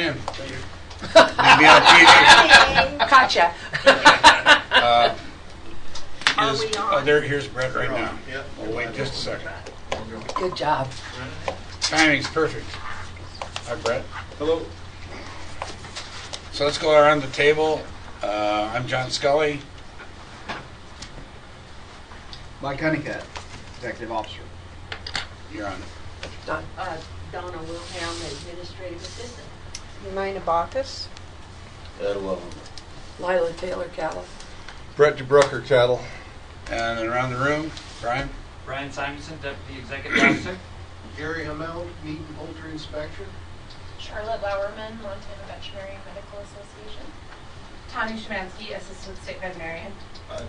in. Maybe on TV. Gotcha. Are we on? Here's Brett right now. Yep. We'll wait just a second. Good job. Timing's perfect. Hi, Brett. Hello. So let's go around the table. I'm John Scully. Mike Honeycutt, Executive Officer. You're on. Done. Donna Wilhelm, Administrative Assistant. Mina Bacchus. Lila Taylor Cattle. Brett DeBrucker, Cattle. And then around the room, Brian. Brian Simonson, Deputy Executive Officer. Gary Hamel, Meat and Poultry Inspection. Charlotte Lauerman, Montana Veterinary Medical Association. Tanya Shemansky, Assistant State Veterinarian.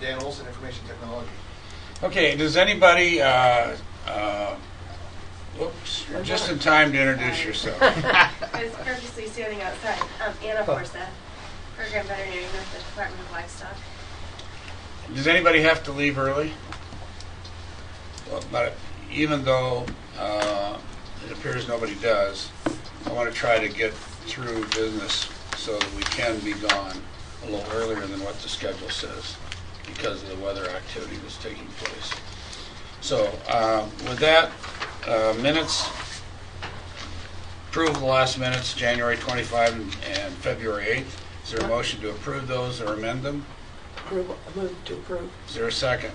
Dan Olson, Information Technology. Okay, does anybody, oops, you're just in time to introduce yourself. I was purposely standing outside. Anna Forsyth, Program Veterinarian with the Department of Livestock. Does anybody have to leave early? Well, but even though it appears nobody does, I want to try to get through business so that we can be gone a little earlier than what the schedule says because of the weather activity that's taking place. So with that, minutes, approve the last minutes, January 25 and February 8th. Is there a motion to approve those or amend them? Move to approve. Is there a second?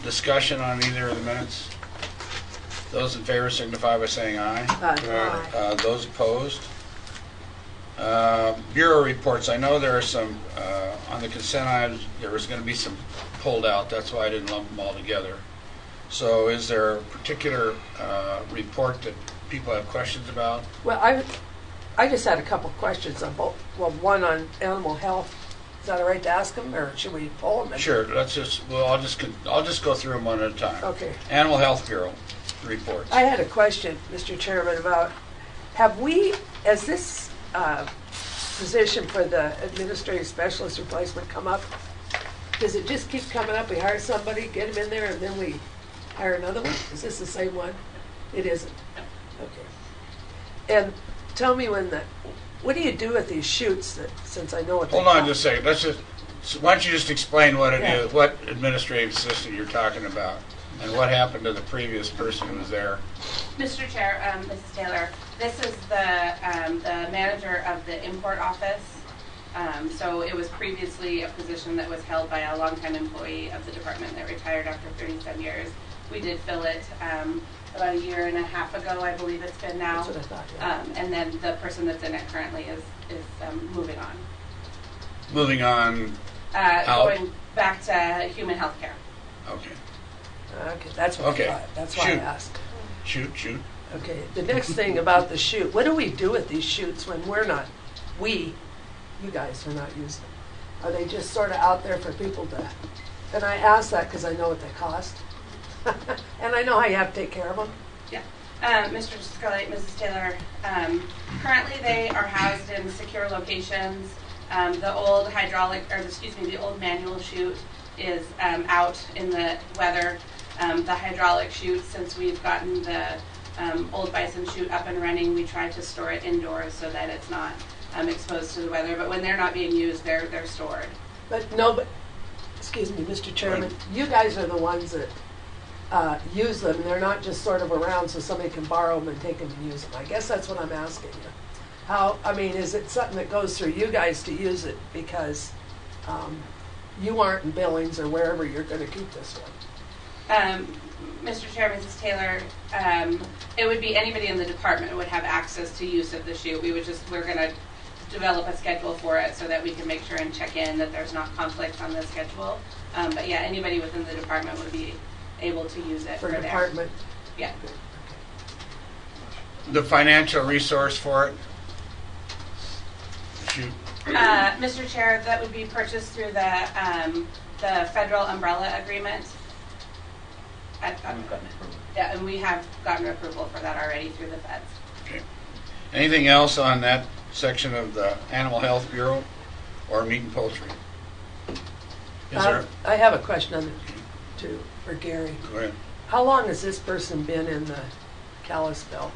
Discussion on either of the minutes? Those in favor signify by saying aye. Aye. Those opposed? Bureau reports. I know there are some, on the consent items, there was going to be some pulled out. That's why I didn't lump them all together. So is there a particular report that people have questions about? Well, I just had a couple questions on both. Well, one on animal health. Is that all right to ask them, or should we poll them? Sure. Let's just. Well, I'll just go through them one at a time. Okay. Animal Health Bureau reports. I had a question, Mr. Chairman, about has this position for the administrative specialist replacement come up? Does it just keep coming up? We hire somebody, get them in there, and then we hire another one? Is this the same one? It isn't. Okay. And tell me what do you do with these chutes that, since I know what they Hold on cost? just a second. Why don't you just explain what it Yeah. is, what administrative assistant you're talking about, and what happened to the previous person who was there? Mr. Chair, Mrs. Taylor, this is the manager of the import office. So it was previously a position that was held by a longtime employee of the department that retired after 37 years. We did fill it about a year and a half ago, I believe it's been now. That's what I thought, yeah. And then the person that's in it currently is moving on. Moving on. Going back to human health care. Okay. Okay, that's what Okay. I thought. That's why I Shoot. asked. Shoot. Okay, the next thing about the chute, what do we do with these chutes when you guys are not using them? Are they just sort of out there for people to, and I ask that because I know what they cost. And I know how you have to take care of them. Yeah. Mr. Scully, Mrs. Taylor, currently they are housed in secure locations. The old the old manual chute is out in the weather. The hydraulic chute, since we've gotten the old bison chute up and running, we try to store it indoors so that it's not exposed to the weather. But when they're not being used, they're stored. But excuse me, Mr. Chairman, you guys are the ones that use them. They're not just sort of around so somebody can borrow them and take them and use them. I guess that's what I'm asking you. Is it something that goes through you guys to use it because you aren't in Billings or wherever you're going to keep this one? Mr. Chair, Mrs. Taylor, it would be anybody in the department would have access to use of the chute. We're going to develop a schedule for it so that we can make sure and check in that there's not conflict on the schedule. But yeah, anybody within the department would be able to use it For their department? Yeah. The financial resource for it? Shoot. Mr. Chair, that would be purchased through the federal umbrella agreement. Yeah, and we have gotten approval for that already through the feds. Okay. Anything else on that section of the Animal Health Bureau or Meat and Poultry? Is there? I have a question on it too for Gary. Go ahead. How long has this person been in the Kalispell?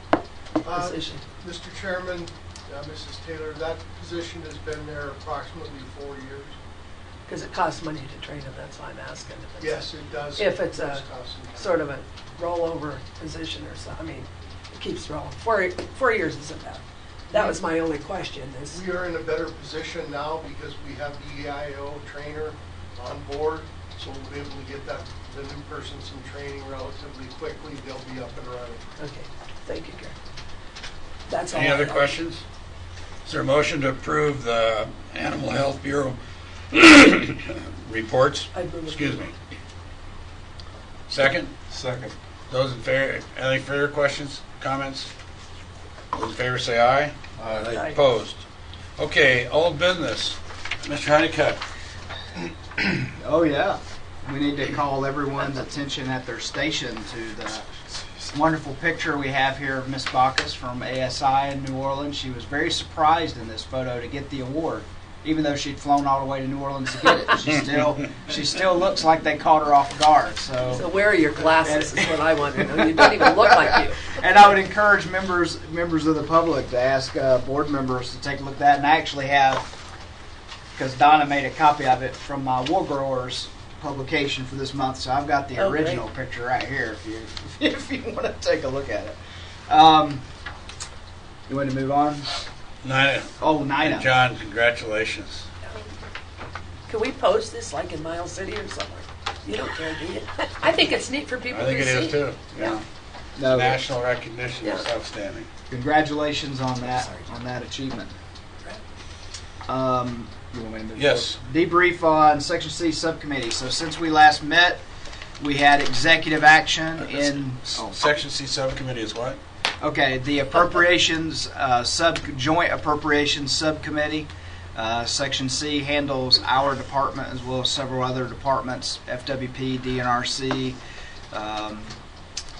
position? Mr. Chairman, Mrs. Taylor, that position has been there approximately 4 years. Because it costs money to train them, that's why I'm asking. If it's- Yes, it does. If it's It does a cost some time. sort of a rollover position or something, I mean, it keeps rolling. 4 years isn't bad. That was my only question is, We are in a better position now because we have the EIO trainer on board, so we'll be able to get the new person some training relatively quickly. They'll be up and running. okay, thank you, Gary. That's all. Any I other have. questions? Is there a motion to approve the Animal Health Bureau reports? I move it. Excuse me. Second? Second. Those in favor, any further questions, comments? Those in favor say aye. Aye. Opposed? Okay, old business. Mr. Honeycutt. Oh, yeah. We need to call everyone's attention at their station to the wonderful picture we have here of Miss Bacchus from ASI in New Orleans. She was very surprised in this photo to get the award, even though she'd flown all the way to New Orleans to get it. She still looks like they caught her off guard. So where are your glasses is what I want to know. You don't even look like you. And I would encourage members of the public to ask board members to take a look at that. And I actually have, because Donna made a copy of it from my Wool Growers publication for this month, so I've got the Oh, original great. picture right here if you want to take a look at it. You want to move on? Nina. Oh, Nina. John, congratulations. Can we post this like in Miles City or something? You don't care, do you? I think it's neat for people I to think see. it is too. Yeah. No, National recognition is Yeah. outstanding. congratulations on that achievement. You want me to move Yes. forward? Debrief on Section C subcommittee. So since we last met, we had executive action in. Section C subcommittee is what? Okay, the appropriations joint appropriations subcommittee. Section C handles our department as well as several other departments: FWP, DNRC,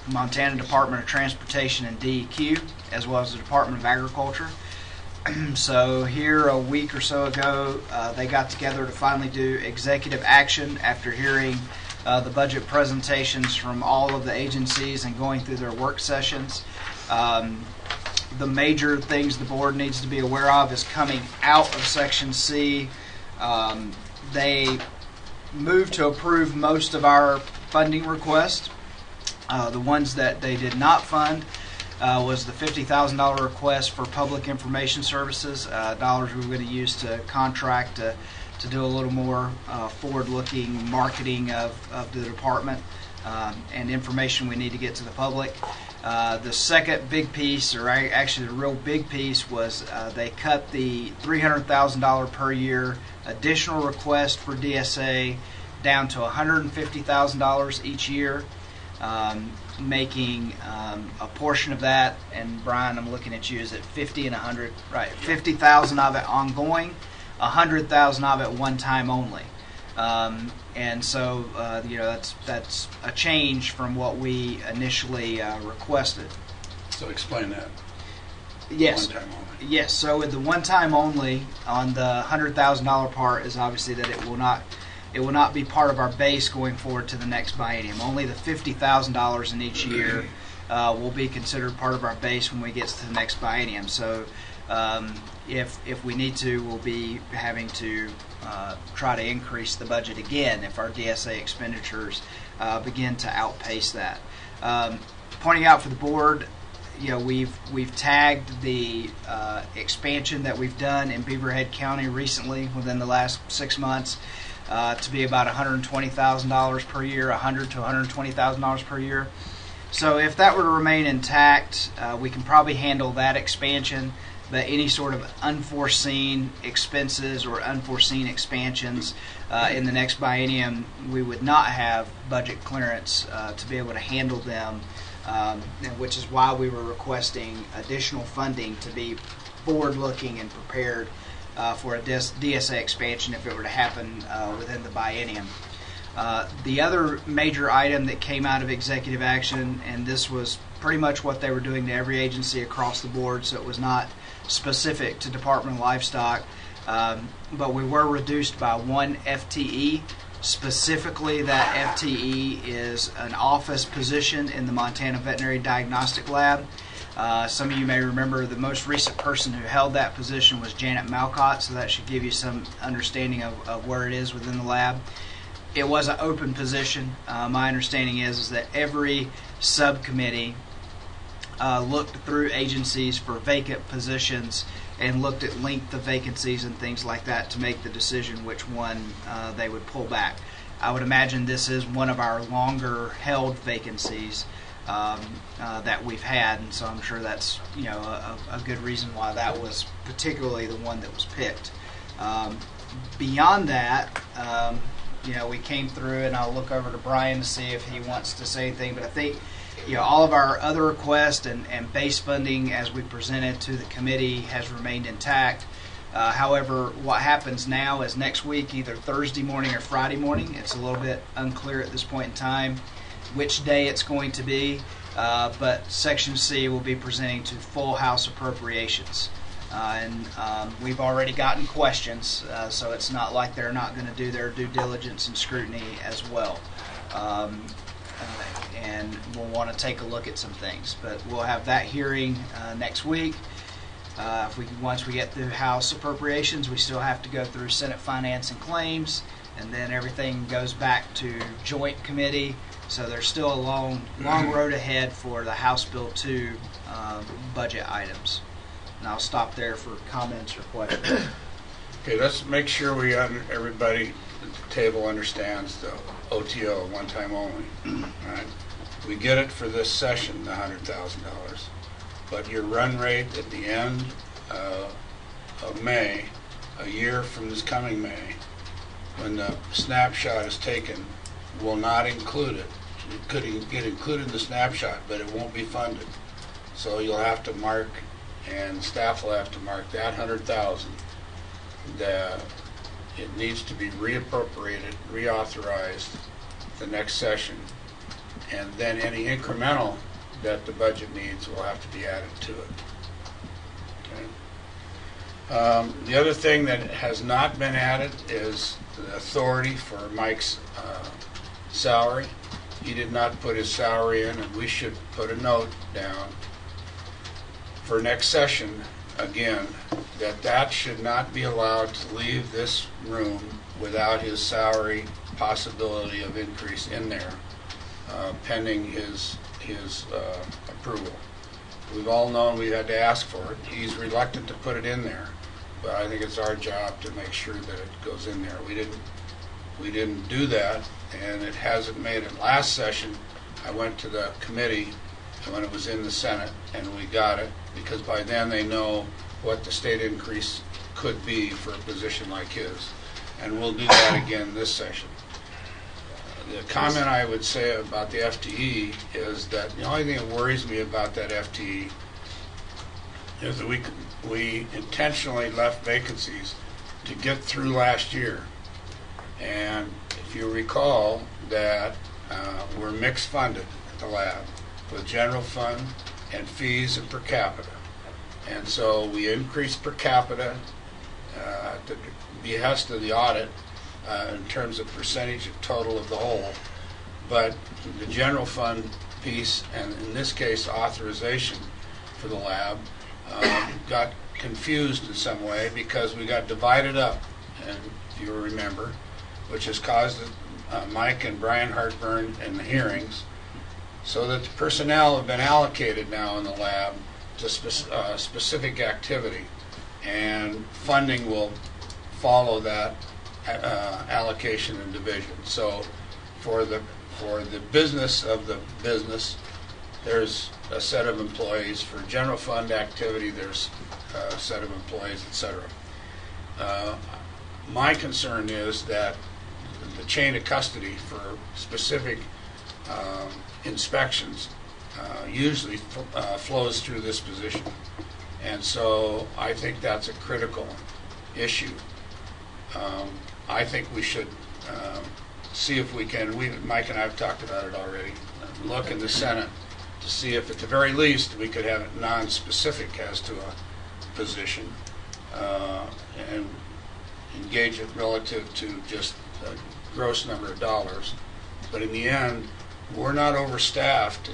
Montana Department of Transportation, and DEQ, as well as the Department of Agriculture. So here a week or so ago, they got together to finally do executive action after hearing the budget presentations from all of the agencies and going through their work sessions. The major things the board needs to be aware of is coming out of Section C. They moved to approve most of our funding requests. The ones that they did not fund was the $50,000 request for public information services, dollars we were going to use to contract to do a little more forward-looking marketing of the department and information we need to get to the public. The second big piece, or actually the real big piece, was they cut the $300,000 per year additional request for DSA down to $150,000 each year. Making a portion of that, and Brian, I'm looking at you, is it 50 and 100? Right, 50,000 of it ongoing, 100,000 of it one time only. And so, that's a change from what we initially requested. So explain that. Yes. One time only. Yes. So with the one time only on the $100,000 part is obviously that it will not be part of our base going forward to the next biennium. Only the $50,000 in each year will be considered part of our base when we get to the next biennium. So if we need to, we'll be having to try to increase the budget again if our DSA expenditures begin to outpace that. Pointing out for the board, we've tagged the expansion that we've done in Beaverhead County recently within the last 6 months. To be about $120,000 per year, $100,000 to $120,000 per year. So if that were to remain intact, we can probably handle that expansion, but any sort of unforeseen expenses or unforeseen expansions in the next biennium, we would not have budget clearance to be able to handle them, which is why we were requesting additional funding to be forward-looking and prepared for a DSA expansion if it were to happen within the biennium. The other major item that came out of executive action, and this was pretty much what they were doing to every agency across the board, so it was not specific to Department of Livestock, but we were reduced by 1 FTE. Specifically, that FTE is an office position in the Montana Veterinary Diagnostic Lab. Some of you may remember the most recent person who held that position was Janet Malcott, so that should give you some understanding of where it is within the lab. It was an open position. My understanding is that every subcommittee looked through agencies for vacant positions and looked at length of vacancies and things like that to make the decision which one they would pull back. I would imagine this is one of our longer held vacancies that we've had, and so I'm sure that's a good reason why that was particularly the one that was picked. Beyond that, we came through, and I'll look over to Brian to see if he wants to say anything, but I think all of our other requests and base funding as we presented to the committee has remained intact. However, what happens now is next week, either Thursday morning or Friday morning, it's a little bit unclear at this point in time which day it's going to be, but Section C will be presenting to full House appropriations. And we've already gotten questions, so it's not like they're not going to do their due diligence and scrutiny as well. And we'll want to take a look at some things. But we'll have that hearing next week. Once we get through House appropriations, we still have to go through Senate Finance and Claims, and then everything goes back to Joint Committee. So there's still a long road ahead for the House Bill 2 budget items. And I'll stop there for comments or questions. Okay, let's make sure everybody at the table understands the OTO, one time only. All right. We get it for this session, the $100,000, but your run rate at the end of May, a year from this coming May, when the snapshot is taken, will not include it. It could get included in the snapshot, but it won't be funded. So you'll have to mark, and staff will have to mark that $100,000. It needs to be reappropriated, reauthorized the next session, and then any incremental that the budget needs will have to be added to it. Okay. The other thing that has not been added is the authority for Mike's salary. He did not put his salary in, and we should put a note down for next session, again, that should not be allowed to leave this room without his salary possibility of increase in there, pending his approval. We've all known we had to ask for it. He's reluctant to put it in there, but I think it's our job to make sure that it goes in there. We didn't do that, and it hasn't made it. Last session, I went to the committee when it was in the Senate, and we got it, because by then they know what the state increase could be for a position like his. And we'll do that again this session. The comment I would say about the FTE is that the only thing that worries me about that FTE is that we intentionally left vacancies to get through last year. And if you recall that we're mixed funded at the lab with general fund and fees and per capita. And so we increased per capita at the behest of the audit in terms of percentage of total of the whole. But the general fund piece, and in this case authorization for the lab, got confused in some way because we got divided up, and if you remember, which has caused Mike and Brian heartburn in the hearings, so that the personnel have been allocated now in the lab to specific activity, and funding will follow that allocation and division. So for the business of the business, there's a set of employees. For general fund activity, there's a set of employees, etc. My concern is that the chain of custody for specific inspections usually flows through this position. And so I think that's a critical issue. I think we should see if we can, Mike and I have talked about it already, look in the Senate to see if at the very least we could have it non-specific as to a position and engage it relative to just a gross number of dollars. But in the end, we're not overstaffed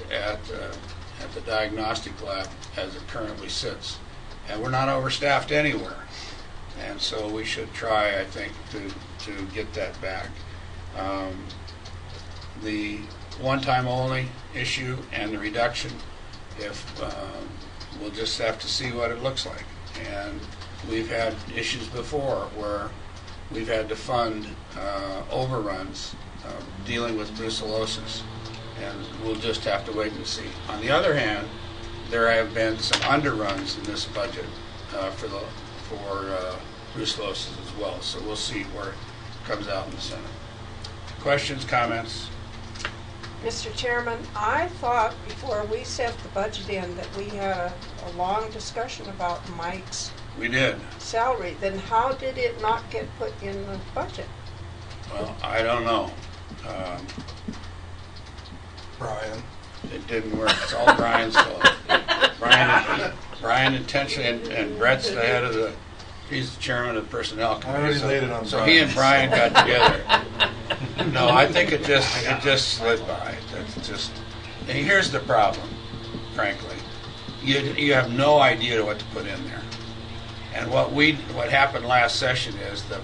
at the diagnostic lab as it currently sits. And we're not overstaffed anywhere. And so we should try, I think, to get that back. The one-time only issue and the reduction, we'll just have to see what it looks like. And we've had issues before where we've had to fund overruns dealing with brucellosis, and we'll just have to wait and see. On the other hand, there have been some underruns in this budget for brucellosis as well, so we'll see where it comes out in the Senate. Questions, comments? Mr. Chairman, I thought before we sent the budget in that we had a long discussion about Mike's We did. salary. Then how did it not get put in the budget? Well, I don't know. Brian. It didn't work. It's all Brian's fault. Brian intentionally, and Brett's the head of he's the chairman of the personnel committee. I already laid it on so Brian. he and Brian got together. No, I think it just slid by. That's just. And here's the problem, frankly. You have no idea what to put in there. And what happened last session is the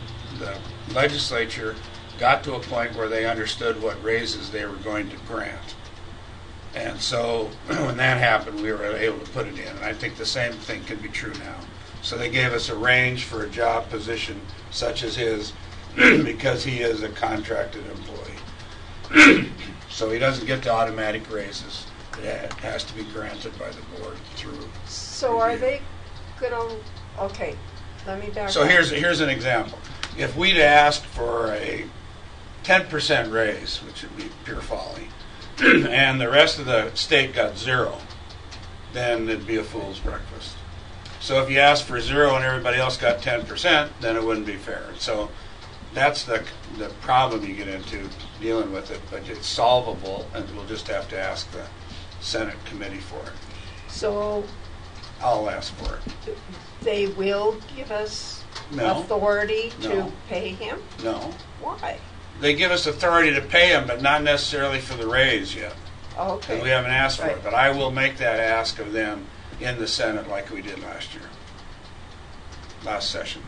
legislature got to a point where they understood what raises they were going to grant. And so when that happened, we were able to put it in. And I think the same thing can be true now. So they gave us a range for a job position such as his because he is a contracted employee. So he doesn't get the automatic raises. It has to be granted by the board through. So are they gonna, okay, let me back up. So here's an example. If we'd asked for a 10% raise, which would be pure folly, and the rest of the state got 0, then it'd be a fool's breakfast. So if you asked for 0 and everybody else got 10%, then it wouldn't be fair. So that's the problem you get into dealing with it, but it's solvable, and we'll just have to ask the Senate committee for it. So I'll ask for it. they will give us No. authority to No. pay him? No. Why? They give us authority to pay him, but not necessarily for the raise yet. Okay. Because we haven't asked for Right. it. But I will make that ask of them in the Senate like we did last session.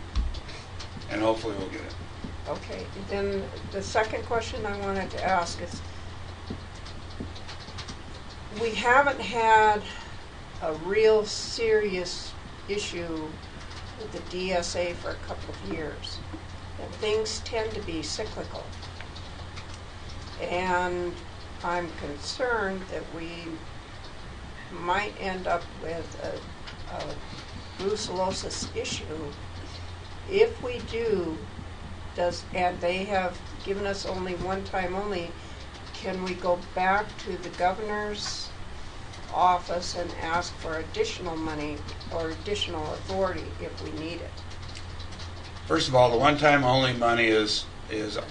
And hopefully we'll get it. Okay, then the second question I wanted to ask is, we haven't had a real serious issue with the DSA for a couple of years. And things tend to be cyclical. And I'm concerned that we might end up with a brucellosis issue. If we do, and they have given us only one time only, can we go back to the governor's office and ask for additional money or additional authority if we need it? First of all, the one-time only money is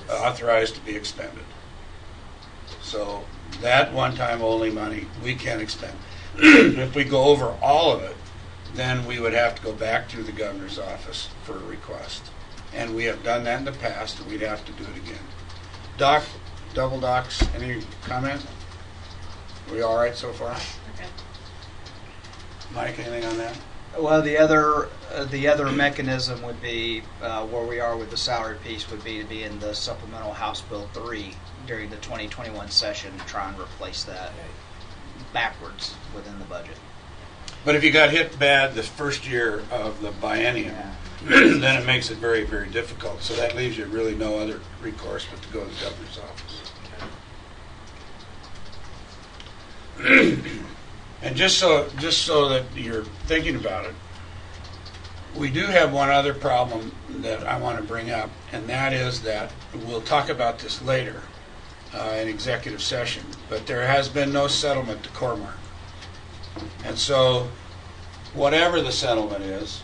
authorized to be expended. So that one-time only money we can expend. If we go over all of it, then we would have to go back to the governor's office for a request. And we have done that in the past, and we'd have to do it again. Doc, double docs, any comment? We all right so far? Okay. Mike, anything on that? Well, the other mechanism would be where we are with the salary piece would be to be in the supplemental House Bill 3 during the 2021 session to try and replace that backwards within the budget. But if you got hit bad the first year of the biennium, then it makes it very, very difficult. So that leaves you really no other recourse but to go to the governor's office. And just so that you're thinking about it, we do have one other problem that I want to bring up, and that is that we'll talk about this later in executive session, but there has been no settlement to Cormark. And so whatever the settlement is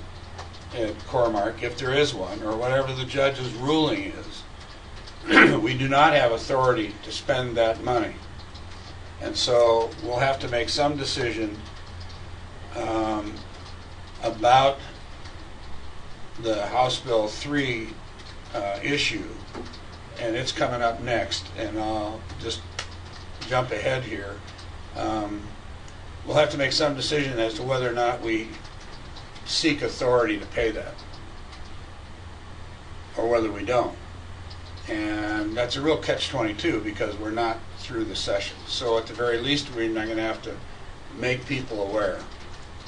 at Cormark, if there is one, or whatever the judge's ruling is, we do not have authority to spend that money. And so we'll have to make some decision about the House Bill 3 issue, and it's coming up next, and I'll just jump ahead here. we'll have to make some decision as to whether or not we seek authority to pay that, or whether we don't. And that's a real catch-22 because we're not through the session. So at the very least, we're not going to have to make people aware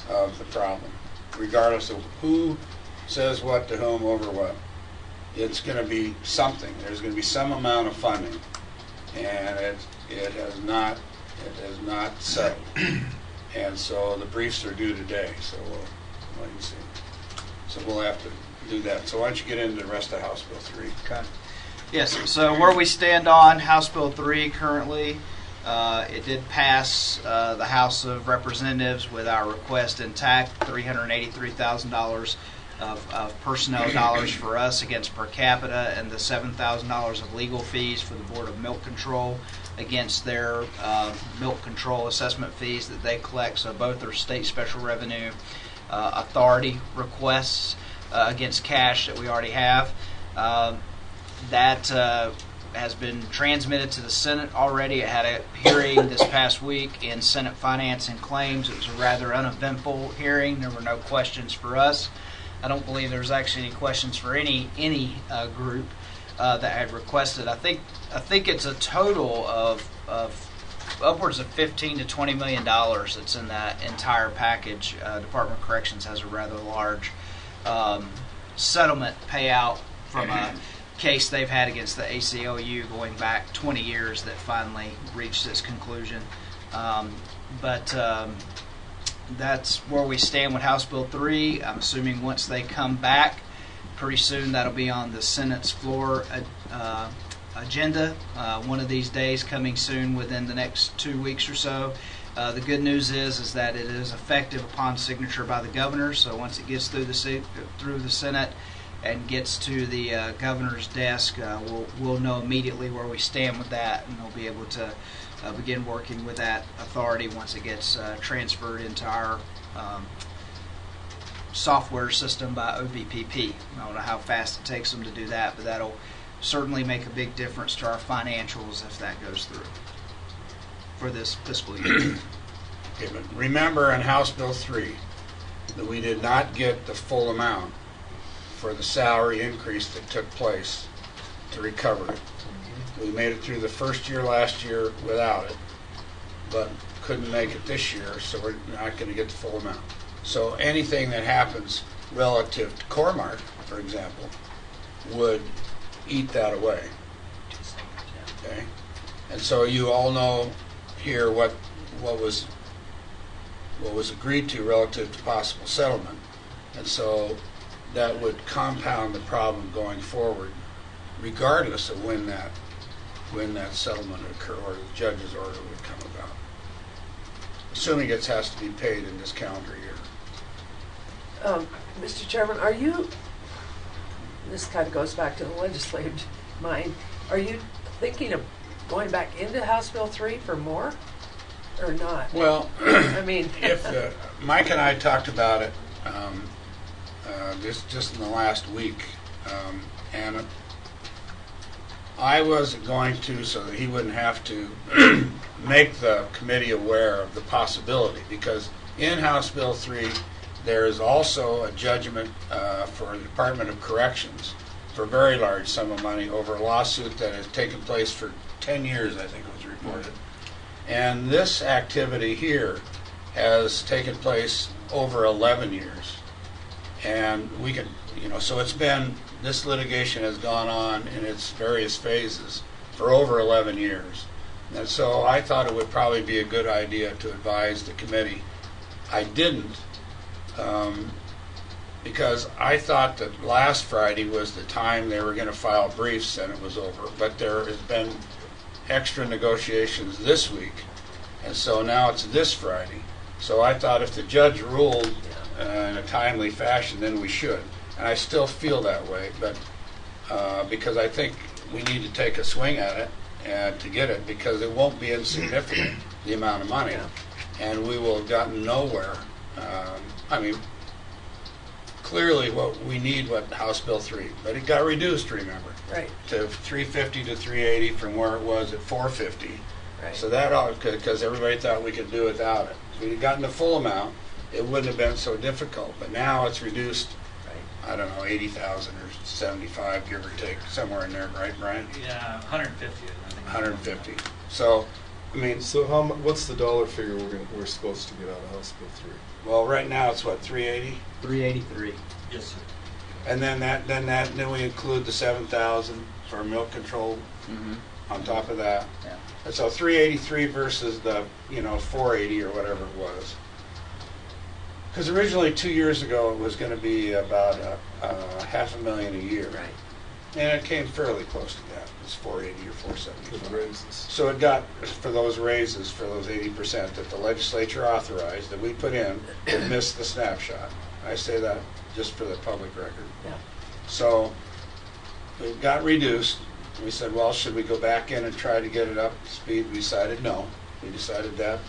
of the problem, regardless of who says what to whom over what. It's going to be something. There's going to be some amount of funding, and it has not settled. And so the briefs are due today. So we'll wait and see. So we'll have to do that. So why don't you get into the rest of House Bill 3? Okay. Yes, so where we stand on House Bill 3 currently, it did pass the House of Representatives with our request intact, $383,000 of personnel dollars for us against per capita, and the $7,000 of legal fees for the Board of Milk Control against their milk control assessment fees that they collect. So both are state special revenue authority requests against cash that we already have. That has been transmitted to the Senate already. It had a hearing this past week in Senate Finance and Claims. It was a rather uneventful hearing. There were no questions for us. I don't believe there was actually any questions for any group that had requested. I think it's a total of upwards of $15 to $20 million that's in that entire package. Department of Corrections has a rather large settlement payout from a case they've had against the ACLU going back 20 years that finally reached its conclusion. But that's where we stand with House Bill 3. I'm assuming once they come back, pretty soon that'll be on the Senate's floor agenda one of these days, coming soon within the next 2 weeks or so. The good news is that it is effective upon signature by the governor. So once it gets through the Senate and gets to the governor's desk, we'll know immediately where we stand with that, and we'll be able to begin working with that authority once it gets transferred into our software system by OVPP. I don't know how fast it takes them to do that, but that'll certainly make a big difference to our financials if that goes through for this fiscal year. Okay, but remember in House Bill 3 that we did not get the full amount for the salary increase that took place to recover it. We made it through the first year last year without it, but couldn't make it this year, so we're not going to get the full amount. So anything that happens relative to Core-Mark, for example, would eat that away. Okay? And so you all know here what was agreed to relative to possible settlement. And so that would compound the problem going forward, regardless of when that settlement would occur or the judge's order would come about, assuming it has to be paid in this calendar year. Mr. Chairman, this kind of goes back to the legislative mind, are you thinking of going back into House Bill 3 for more or not? Well, I mean, if Mike and I talked about it just in the last week, and I was going to, so that he wouldn't have to make the committee aware of the possibility, because in House Bill 3 there is also a judgment for the Department of Corrections for a very large sum of money over a lawsuit that has taken place for 10 years, I think it was reported. And this activity here has taken place over 11 years. And we can, so this litigation has gone on in its various phases for over 11 years. And so I thought it would probably be a good idea to advise the committee. I didn't, because I thought that last Friday was the time they were going to file briefs and it was over. But there has been extra negotiations this week, and so now it's this Friday. So I thought if the judge ruled in a timely fashion, then we should. And I still feel that way, but because I think we need to take a swing at it and to get it, because it won't be insignificant, the amount of money, and we will have gotten nowhere. Clearly what we need, House Bill 3, but it got reduced, remember, right, to 350 to 380 from where it was at 450. right. So that all, because everybody thought we could do without it. If we'd gotten the full amount, it wouldn't have been so difficult. But now it's reduced, I don't know, 80,000 or 75, give or take, somewhere in there, right, Brian? Yeah, 150. I think. 150. So, I mean, So what's the dollar figure we're supposed to get out of House Bill 3? well, right now it's what, 380? 383. Yes, sir. And then we include the 7,000 for milk control on top of that. Yeah. And so 383 versus the 480 or whatever it was. Because originally 2 years ago it was going to be about $500,000 a year, Right. and it came fairly close to that. It was 480 or For the 475. raises. So it got for those raises for those 80% that the legislature authorized that we put in that missed the snapshot. I say that just for the public record. Yeah. So it got reduced. We said, well, should we go back in and try to get it up to speed? We decided no. We decided that,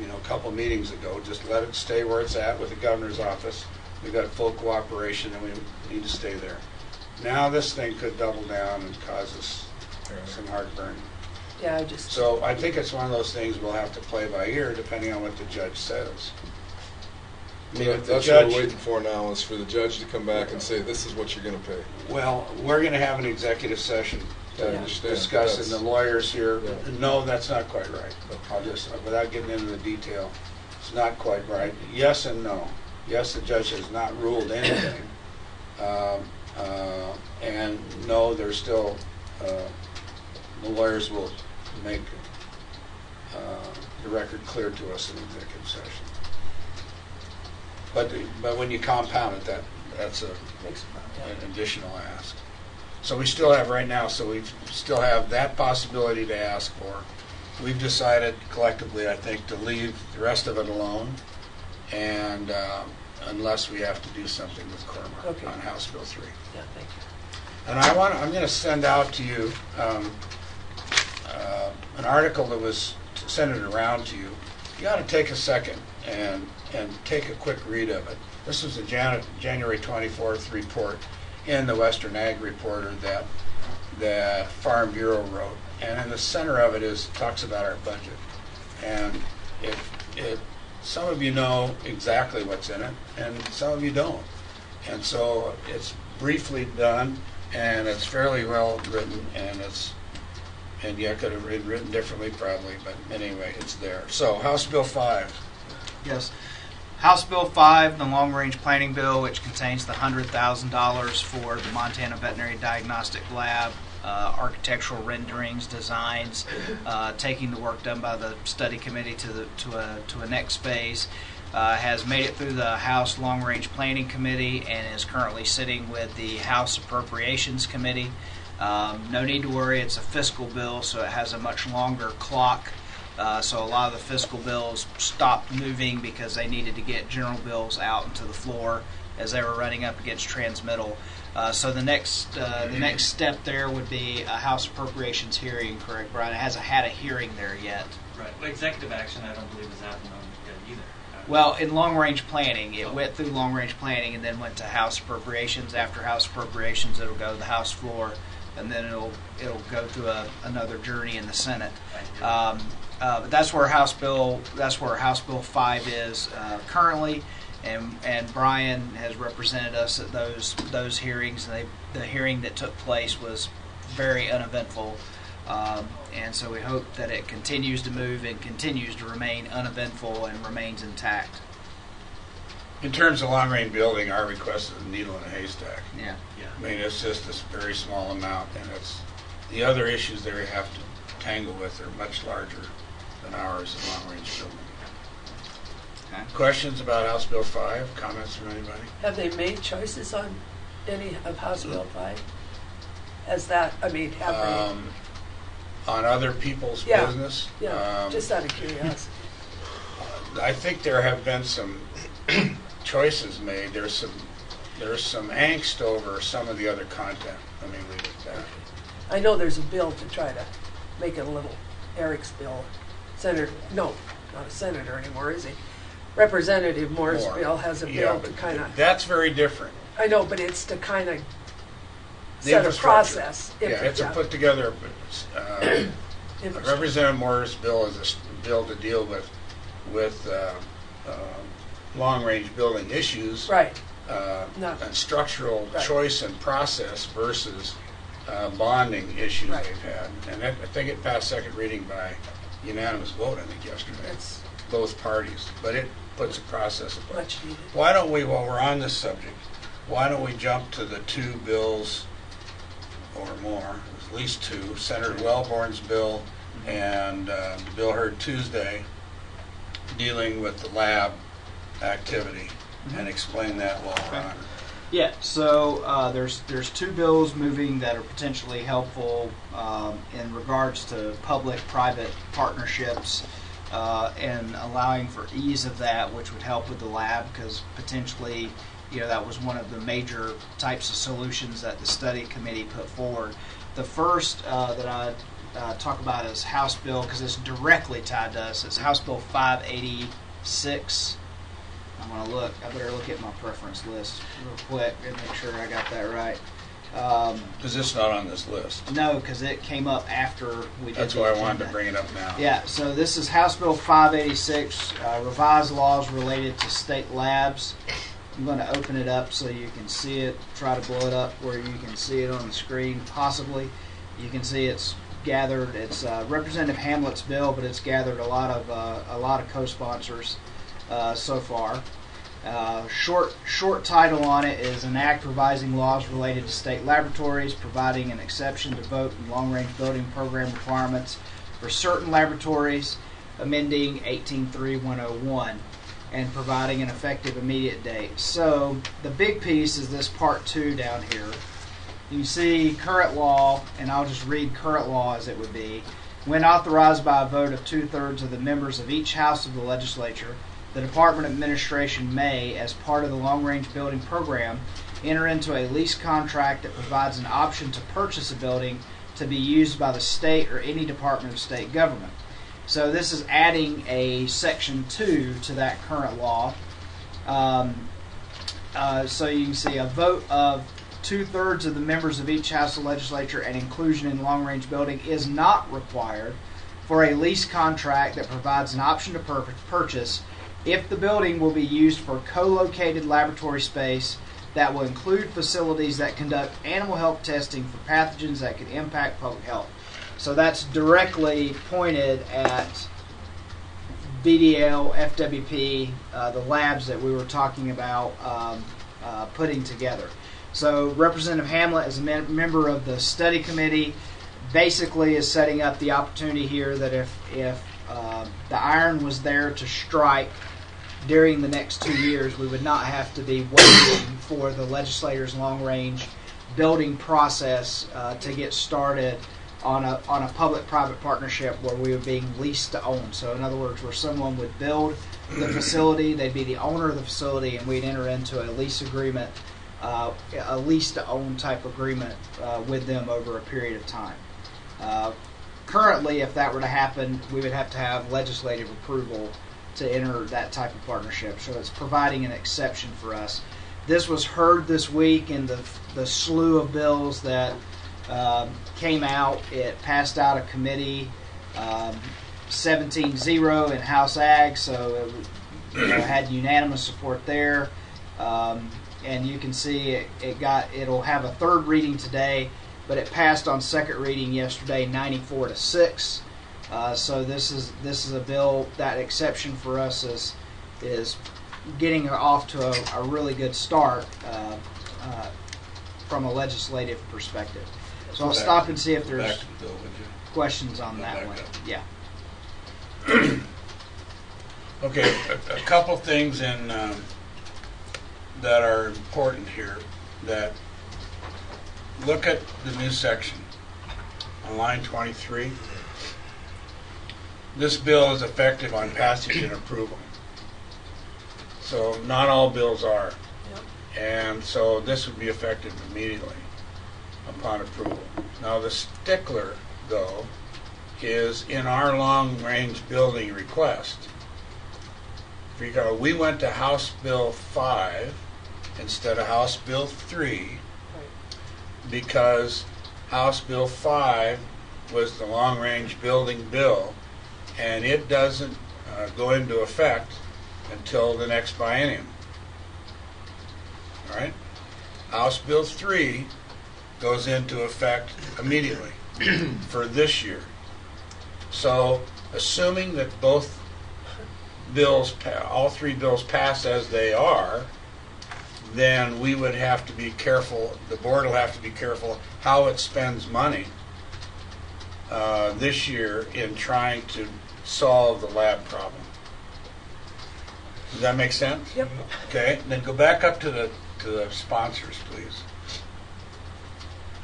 a couple meetings ago, just let it stay where it's at with the governor's office. We got full cooperation and we need to stay there. Now this thing could double down and cause us some heartburn. Yeah, I just. So I think it's one of those things we'll have to play by ear depending on what the judge says. I mean, if the That's what judge, we're waiting for now, is for the judge to come back and say, this is what you're going to pay. well, we're going to have an executive session I to understand. discuss, and the lawyers here, Yeah. no, that's not quite right. I'll just, without getting into the detail, it's not quite right. Yes and no. Yes, the judge has not ruled anything. And no, there's still, the lawyers will make the record clear to us in executive session. But when you compound it, that's an additional ask. So we still have right now, so we still have that possibility to ask for. We've decided collectively, I think, to leave the rest of it alone, and unless we have to do something with Cormac on House Bill 3. Yeah, thank you. And I'm going to send out to you an article that was sent it around to you. You ought to take a second and take a quick read of it. This was a January 24th report in the Western Ag Reporter that the Farm Bureau wrote. And in the center of it talks about our budget. And some of you know exactly what's in it, and some of you don't. And so it's briefly done, and it's fairly well written, and yeah, could have been written differently probably, but anyway, it's there. So House Bill 5. Yes. House Bill 5, the Long Range Planning Bill, which contains the $100,000 for the Montana Veterinary Diagnostic Lab, architectural renderings, designs, taking the work done by the study committee to a next phase, has made it through the House Long Range Planning Committee and is currently sitting with the House Appropriations Committee. No need to worry, it's a fiscal bill, so it has a much longer clock. So a lot of the fiscal bills stopped moving because they needed to get general bills out into the floor as they were running up against transmittal. So the next step there would be a House Appropriations hearing, correct, Brian? It hasn't had a hearing there yet. Right. Well, executive action, I don't believe has happened on it either. Well, in long-range planning, it went through long-range planning and then went to House Appropriations. After House Appropriations, it'll go to the House floor, and then it'll go through another journey in the Senate. But that's where House Bill 5 is currently, and Brian has represented us at those hearings. And the hearing that took place was very uneventful, and so we hope that it continues to move and continues to remain uneventful and remains intact. In terms of long-range building, our request is a needle in a haystack. Yeah. I mean, it's just this very small amount, and it's the other issues that we have to tangle with are much larger than ours in long-range building. Okay. Questions about House Bill 5? Comments from anybody? Have they made choices on any of House Bill 5? Has that, have they? On other people's Yeah. business? Yeah, just out of curiosity. I think there have been some choices made. There's some angst over some of the other content. Let me leave it at that. I know there's a bill to try to make it a little Eric's bill. No, not a senator anymore, is he? Representative Moore's Moore. bill has a Yeah, bill to but kind of, that's very different. I know, but it's to kind of The set a infrastructure. process. Yeah, it's a put together. Infrastructure. Representative Moore's bill is a bill to deal with with long-range building issues. Right. And structural Right. choice and process versus bonding issues Right. they've had. And I think it passed second reading by unanimous vote, I think, yesterday. That's Both parties. But it puts a process in place. much needed. Why don't we, while we're on this subject, why don't we jump to the two bills or more, at least two, Senator Wellborn's bill and the bill heard Tuesday dealing with the lab activity, and explain that while we're on it. Yeah, so there's two bills moving that are potentially helpful in regards to public-private partnerships and allowing for ease of that, which would help with the lab because potentially, that was one of the major types of solutions that the study committee put forward. The first that I talk about is House Bill, because it's directly tied to us. It's House Bill 586. I'm going to look. I better look at my preference list real quick and make sure I got that right. Because it's not on this list. No, because it came up after we did. That's the why I agenda. wanted to bring it up now. Yeah, so this is House Bill 586, revised laws related to state labs. I'm going to open it up so you can see it, try to blow it up where you can see it on the screen, possibly. You can see it's gathered, it's Representative Hamlet's bill, but it's gathered a lot of co-sponsors so far. Short title on it is an act revising laws related to state laboratories, providing an exception to vote in long-range building program requirements for certain laboratories, amending 183101, and providing an effective immediate date. So the big piece is this part 2 down here. You see current law, and I'll just read current law as it would be. When authorized by a vote of 2/3 of the members of each house of the legislature, the Department of Administration may, as part of the long-range building program, enter into a lease contract that provides an option to purchase a building to be used by the state or any department of state government. So this is adding a section 2 to that current law. So you can see a vote of 2/3 of the members of each house of legislature and inclusion in long-range building is not required for a lease contract that provides an option to purchase if the building will be used for co-located laboratory space that will include facilities that conduct animal health testing for pathogens that could impact public health. So that's directly pointed at BDL, FWP, the labs that we were talking about putting together. So Representative Hamlet, as a member of the study committee, basically is setting up the opportunity here that if the iron was there to strike during the next 2 years, we would not have to be waiting for the legislators' long-range building process to get started on a public-private partnership where we were being leased to own. So in other words, where someone would build the facility, they'd be the owner of the facility, and we'd enter into a lease agreement, a lease-to-own type agreement with them over a period of time. Currently, if that were to happen, we would have to have legislative approval to enter that type of partnership. So it's providing an exception for us. This was heard this week in the slew of bills that came out. It passed out of committee 17-0 in House Ag, so it had unanimous support there. And you can see it'll have a third reading today, but it passed on second reading yesterday, 94-6. So this is a bill. That exception for us is getting off to a really good start from a legislative perspective. So I'll stop and see if there's Back to the bill, would you? questions on Go that back one. up. Yeah. Okay, a couple things that are important here. That look at the new section on line 23. This bill is effective on passage and approval. So not all bills are. Yep. And so this would be effective immediately upon approval. Now the stickler, though, is in our long-range building request. Because we went to House Bill 5 instead of House Bill 3 because House Bill 5 was the long-range building bill, and it doesn't go into effect until the next biennium. All right? House Bill 3 goes into effect immediately for this year. So, assuming that both bills, all three bills pass as they are, then we would have to be careful, the board will have to be careful how it spends money this year in trying to solve the lab problem. Does that make sense? Yep. Okay, then go back up to the sponsors, please.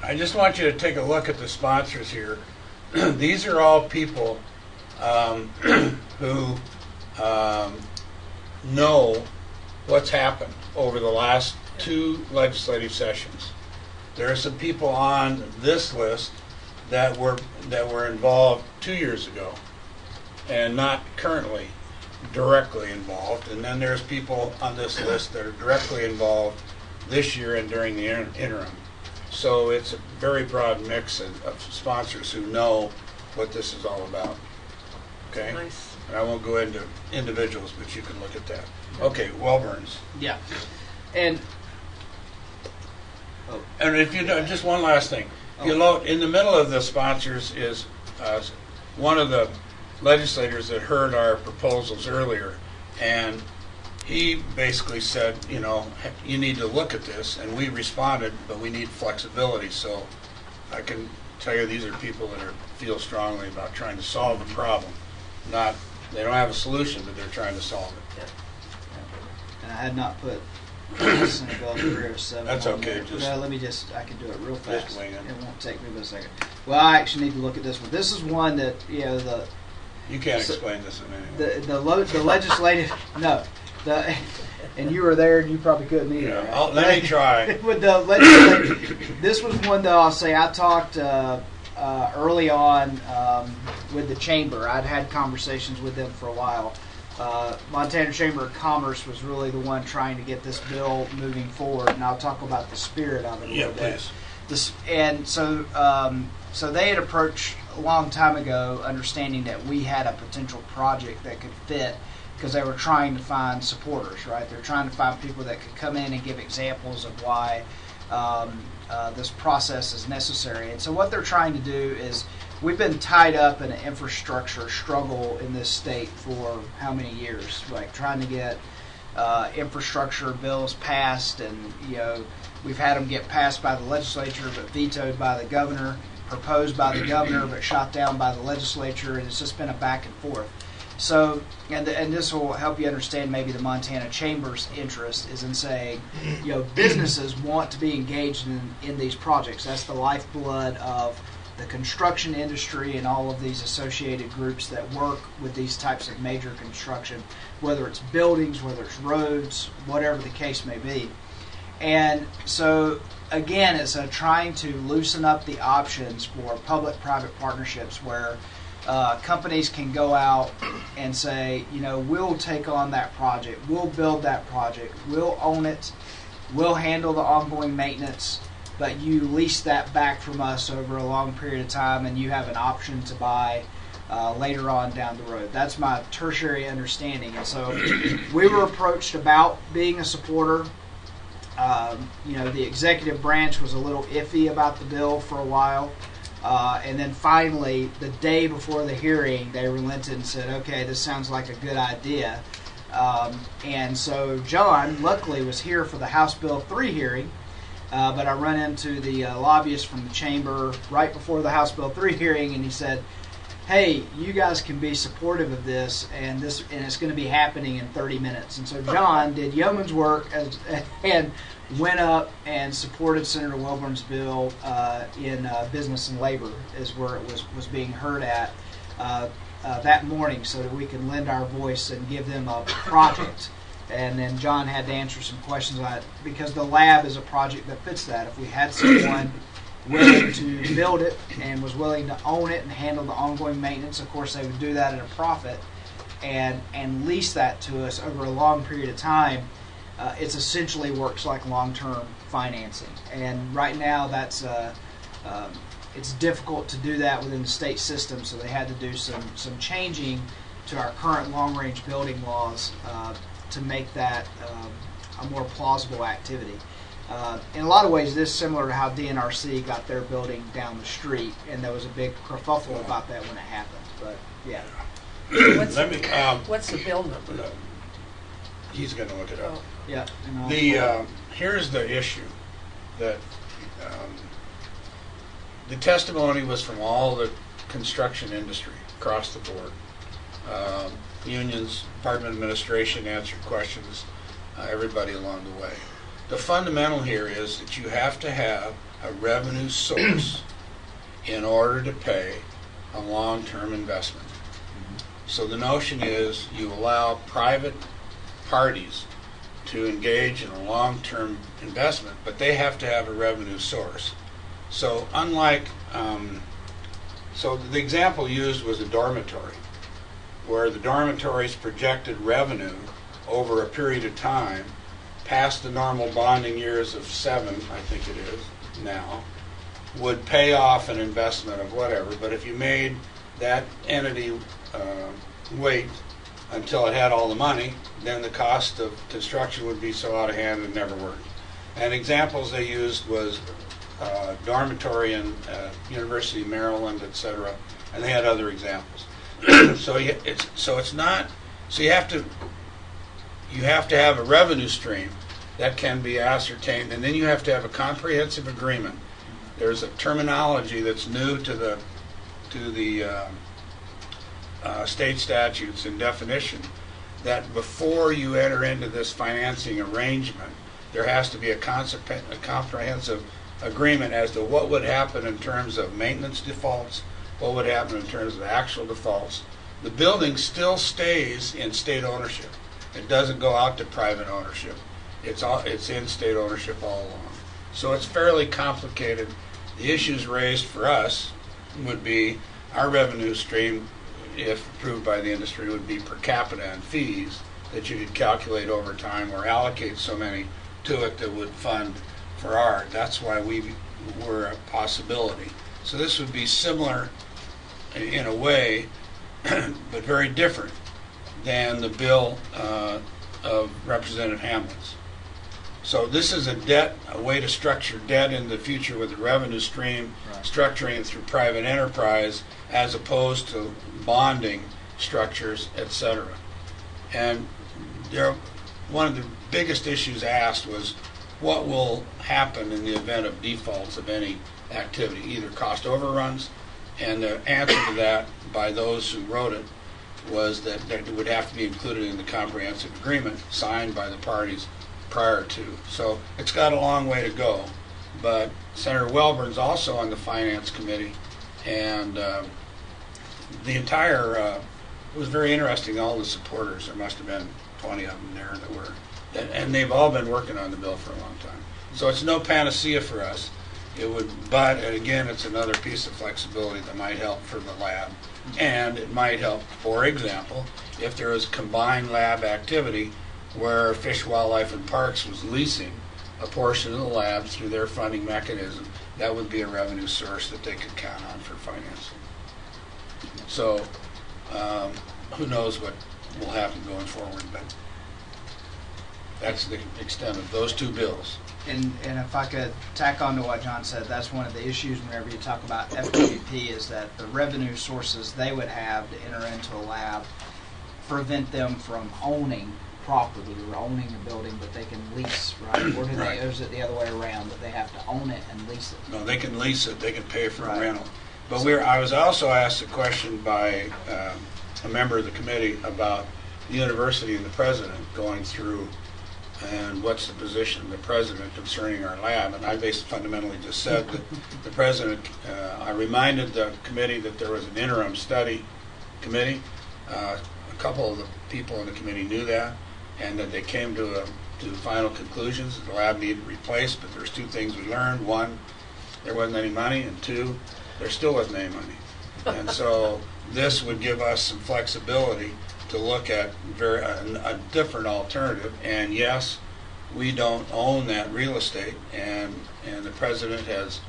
I just want you to take a look at the sponsors here. These are all people who know what's happened over the last 2 legislative sessions. There are some people on this list that were involved 2 years ago and not currently directly involved. And then there's people on this list that are directly involved this year and during the interim. So it's a very broad mix of sponsors who know what this is all about. Okay? Nice. And I won't go into individuals, but you can look at that. Okay, Welburns. Yeah. And And if you do, just one last thing. You know, in the middle of the sponsors is one of the legislators that heard our proposals earlier, and he basically said, you know, you need to look at this, and we responded, but we need flexibility. So I can tell you these are people that feel strongly about trying to solve the problem. They don't have a solution, but they're trying to solve it. and I had not put Senate Bill 307. That's on okay, there. just- No, I can do it real fast. Just wing it. It won't take me but a second. Well, I actually need to look at this one. This is one that, you know, You can't So- explain this in any way. the legislative, no, and you were there and you probably couldn't either. Yeah, right? let me try. With the legislative, this was one though, I'll say, I talked early on with the chamber. I'd had conversations with them for a while. Montana Chamber of Commerce was really the one trying to get this bill moving forward, and I'll talk about the spirit of it a Yeah, little bit. please. And so they had approached a long time ago, understanding that we had a potential project that could fit, because they were trying to find supporters, right? They're trying to find people that could come in and give examples of why this process is necessary. And so what they're trying to do is, we've been tied up in an infrastructure struggle in this state for how many years? Like trying to get infrastructure bills passed, and you know, we've had them get passed by the legislature but vetoed by the governor, proposed by the governor but shot down by the legislature, and it's just been a back and forth. So, and this will help you understand maybe the Montana Chamber's interest is in saying, you know, businesses want to be engaged in these projects. That's the lifeblood of the construction industry and all of these associated groups that work with these types of major construction, whether it's buildings, whether it's roads, whatever the case may be. And so, again, it's trying to loosen up the options for public-private partnerships where companies can go out and say, you know, we'll take on that project, we'll build that project, we'll own it, we'll handle the ongoing maintenance, but you lease that back from us over a long period of time, and you have an option to buy later on down the road. That's my tertiary understanding. And so we were approached about being a supporter. You know, the executive branch was a little iffy about the bill for a while. And then finally, the day before the hearing, they relented and said, okay, this sounds like a good idea. And so John, luckily, was here for the House Bill 3 hearing. But I run into the lobbyist from the chamber right before the House Bill 3 hearing, and he said, hey, you guys can be supportive of this, and it's going to be happening in 30 minutes. And so John did yeoman's work and went up and supported Senator Welburn's bill in Business and Labor, is where it was being heard at that morning, so that we can lend our voice and give them a project. And then John had to answer some questions on it, because the lab is a project that fits that. If we had someone willing to build it and was willing to own it and handle the ongoing maintenance, of course they would do that at a profit and lease that to us over a long period of time. It essentially works like long-term financing. And right now that's it's difficult to do that within the state system, so they had to do some changing to our current long-range building laws to make that a more plausible activity. In a lot of ways, this is similar to how DNRC got their building down the street, and there was a big kerfuffle about that when it happened. But yeah, What's the bill number? He's going to look it up. Oh. yeah. And I'll- Here's the issue that the testimony was from all the construction industry across the board. Unions, Department of Administration answered questions, everybody along the way. The fundamental here is that you have to have a revenue source in order to pay a long-term investment. So the notion is you allow private parties to engage in a long-term investment, but they have to have a revenue source. So unlike, so the example used was a dormitory, where the dormitory's projected revenue over a period of time, past the normal bonding years of 7, I think it is now, would pay off an investment of whatever. But if you made that entity wait until it had all the money, then the cost of construction would be so out of hand it never worked. And examples they used was dormitory in University of Maryland, etc. And they had other examples. So you have to have a revenue stream that can be ascertained, and then you have to have a comprehensive agreement. There's a terminology that's new to the state statutes and definition, that before you enter into this financing arrangement, there has to be a comprehensive agreement as to what would happen in terms of maintenance defaults, what would happen in terms of actual defaults. The building still stays in state ownership. It doesn't go out to private ownership. It's in state ownership all along. So it's fairly complicated. The issues raised for us would be our revenue stream, if approved by the industry, would be per capita and fees that you could calculate over time or allocate so many to it that would fund for art. That's why we were a possibility. So this would be similar in a way, but very different than the bill of Representative Hamlin's. So this is a way to structure debt in the future with a revenue stream, Right. structuring it through private enterprise as opposed to bonding structures, etc. And one of the biggest issues asked was what will happen in the event of defaults of any activity, either cost overruns, and the answer to that by those who wrote it was that it would have to be included in the comprehensive agreement signed by the parties prior to. So it's got a long way to go, but Senator Welburn's also on the Finance Committee, and the entire, it was very interesting, all the supporters, there must have been 20 of them there that were, and they've all been working on the bill for a long time. So it's no panacea for us. It would, but again, it's another piece of flexibility that might help for the lab. And it might help, for example, if there was combined lab activity where Fish, Wildlife, and Parks was leasing a portion of the lab through their funding mechanism, that would be a revenue source that they could count on for financing. So who knows what will happen going forward, but that's the extent of those two bills. And if I could tack on to what John said, that's one of the issues whenever you talk about FWP is that the revenue sources they would have to enter into a lab prevent them from owning property or owning the building, but they can lease, right? Or do Right. or is it the other way around, that they have to own it and lease it? No, they can lease it, they can pay for Right. a rental. But I was also asked a question by a member of the committee about the university and the president going through and what's the position of the president concerning our lab. And I fundamentally just said that the president, I reminded the committee that there was an interim study committee. A couple of the people in the committee knew that, and that they came to final conclusions that the lab needed replaced, but there's two things we learned. One, there wasn't any money, and two, there still wasn't any money. And so this would give us some flexibility to look at a different alternative. And yes, we don't own that real estate, and the president has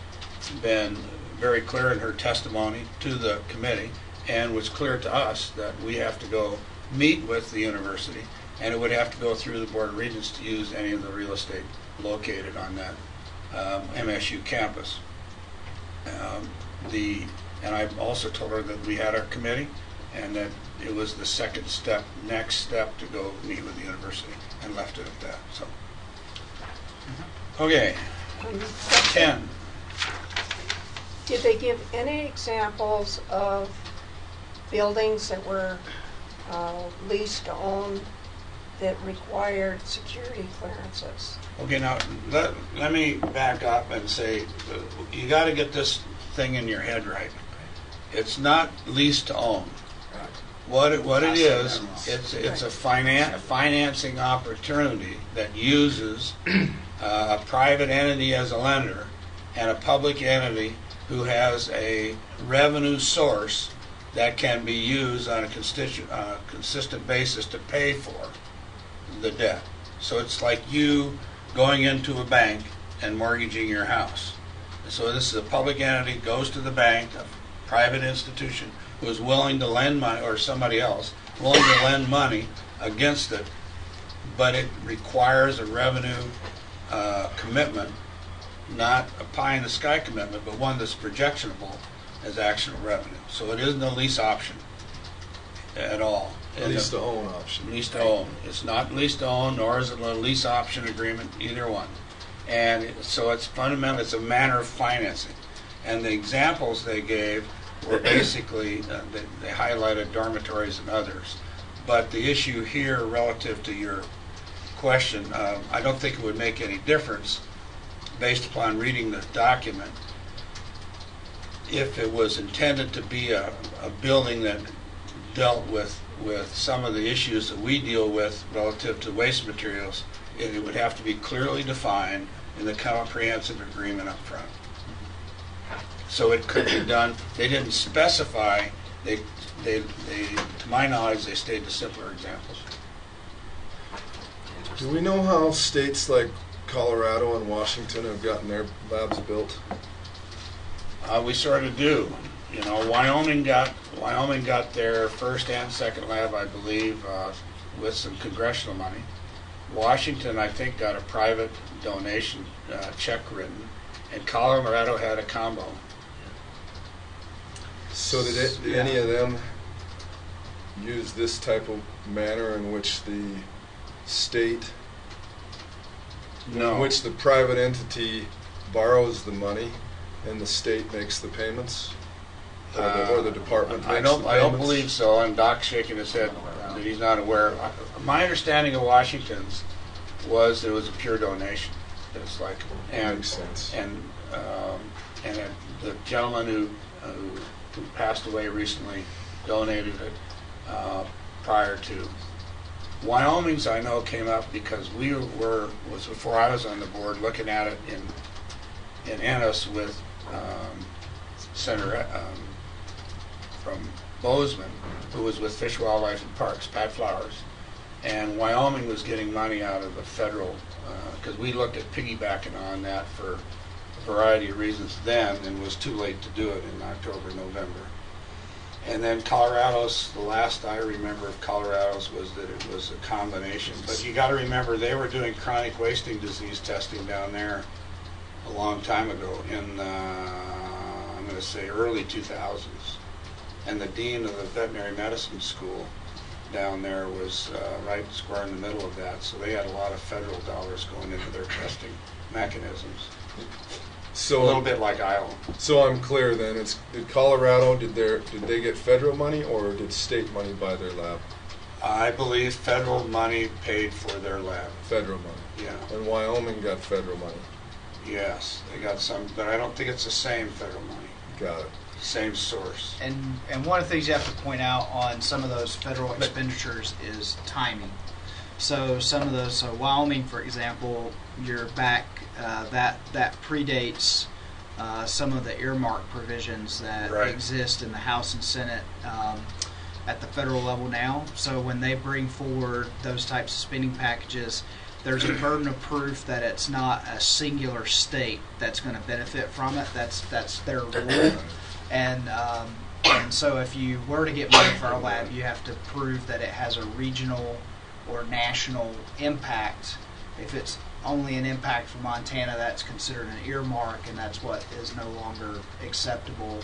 been very clear in her testimony to the committee and was clear to us that we have to go meet with the university, and it would have to go through the Board of Regents to use any of the real estate located on that MSU campus. And I also told her that we had our committee, and that it was the next step to go meet with the university, and left it at that. So, okay, 10. Did they give any examples of buildings that were leased to own that required security clearances? Okay, now let me back up and say you got to get this thing in your head right. It's not lease to own. What it is, it's a financing opportunity that uses a private entity as a lender and a public entity who has a revenue source that can be used on a consistent basis to pay for the debt. So it's like you going into a bank and mortgaging your house. So this is a public entity, goes to the bank, a private institution who is willing to lend money, or somebody else, willing to lend money against it, but it requires a revenue commitment, not a pie-in-the-sky commitment, but one that's projectionable as actual revenue. So it isn't a lease option at all. Lease to own option. Lease to own. It's not lease to own, nor is it a lease option agreement, either one. And so it's fundamentally, it's a manner of financing. And the examples they gave were basically, they highlighted dormitories and others. But the issue here relative to your question, I don't think it would make any difference based upon reading the document if it was intended to be a building that dealt with some of the issues that we deal with relative to waste materials. It would have to be clearly defined in the comprehensive agreement up front. So it could be done. They didn't specify. They to my knowledge, they stayed to simpler examples. Do we know how states like Colorado and Washington have gotten their labs built? We sort of do. You know, Wyoming got their first and second lab, I believe, with some congressional money. Washington, I think, got a private donation check written, and Colorado had a combo. So did any of them use this type of manner in which the state, No. in which the private entity borrows the money and the state makes the payments? Or the department makes the payments? I don't believe so, and Doc's shaking his head that he's not aware. My understanding of Washington's was it was a pure donation. It's like, and Makes sense. and the gentleman who passed away recently donated it prior to. Wyoming's, I know, came up because was before I was on the board, looking at it in Ennis with Senator from Bozeman, who was with Fish, Wildlife, and Parks, Pat Flowers. And Wyoming was getting money out of the federal, because we looked at piggybacking on that for a variety of reasons then, and was too late to do it in October, November. And then Colorado's, the last I remember of Colorado's was that it was a combination. But you got to remember, they were doing chronic wasting disease testing down there a long time ago in, I'm going to say, early 2000s. And the dean of the veterinary medicine school down there was right square in the middle of that. So they had a lot of federal dollars going into their testing mechanisms. So A little bit like Iowa. So I'm clear then. Did Colorado, did they get federal money or did state money buy their lab? I believe federal money paid for their lab. Federal money. Yeah. And Wyoming got federal money. Yes, they got some, but I don't think it's the same federal money. Got it. Same source. And one of the things you have to point out on some of those federal expenditures is timing. So some of those, so Wyoming, for example, you're back, that predates some of the earmark provisions that Right. exist in the House and Senate at the federal level now. So when they bring forward those types of spending packages, there's a burden of proof that it's not a singular state that's going to benefit from it. That's their rule. And And so if you were to get money for our lab, you have to prove that it has a regional or national impact. If it's only an impact for Montana, that's considered an earmark, and that's what is no longer acceptable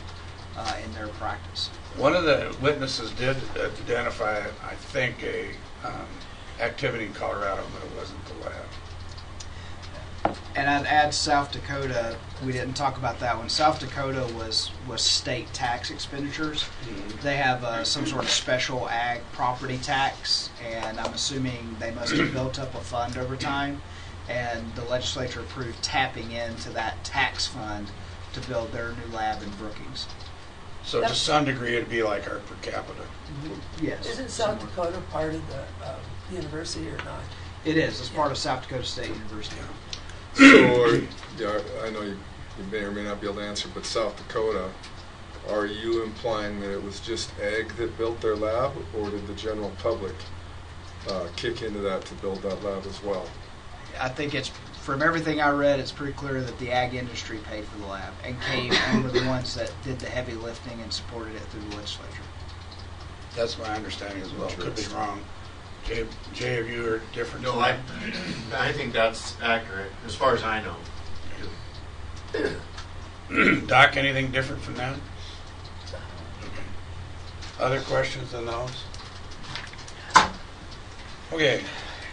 in their practice. One of the witnesses did identify, I think, a activity in Colorado, but it wasn't the lab. And I'd add South Dakota. We didn't talk about that one. South Dakota was state tax expenditures. Mm-hmm. They have some sort of special ag property tax, and I'm assuming they must have built up a fund over time, and the legislature approved tapping into that tax fund to build their new lab in Brookings. So to some degree, it'd be like our per capita. Yes. Isn't South Dakota part of the university or not? It is. It's part of South Dakota State University. So, I know you may or may not be able to answer, but South Dakota, are you implying that it was just ag that built their lab, or did the general public kick into that to build that lab as well? I think it's, from everything I read, it's pretty clear that the ag industry paid for the lab and were the ones that did the heavy lifting and supported it through the legislature. That's my understanding as well. Could be wrong. Jay, have you heard different? No, I think that's accurate, as far as I know. Doc, anything different from that? Okay. Other questions on those? Okay.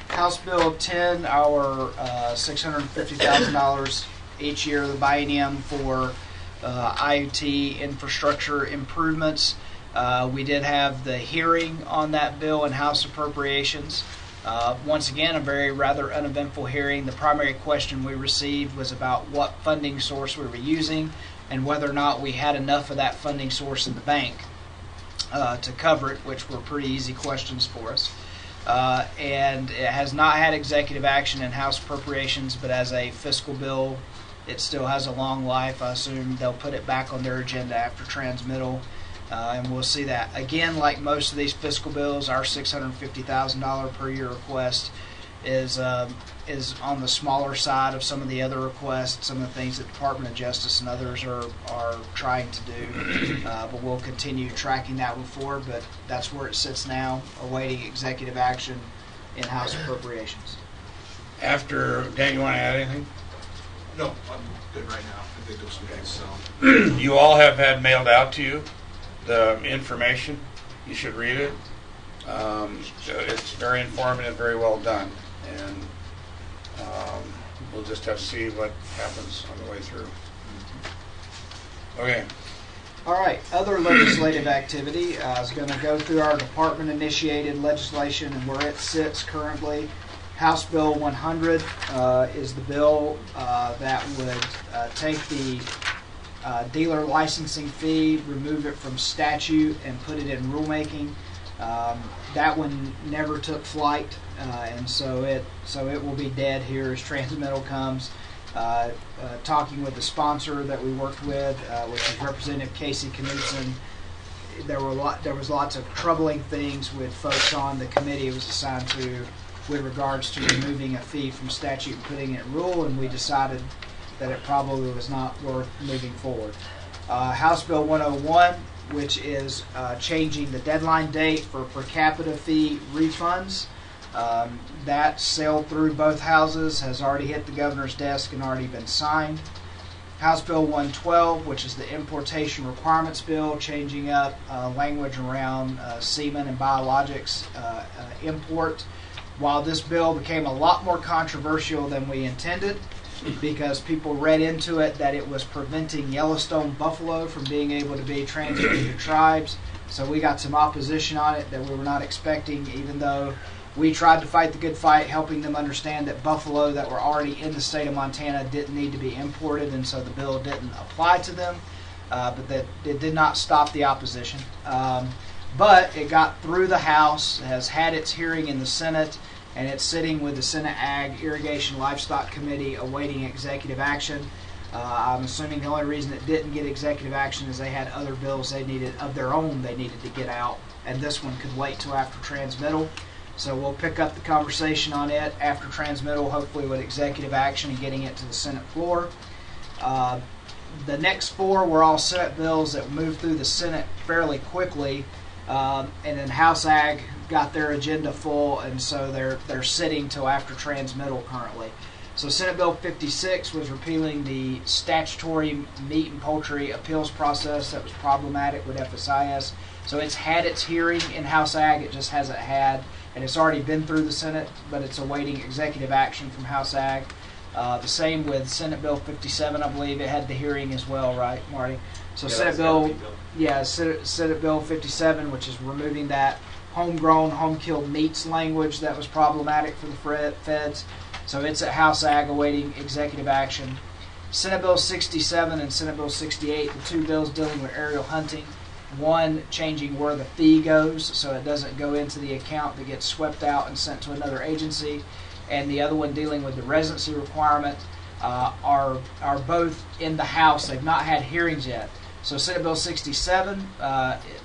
House Bill 10, our $650,000 each year of the biennium for IoT infrastructure improvements. We did have the hearing on that bill in House Appropriations. Once again, a rather uneventful hearing. The primary question we received was about what funding source we were using and whether or not we had enough of that funding source in the bank to cover it, which were pretty easy questions for us. And it has not had executive action in House Appropriations, but as a fiscal bill, it still has a long life. I assume they'll put it back on their agenda after transmittal. And we'll see that. Again, like most of these fiscal bills, our $650,000 per year request is on the smaller side of some of the other requests, some of the things that the Department of Justice and others are trying to do. But we'll continue tracking that one forward, but that's where it sits now, awaiting executive action in House Appropriations. Dan, you want to add anything? No, I'm good right now. I think those are good, so. You all have had mailed out to you the information. You should read it. It's very informative, very well done, and we'll just have to see what happens on the way through. Okay. All right, other legislative activity. I was going to go through our department-initiated legislation and where it sits currently. House Bill 100 is the bill that would take the dealer licensing fee, remove it from statute, and put it in rulemaking. That one never took flight, and so it will be dead here as transmittal comes. Talking with the sponsor that we worked with, which is Representative Casey Knudsen, there was lots of troubling things with folks on the committee it was assigned to with regards to removing a fee from statute and putting it in rule, and we decided that it probably was not worth moving forward. House Bill 101, which is changing the deadline date for per capita fee refunds. That sailed through both houses, has already hit the governor's desk and already been signed. House Bill 112, which is the importation requirements bill, changing up language around semen and biologics import. While this bill became a lot more controversial than we intended, because people read into it that it was preventing Yellowstone buffalo from being able to be transferred to tribes. So we got some opposition on it that we were not expecting, even though we tried to fight the good fight, helping them understand that buffalo that were already in the state of Montana didn't need to be imported, and so the bill didn't apply to them. But that it did not stop the opposition. But it got through the House, has had its hearing in the Senate, and it's sitting with the Senate Ag, Irrigation, Livestock Committee awaiting executive action. I'm assuming the only reason it didn't get executive action is they had other bills they needed of their own they needed to get out, and this one could wait till after transmittal. So we'll pick up the conversation on it after transmittal, hopefully with executive action and getting it to the Senate floor. The next 4 were all Senate bills that moved through the Senate fairly quickly, and then House Ag got their agenda full, and so they're sitting till after transmittal currently. So Senate Bill 56 was repealing the statutory meat and poultry appeals process that was problematic with FSIS. So it's had its hearing in House Ag, it just hasn't had, and it's already been through the Senate, but it's awaiting executive action from House Ag. The same with Senate Bill 57, I believe it had the hearing as well, right, Marty? So Yeah, Senate that's gotta Bill, be Bill. yeah, Senate Bill 57, which is removing that homegrown, home-killed meats language that was problematic for the feds. So it's at House Ag awaiting executive action. Senate Bill 67 and Senate Bill 68, the 2 bills dealing with aerial hunting. One changing where the fee goes so it doesn't go into the account that gets swept out and sent to another agency. And the other one dealing with the residency requirement are both in the House. They've not had hearings yet. So Senate Bill 67,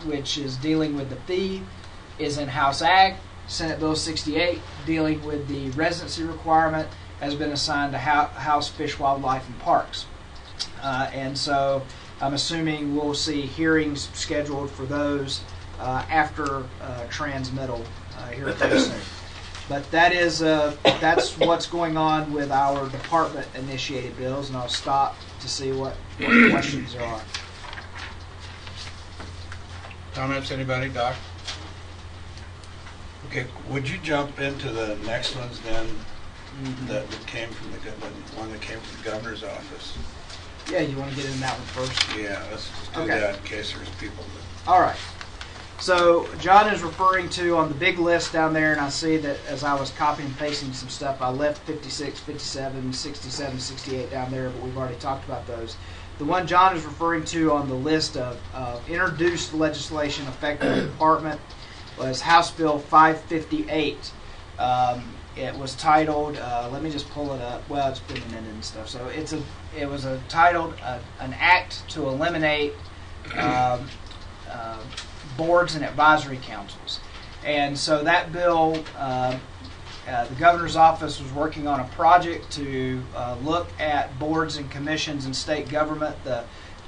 which is dealing with the fee, is in House Ag. Senate Bill 68, dealing with the residency requirement, has been assigned to House Fish, Wildlife, and Parks. And so I'm assuming we'll see hearings scheduled for those after transmittal here pretty soon. But that's what's going on with our department-initiated bills, and I'll stop to see what questions there are. Comments, anybody, Doc? Okay, would you jump into the next ones then, that came from the one that came from the governor's office? Yeah, you want to get in that one first? Yeah, let's just do Okay. that in case there's people that... All right. So John is referring to on the big list down there, and I see that as I was copying and pasting some stuff, I left 56, 57, 67, 68 down there, but we've already talked about those. The one John is referring to on the list of introduced legislation affecting the department was House Bill 558. It was titled, let me just pull it up. Well, it's been amended and stuff. So it was titled an act to eliminate boards and advisory councils. And so that bill, the governor's office was working on a project to look at boards and commissions in state government, the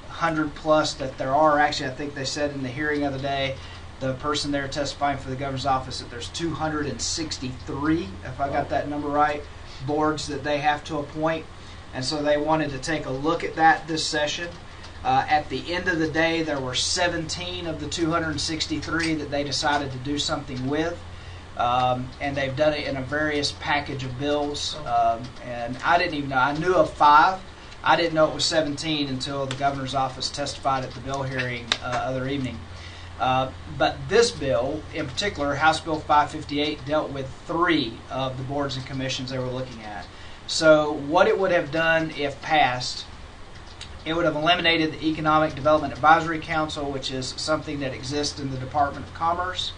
100 plus that there are. Actually, I think they said in the hearing the other day, the person there testifying for the governor's office, that there's 263, if I got that number right, boards that they have to appoint. And so they wanted to take a look at that this session. At the end of the day, there were 17 of the 263 that they decided to do something with. And they've done it in a various package of bills. And I didn't even know. I knew of 5. I didn't know it was 17 until the governor's office testified at the bill hearing other evening. But this bill, in particular, House Bill 558, dealt with 3 of the boards and commissions they were looking at. So what it would have done if passed, it would have eliminated the Economic Development Advisory Council, which is something that exists in the Department of Commerce.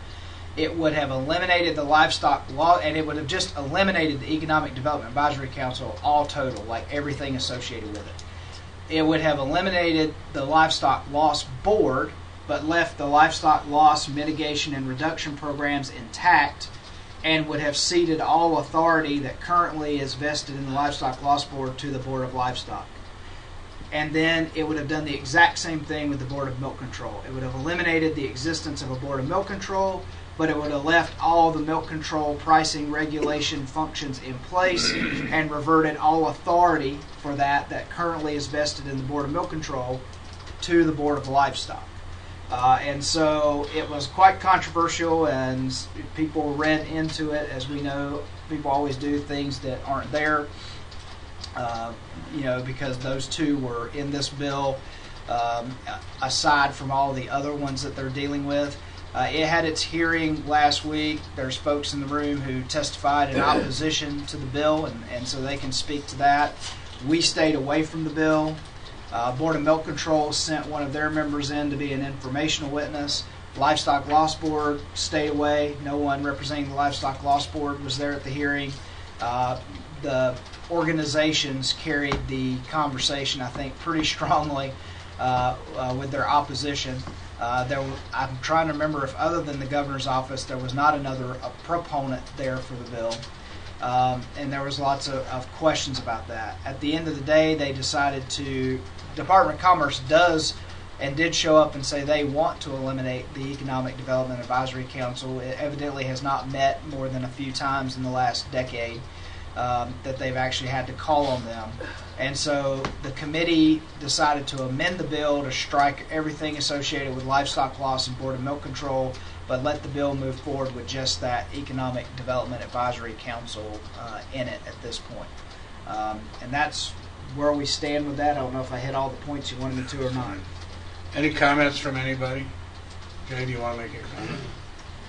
It would have eliminated the livestock law, and it would have just eliminated the Economic Development Advisory Council all total, like everything associated with it. It would have eliminated the Livestock Loss Board, but left the livestock loss mitigation and reduction programs intact, and would have ceded all authority that currently is vested in the Livestock Loss Board to the Board of Livestock. And then it would have done the exact same thing with the Board of Milk Control. It would have eliminated the existence of a Board of Milk Control, but it would have left all the milk control pricing regulation functions in place and reverted all authority for that currently is vested in the Board of Milk Control to the Board of Livestock. And so it was quite controversial, and people read into it. As we know, people always do things that aren't there, because those 2 were in this bill, aside from all the other ones that they're dealing with. It had its hearing last week. There's folks in the room who testified in opposition to the bill, and so they can speak to that. We stayed away from the bill. Board of Milk Control sent one of their members in to be an informational witness. Livestock Loss Board stayed away. No one representing the Livestock Loss Board was there at the hearing. The organizations carried the conversation, I think, pretty strongly with their opposition. I'm trying to remember if, other than the governor's office, there was not another proponent there for the bill. And there was lots of questions about that. At the end of the day, they decided to, Department of Commerce did show up and say they want to eliminate the Economic Development Advisory Council. It evidently has not met more than a few times in the last decade that they've actually had to call on them. And so the committee decided to amend the bill to strike everything associated with livestock loss and Board of Milk Control, but let the bill move forward with just that Economic Development Advisory Council in it at this point. And that's where we stand with that. I don't know if I hit all the points you wanted me to or not. Any comments from anybody? Jay, do you want to make a comment?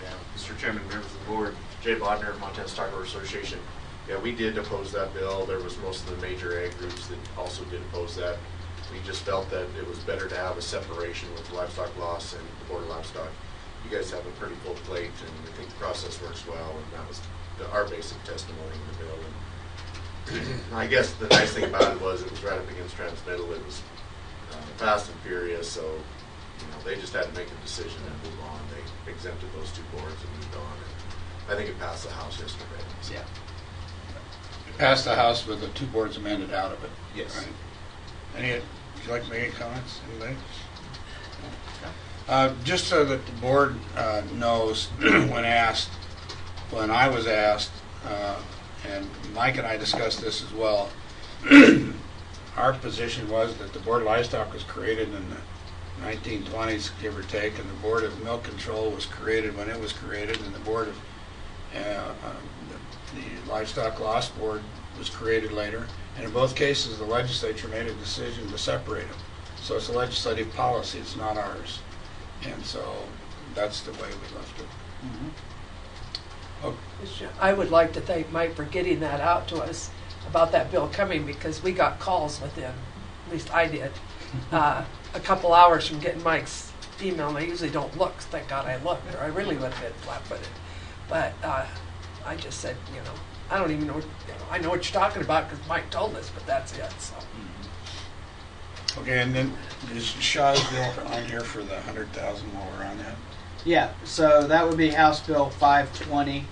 Yeah, Mr. Chairman, members of the board, Jay Bodner, Montana Stockholders Association. Yeah, we did oppose that bill. There was most of the major ag groups that also did oppose that. We just felt that it was better to have a separation with livestock loss and the Board of Livestock. You guys have a pretty full plate, and we think the process works well, and that was our basic testimony in the bill. And I guess the nice thing about it was right up against Transmittal. It was fast and furious, so they just had to make a decision and move on. They exempted those two boards and moved on. And I think it passed the House yesterday. So. Yeah. It passed the House with the two boards amended out of it. Yes. Right. Would you like to make any comments? Anybody? Just so that the board knows, when I was asked, and Mike and I discussed this as well, our position was that the Board of Livestock was created in the 1920s, give or take, and the Board of Milk Control was created when it was created, and the Board of the Livestock Loss Board was created later. And in both cases, the legislature made a decision to separate them. So it's a legislative policy; it's not ours. And so that's the way we left it. Mm-hmm. Okay. I would like to thank Mike for getting that out to us about that bill coming, because we got calls within, at least I did, a couple hours from getting Mike's email. And I usually don't look. Thank God I looked, or I really would have been flat-footed. But I just said, I don't even know. I know what you're talking about because Mike told us, but that's it. So. Okay, and then is Shaw's bill on here for the 100,000 while we're on that? Yeah, so that would be House Bill 520,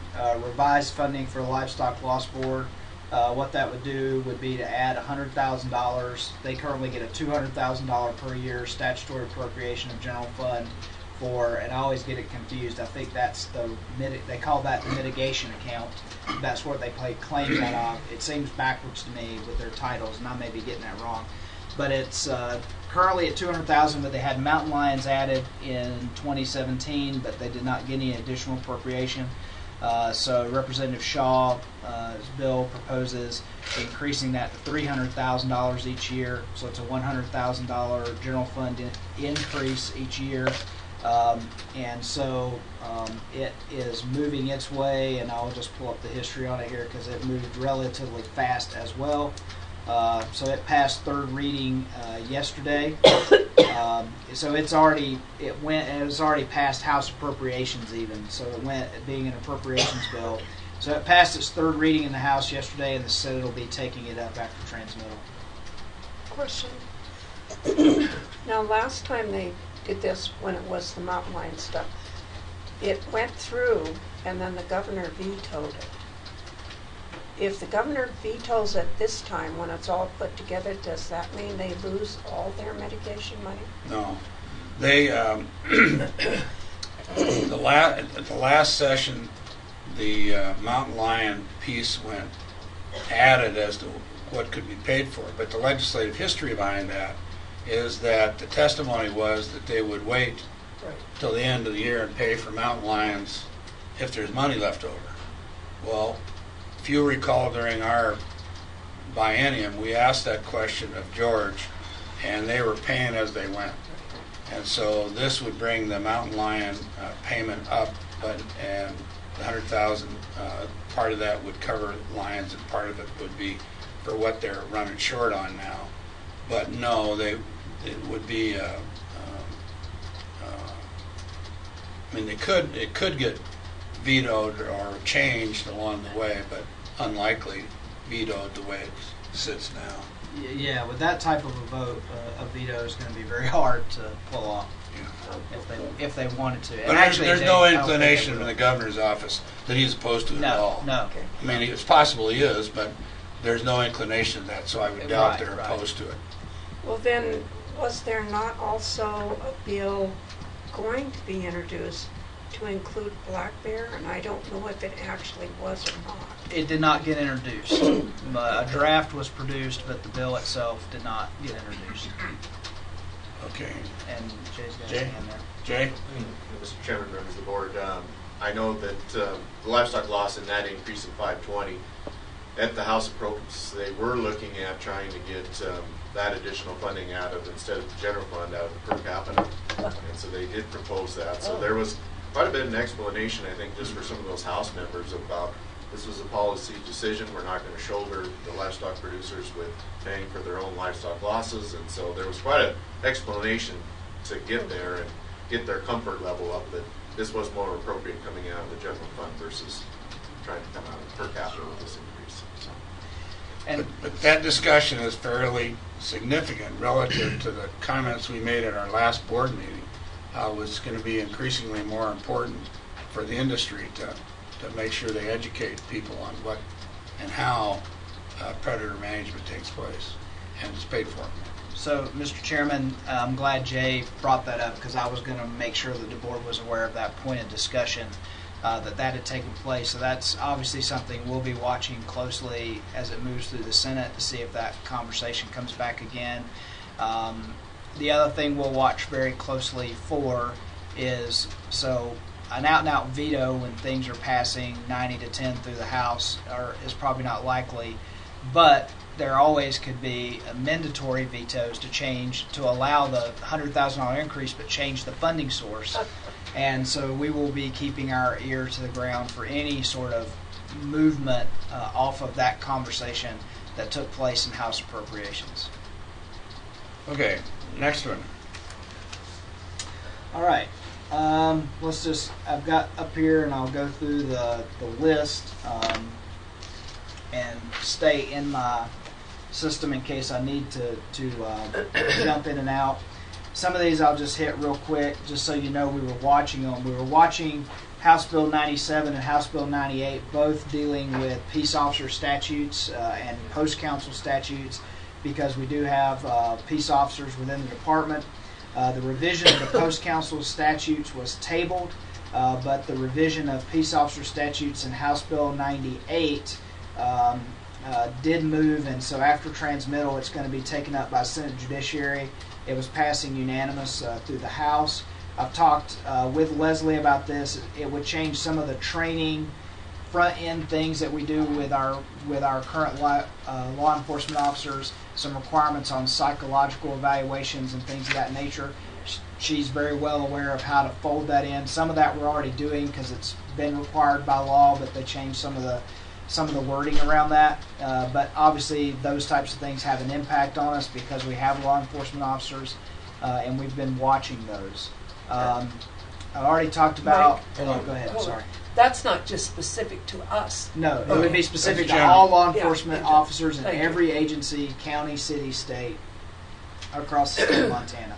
revised funding for the Livestock Loss Board. What that would do would be to add $100,000. They currently get a $200,000 per year statutory appropriation of general fund for, and I always get it confused, I think that's they call that the mitigation account. That's what they pay claims out of. It seems backwards to me with their titles, and I may be getting that wrong. But it's currently at $200,000, but they had mountain lions added in 2017, but they did not get any additional appropriation. So Representative Shaw's bill proposes increasing that to $300,000 each year. So it's a $100,000 general fund increase each year. And so it is moving its way, and I'll just pull up the history on it here because it moved relatively fast as well. So it passed third reading yesterday. So it was already passed House appropriations even. So it went being an appropriations bill. So it passed its third reading in the House yesterday, and the Senate will be taking it up after transmittal. Question. Now, last time they did this, when it was the mountain lion stuff, it went through, and then the governor vetoed it. If the governor vetoes it this time, when it's all put together, does that mean they lose all their mitigation money? No. They, at the last session, the mountain lion piece went added as to what could be paid for. But the legislative history behind that is that the testimony was that they would wait till the end of the year and pay for mountain lions if there's money left over. Well, if you recall, during our biennium, we asked that question of George, and they were paying as they went. And so this would bring the mountain lion payment up, and the 100,000, part of that would cover lions, and part of it would be for what they're running short on now. But no, it would be. It could get vetoed or changed along the way, but unlikely vetoed the way it sits now. Yeah, with that type of a vote, a veto is going to be very hard to pull off. if they wanted to. And But actually, there's they- no I don't think they inclination in will. the governor's office that he's opposed to it at No, all. no. Okay. I mean, it's possible he is, but there's no inclination of that, so I would doubt Right, they're right. opposed to it. Well, then, was there not also a bill going to be introduced to include black bear? And I don't know if it actually was or not. It did not get introduced. A draft was produced, but the bill itself did not get introduced. Okay. And Jay's got Jay? his hand there. Jay? Mr. Chairman, members of the board, I know that the livestock loss in that increase in 520, at the House of Appropriates, they were looking at trying to get that additional funding out of, instead of the general fund, out of the per capita. And so they did propose that. So there was quite a bit of an explanation, I think, just for some of those House members about this was a policy decision. We're not going to shoulder the livestock producers with paying for their own livestock losses. And so there was quite an explanation to get there and get their comfort level up that this was more appropriate coming out of the general fund versus trying to come out of per capita with this increase. So. And But that discussion is fairly significant relative to the comments we made at our last board meeting, how it's going to be increasingly more important for the industry to make sure they educate people on what and how predator management takes place and is paid for. so, Mr. Chairman, I'm glad Jay brought that up because I was going to make sure that the board was aware of that point of discussion, that had taken place. So that's obviously something we'll be watching closely as it moves through the Senate to see if that conversation comes back again. The other thing we'll watch very closely for is, so an out-and-out veto when things are passing 90-10 through the House is probably not likely, but there always could be mandatory vetoes to allow the $100,000 increase but change the funding source. And so we will be keeping our ear to the ground for any sort of movement off of that conversation that took place in House Appropriations. Okay, next one. All right. I've got up here, and I'll go through the list and stay in my system in case I need to jump in and out. Some of these I'll just hit real quick, just so you know we were watching them. We were watching House Bill 97 and House Bill 98, both dealing with peace officer statutes and post council statutes, because we do have peace officers within the department. The revision of the post council statutes was tabled, but the revision of peace officer statutes in House Bill 98 did move, and so after transmittal, it's going to be taken up by Senate Judiciary. It was passing unanimous through the House. I've talked with Leslie about this. It would change some of the training, front end things that we do with our current law enforcement officers. Some requirements on psychological evaluations and things of that nature. She's very well aware of how to fold that in. Some of that we're already doing because it's been required by law, but they changed some of the wording around that. But obviously those types of things have an impact on us because we have law enforcement officers, and we've been watching those. I already talked about. Mike, Go ahead. hold on. Sorry. That's not just specific to us. No, it would be specific That's to all general. law enforcement Yeah, officers in thank you. every agency, county, city, state, across the state of Montana.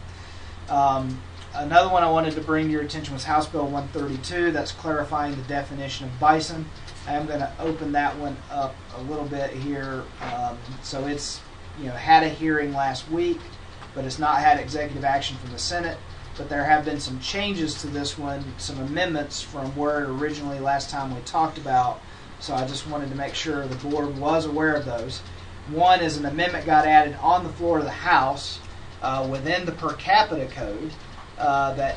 Another one I wanted to bring to your attention was House Bill 132. That's clarifying the definition of bison. I am going to open that one up a little bit here. So it's had a hearing last week, but it's not had executive action from the Senate. But there have been some changes to this one, some amendments from where it originally last time we talked about. So I just wanted to make sure the board was aware of those. One is an amendment got added on the floor of the House within the per capita code that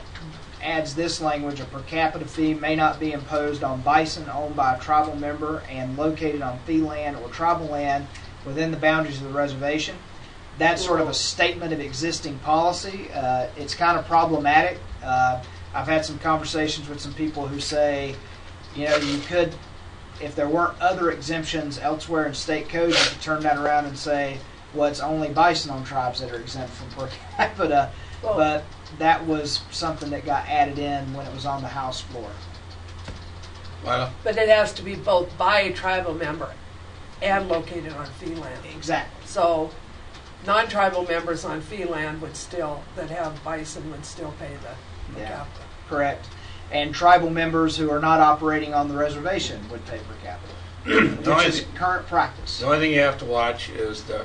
adds this language: a per capita fee may not be imposed on bison owned by a tribal member and located on fee land or tribal land within the boundaries of the reservation. That's sort of a statement of existing policy. It's kind of problematic. I've had some conversations with some people who say, you could, if there weren't other exemptions elsewhere in state code, you could turn that around and say, well, it's only bison-owned tribes that are exempt from per capita. Well, But that was something that got added in when it was on the House floor. Well, But it has to be both by a tribal member and located on fee land. Exactly. So non-tribal members on fee land would still, that have bison would still pay the per Yeah. capita. Correct. And tribal members who are not operating on the reservation would pay per capita, which is current practice. The only thing you have to watch is the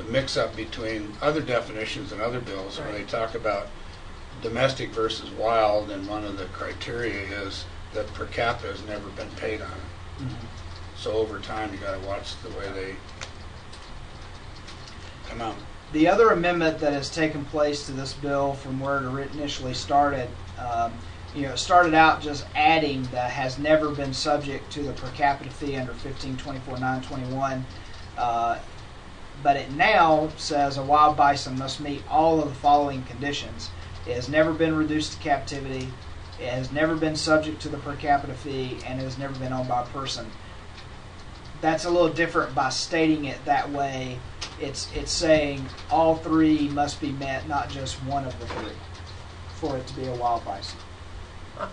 mix-up between other definitions and other bills where Right. they talk about domestic versus wild, and one of the criteria is that per capita has never been paid on it. Mhm. So over time, you got to watch the way they come out. The other amendment that has taken place to this bill from where it initially started, it started out just adding that has never been subject to the per capita fee under 1524-921, but it now says a wild bison must meet all of the following conditions. It has never been reduced to captivity, it has never been subject to the per capita fee, and it has never been owned by a person. That's a little different by stating it that way. It's saying all three must be met, not just one of the three, for it to be a wild bison. A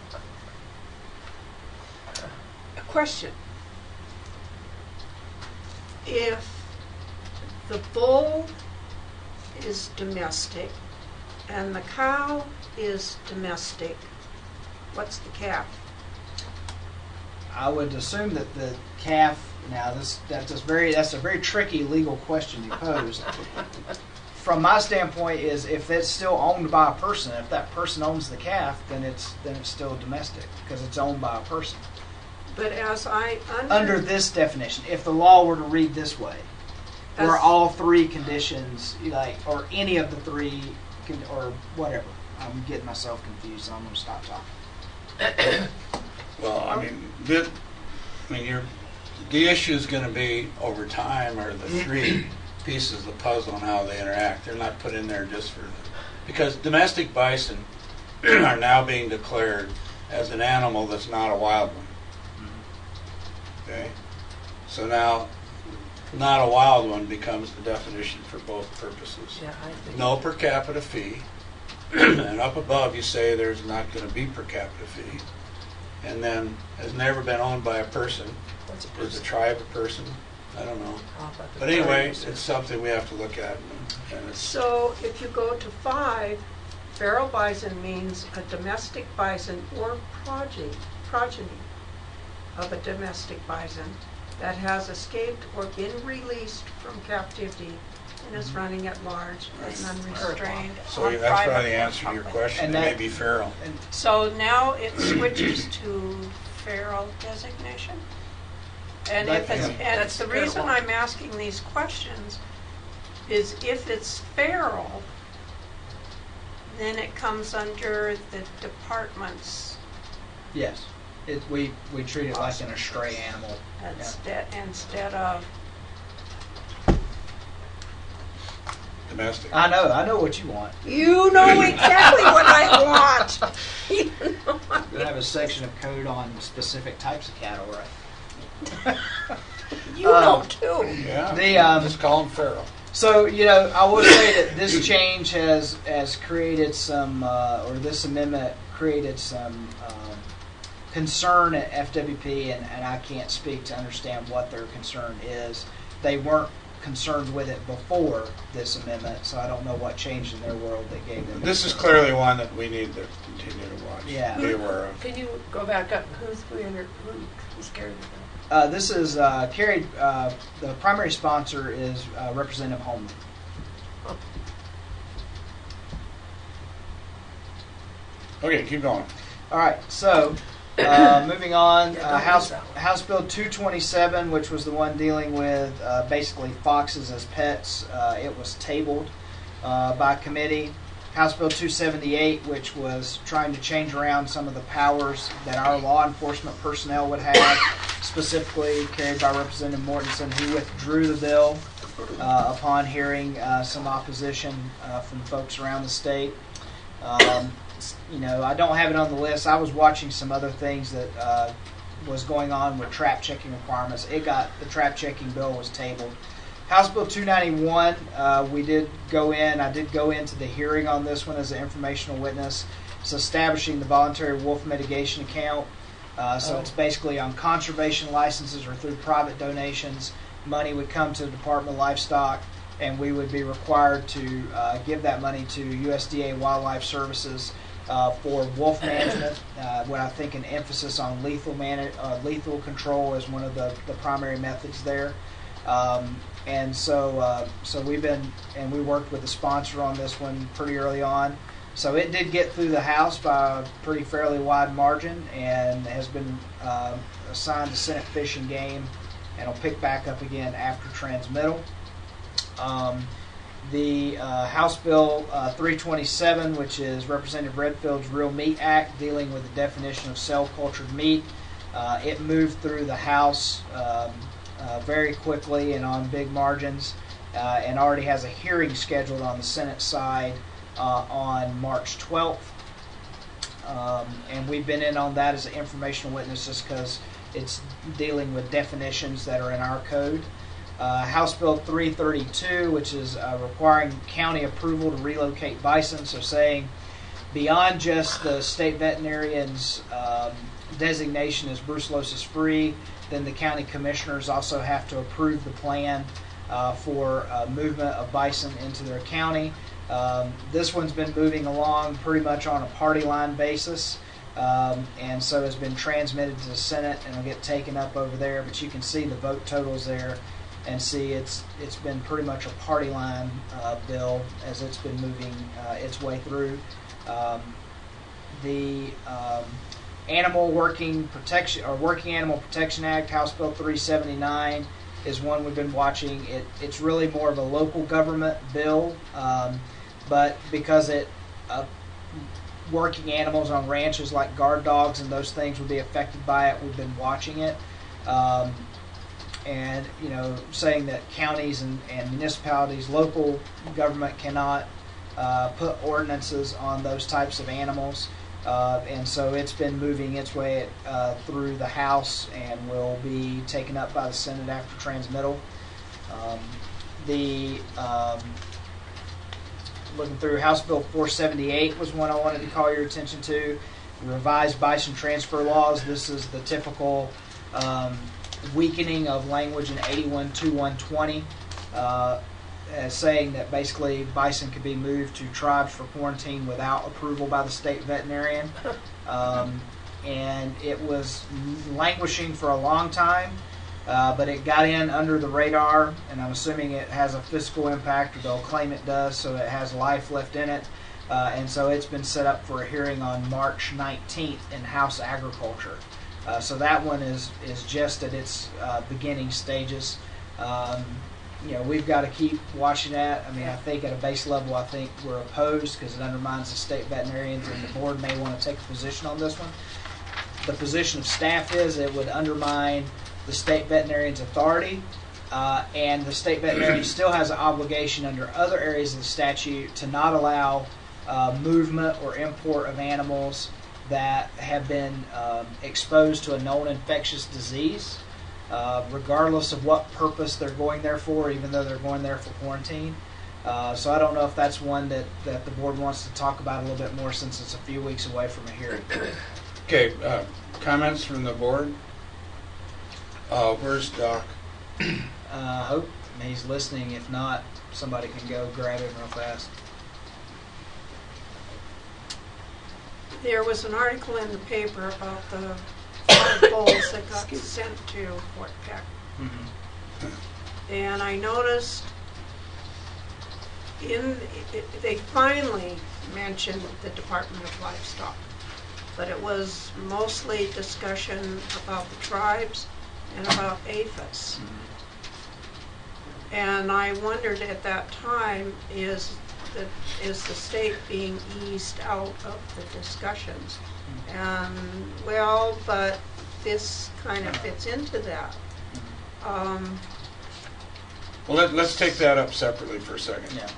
question. If the bull is domestic and the cow is domestic, what's the calf? I would assume that the calf. Now, that's a very tricky legal question you posed. From my standpoint, is if it's still owned by a person, if that person owns the calf, then it's still domestic because it's owned by a person. But as I Under this definition, if the law were to read this way, where all three conditions, or any of the three, or whatever, I'm getting myself confused, so I'm going to stop talking. Well, I mean, the issue is going to be over time are the three pieces of the puzzle and how they interact. They're not put in there just because domestic bison are now being declared as an animal that's not a wild one. Okay, so now not a wild one becomes the definition for both purposes. Yeah, I think. No per capita fee, and up above you say there's not going to be per capita fee, and then has never been owned by a person. What's a Is person? the tribe a person? I don't know. How about the But anyway, tribes? it's something we have to look at. And it's, So if you go to 5, feral bison means a domestic bison or progeny of a domestic bison that has escaped or been released from captivity and is running at large as unrestrained. so on that's private probably the answer to your property. question. And It may that- be feral. So now it switches to feral designation? And if it's, Yeah. and That's the feral. reason I'm asking these questions is if it's feral, then it comes under the department's Yes, we treat it like a stray animal. Yeah. instead of, Domestic. I know what you want. you know exactly what I want. You know We have a section of code on specific types of cattle, right? You know too. Yeah. The, just call them feral. So, I will say that this change has created some, or this amendment created some concern at FWP, and I can't speak to understand what their concern is. They weren't concerned with it before this amendment, so I don't know what changed in their world that gave them. This is clearly one that we need to continue to watch. Yeah. Be aware of. Can you go back up? Who's carried the bill? This is carried. The primary sponsor is Representative Holman. Okay, keep going. All right, so moving on, Yeah, don't House miss that one. House Bill 227, which was the one dealing with basically foxes as pets. It was tabled by committee. House Bill 278, which was trying to change around some of the powers that our law enforcement personnel would have, specifically carried by Representative Mortensen, who withdrew the bill upon hearing some opposition from folks around the state. I don't have it on the list. I was watching some other things that was going on with trap checking requirements. The trap checking bill was tabled. House Bill 291, I did go into the hearing on this one as an informational witness. It's establishing the voluntary wolf mitigation account. So it's basically on conservation licenses or through private donations. Money would come to the Department of Livestock, and we would be required to give that money to USDA Wildlife Services for wolf management, where I think an emphasis on lethal control is one of the primary methods there. And so we worked with the sponsor on this one pretty early on. So it did get through the House by a pretty fairly wide margin, and has been assigned to Senate Fish and Game, and will pick back up again after transmittal. The House Bill 327, which is Representative Redfield's Real Meat Act, dealing with the definition of cell-cultured meat, it moved through the House very quickly and on big margins, and already has a hearing scheduled on the Senate side on March 12th. And we've been in on that as an informational witness just because it's dealing with definitions that are in our code. House Bill 332, which is requiring county approval to relocate bison, so saying beyond just the state veterinarian's designation as brucellosis free, then the county commissioners also have to approve the plan for movement of bison into their county. This one's been moving along pretty much on a party line basis, and so has been transmitted to the Senate and will get taken up over there, but you can see the vote totals there and see it's been pretty much a party line bill as it's been moving its way through. The Animal Working Protection or Working Animal Protection Act, House Bill 379, is one we've been watching. It's really more of a local government bill, but because working animals on ranches like guard dogs and those things would be affected by it, we've been watching it. And saying that counties and municipalities, local government cannot put ordinances on those types of animals, and so it's been moving its way through the House and will be taken up by the Senate after transmittal. Looking through, House Bill 478 was one I wanted to call your attention to. The revised bison transfer laws. This is the typical weakening of language in 812120, as saying that basically bison could be moved to tribes for quarantine without approval by the state veterinarian. And it was languishing for a long time, but it got in under the radar, and I'm assuming it has a fiscal impact, or they'll claim it does, so it has life left in it. And so it's been set up for a hearing on March 19th in House Agriculture. So that one is just at its beginning stages. We've got to keep watching that. I mean, I think at a base level, I think we're opposed because it undermines the state veterinarians, and the board may want to take a position on this one. The position of staff is it would undermine the state veterinarian's authority, and the state veterinarian still has an obligation under other areas of the statute to not allow movement or import of animals that have been exposed to a known infectious disease, regardless of what purpose they're going there for, even though they're going there for quarantine. So I don't know if that's one that the board wants to talk about a little bit more, since it's a few weeks away from a hearing. Okay, comments from the board? Where's Doc? Hope he's listening. If not, somebody can go grab him real fast. There was an article in the paper about the flagpoles that got sent to Fort Peck. Mm-hmm. And I noticed they finally mentioned the Department of Livestock, but it was mostly discussion about the tribes and about APHIS. Mm-hmm. And I wondered at that time, is the state being eased out of the discussions? And but this kind of fits into that. Well, let's take that up separately for a second. Yeah.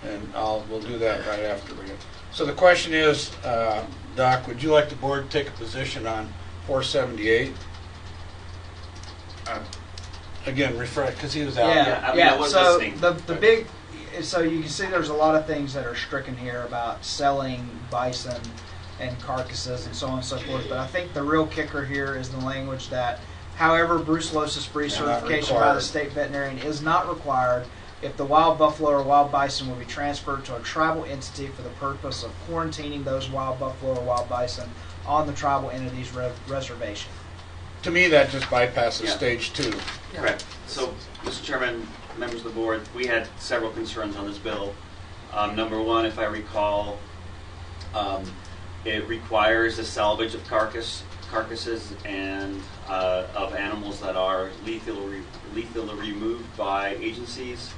And we'll do that right after we get. So the question is, Doc, would you like the board to take a position on 478? Again, refresh, because he was out. I was so listening. the big, so you can see there's a lot of things that are stricken here about selling bison and carcasses and so on and so forth. But I think the real kicker here is the language that, however, brucellosis-free certification by the state veterinarian is not required if the wild buffalo or wild bison will be transferred to a tribal entity for the purpose of quarantining those wild buffalo or wild bison on the tribal entity's reservation. To me, that just bypasses Yeah. stage 2. Correct. So, Mr. Chairman, members of the board, we had several concerns on this bill. Number one, if I recall, it requires the salvage of carcasses and of animals that are lethally removed by agencies.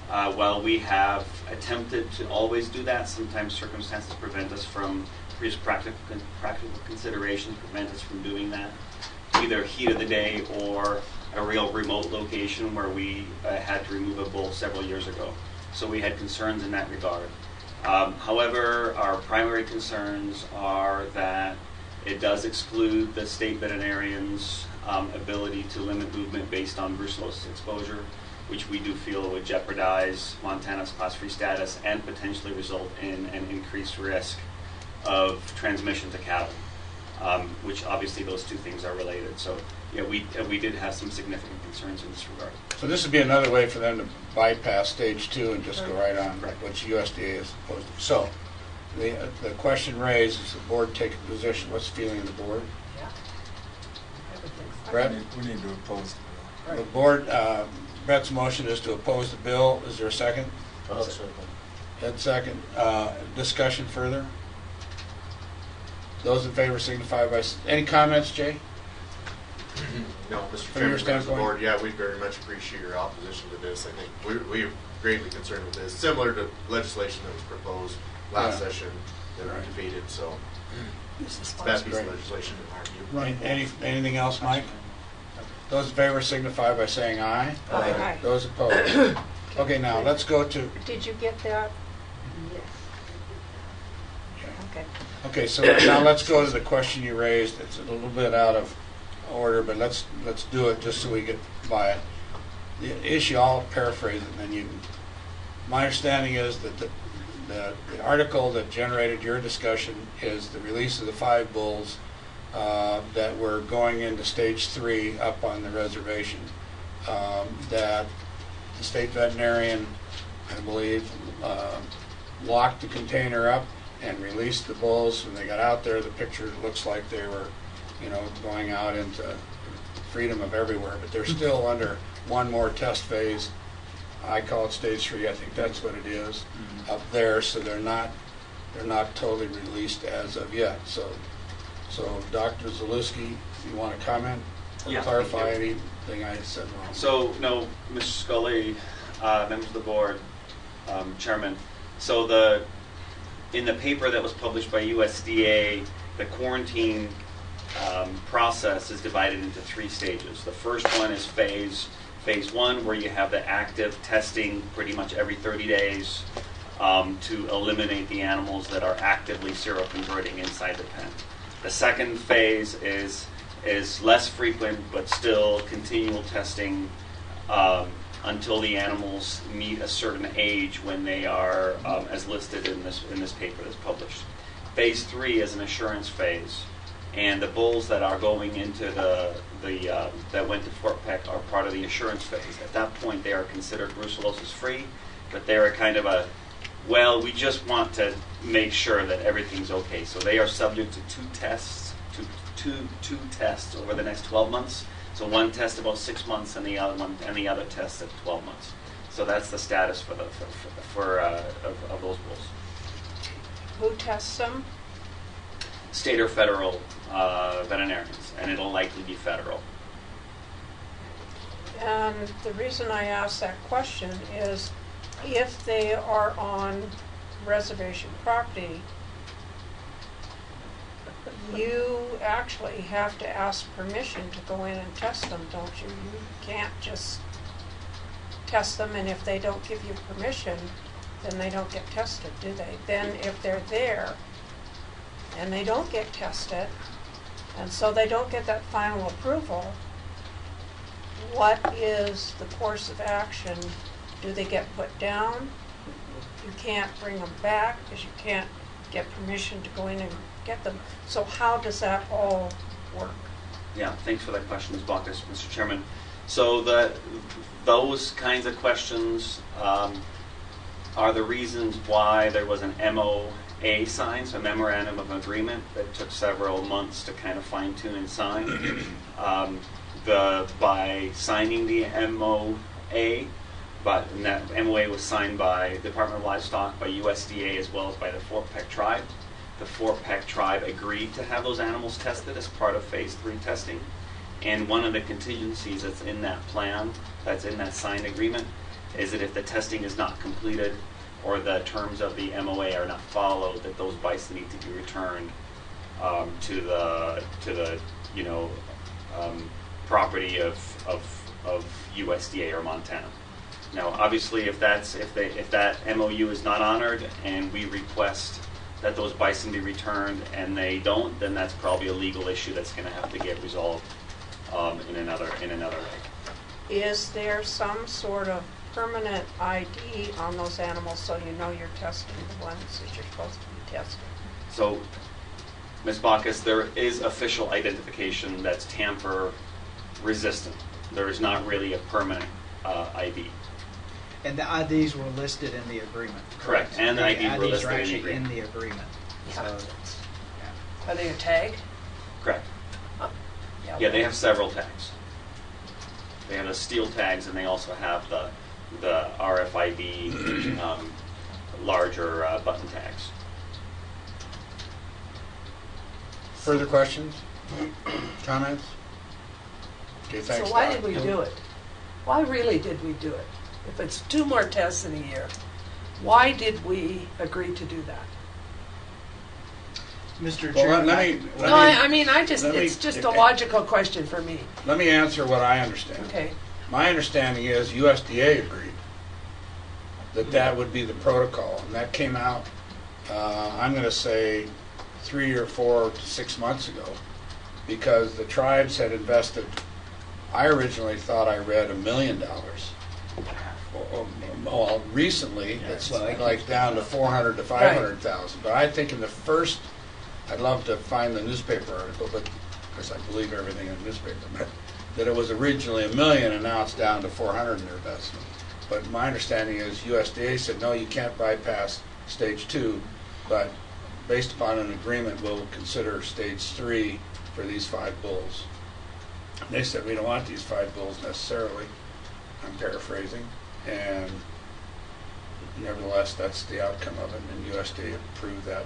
While we have attempted to always do that, sometimes circumstances prevent us from, practical considerations prevent us from doing that. Either heat of the day or a real remote location where we had to remove a bull several years ago. So we had concerns in that regard. However, our primary concerns are that it does exclude the state veterinarian's ability to limit movement based on brucellosis exposure, which we do feel would jeopardize Montana's class 3 status and potentially result in an increased risk of transmission to cattle. Which obviously those two things are related. So yeah, we did have some significant concerns in this regard. So this would be another way for them to bypass stage 2 and just go right on, which USDA is opposed to. So the question raised is the board take a position. What's the feeling of the board? Yeah. I would think so. Brett? We need to oppose the bill. The board, Brett's motion is to oppose the bill. Is there a second? Ed, second. Discussion further? Those in favor signify by, any comments, Jay? No, Mr. From your Chairman, members of the standpoint? board, yeah, we very much appreciate your opposition to this. I think we are greatly concerned with this, similar to legislation that was proposed last Yeah. session that we Right. defeated, so This is that piece of great. legislation in our view. Anything else, Mike? Those in favor signify by saying aye. Aye. Those opposed? Okay, now let's go to, Did you get that? Yes. Okay. okay, so now let's go to the question you raised. It's a little bit out of order, but let's do it just so we get by it. The issue, I'll paraphrase it, and then you can. My understanding is that the article that generated your discussion is the release of the 5 bulls that were going into stage 3 up on the reservation. That the state veterinarian, I believe, locked the container up and released the bulls. When they got out there, the picture looks like they were, going out into freedom of everywhere, but they're still under one more test phase. I call it stage 3. I think that's what it is up there. So they're not totally released as of yet. So Dr. Zalewski, you want to comment or Yeah, clarify thank you. anything I said wrong? So, no, Mr. Scully, members of the board, Chairman, so in the paper that was published by USDA, the quarantine process is divided into 3 stages. The first one is phase 1, where you have the active testing pretty much every 30 days to eliminate the animals that are actively seroconverting inside the pen. The second phase is less frequent, but still continual testing until the animals meet a certain age when they are as listed in this paper that's published. Phase 3 is an assurance phase, and the bulls that are going into that went to Fort Peck are part of the assurance phase. At that point, they are considered brucellosis free, but they're kind of we just want to make sure that everything's okay. So they are subject to 2 tests, two tests over the next 12 months. So one test about 6 months, and the other test at 12 months. So that's the status of those bulls. Who tests them? State or federal veterinarians, and it'll likely be federal. And the reason I ask that question is if they are on reservation property, you actually have to ask permission to go in and test them, don't you? You can't just test them, and if they don't give you permission, then they don't get tested, do they? Then if they're there and they don't get tested, and so they don't get that final approval, what is the course of action? Do they get put down? You can't bring them back because you can't get permission to go in and get them. So how does that all work? Yeah, thanks for that question, Ms. Baucus, Mr. Chairman. So those kinds of questions are the reasons why there was an MOA signed, so a memorandum of agreement, that took several months to kind of fine tune and sign. By signing the MOA, and that MOA was signed by Department of Livestock, by USDA, as well as by the Fort Peck tribe. The Fort Peck tribe agreed to have those animals tested as part of phase 3 testing. And one of the contingencies that's in that plan, that's in that signed agreement, is that if the testing is not completed or the terms of the MOA are not followed, that those bison need to be returned to the property of USDA or Montana. Now, obviously, if that MOU is not honored and we request that those bison be returned and they don't, then that's probably a legal issue that's going to have to get resolved in another way. Is there some sort of permanent ID on those animals so you know you're testing the ones that you're supposed to be testing? So, Ms. Bacchus, there is official identification that's tamper resistant. There is not really a permanent ID. And the IDs were listed in the agreement. Correct, and the IDs were listed are in the actually agreement. in the agreement. Yeah. So, Are they a tag? Correct. Yeah, they have several tags. They have the steel tags, and they also have the RFID larger button tags. Further questions? Comments? Okay, thanks, So why Doc. did we do it? Why really did we do it? If it's 2 more tests in a year, why did we agree to do that? Mr. Well, Chairman, let me- No, I mean, it's let me- just a logical question for me. Let me answer what I understand. Okay. My understanding is USDA agreed that that would be the protocol, and that came out, I'm going to say 3 or 4 to 6 months ago, because the tribes had invested, I originally thought I read $1 million. Well, recently, it's like down to 400 to 500,000. But I think in the first, I'd love to find the newspaper article, but because I believe everything in the newspaper, but that it was originally $1 million and now it's down to 400 in their investment. But my understanding is USDA said, no, you can't bypass stage 2, but based upon an agreement, we'll consider stage 3 for these 5 bulls. They said, we don't want these 5 bulls necessarily. I'm paraphrasing. And nevertheless, that's the outcome of it, and USDA approved that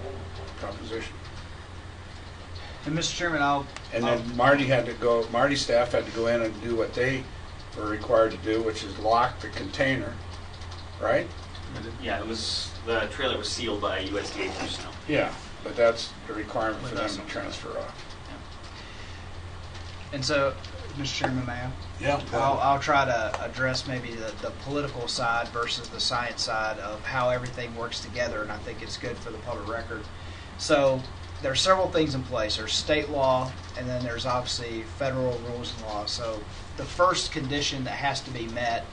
proposition. And Mr. Chairman, And then Marty's staff had to go in and do what they were required to do, which is lock the container, right? Yeah, the trailer was sealed by USDA personnel. Yeah, but that's the requirement for them to transfer off. And so, Mr. Chairman, may I? Yeah. I'll try to address maybe the political side versus the science side of how everything works together, and I think it's good for the public record. So there are several things in place. There's state law, and then there's obviously federal rules and laws. So the first condition that has to be met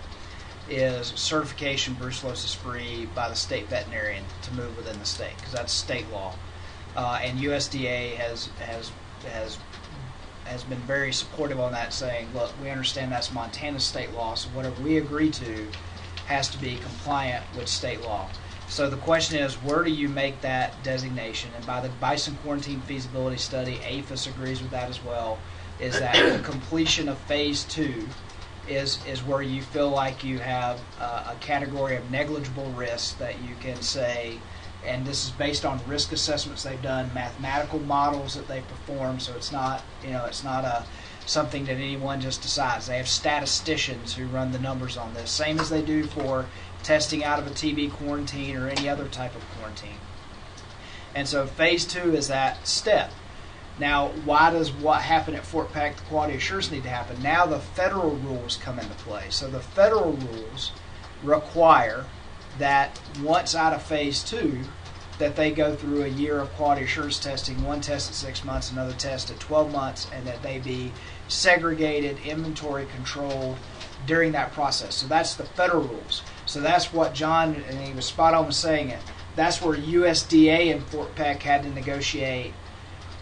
is certification brucellosis free by the state veterinarian to move within the state, because that's state law. And USDA has been very supportive on that, saying, look, we understand that's Montana state law, so whatever we agree to has to be compliant with state law. So the question is, where do you make that designation? And by the Bison Quarantine Feasibility Study, APHIS agrees with that as well, is that the completion of phase 2 is where you feel like you have a category of negligible risk that you can say, and this is based on risk assessments they've done, mathematical models that they've performed, so it's not something that anyone just decides. They have statisticians who run the numbers on this, same as they do for testing out of a TB quarantine or any other type of quarantine. And so phase 2 is that step. Now, why does what happened at Fort Peck, the quality assurance, need to happen? Now the federal rules come into play. So the federal rules require that once out of phase 2, that they go through a year of quality assurance testing, one test at 6 months, another test at 12 months, and that they be segregated, inventory controlled during that process. So that's the federal rules. So that's what John, and he was spot on with saying it, that's where USDA and Fort Peck had to negotiate,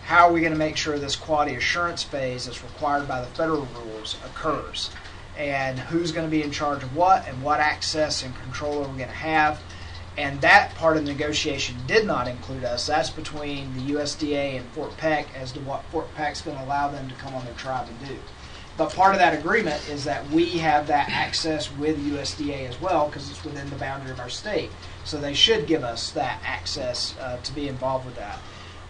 how are we going to make sure this quality assurance phase that's required by the federal rules occurs. and who's going to be in charge of what and what access and control are we going to have. And that part of the negotiation did not include us. That's between the USDA and Fort Peck as to what Fort Peck's going to allow them to come on their tribe and do. But part of that agreement is that we have that access with USDA as well because it's within the boundary of our state. So they should give us that access to be involved with that.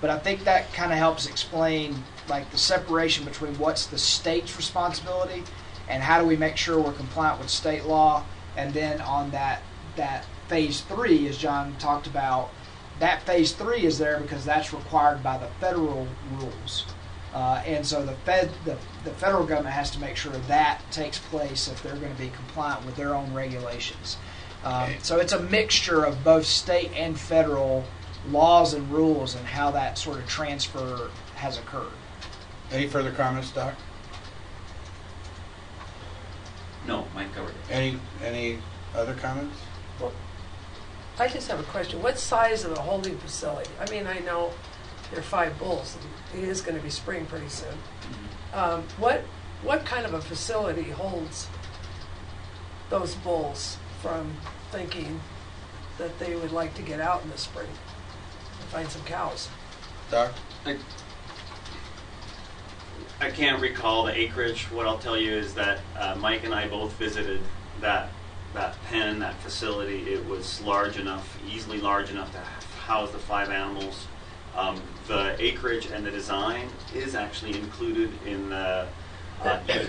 But I think that kind of helps explain like the separation between what's the state's responsibility and how do we make sure we're compliant with state law. And then on that phase 3, as John talked about, that phase 3 is there because that's required by the federal rules. And so the federal government has to make sure that takes place if they're going to be compliant with their own regulations. So it's a mixture of both state and federal laws and rules and how that sort of transfer has occurred. Any further comments, Doc? No, Mike covered it. Any other comments? I just have a question. What size of a holding facility? I mean, I know there are 5 bulls, and it is going to be spring pretty soon. What kind of a facility holds those bulls from thinking that they would like to get out in the spring and find some cows? Doc? I can't recall the acreage. What I'll tell you is that Mike and I both visited that pen, that facility. It was large enough, easily large enough to house the 5 animals. The acreage and the design is actually included in the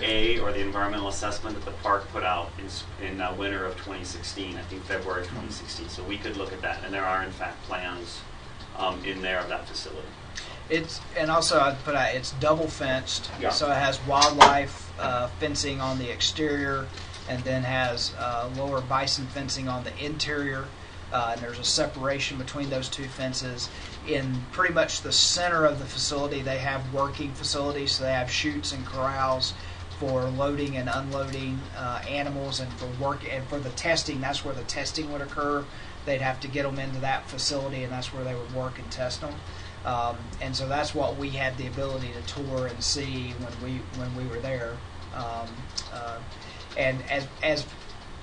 EA, or the environmental assessment that the park put out in winter of 2016, I think February of 2016. So we could look at that, and there are in fact plans in there of that facility. And also I'd put out, it's double fenced, Yeah. so it has wildlife fencing on the exterior, and then has lower bison fencing on the interior. And there's a separation between those 2 fences. In pretty much the center of the facility, they have working facilities, so they have chutes and corrals for loading and unloading animals, and for work and for the testing. That's where the testing would occur. They'd have to get them into that facility, and that's where they would work and test them. And so that's what we had the ability to tour and see when we were there. And as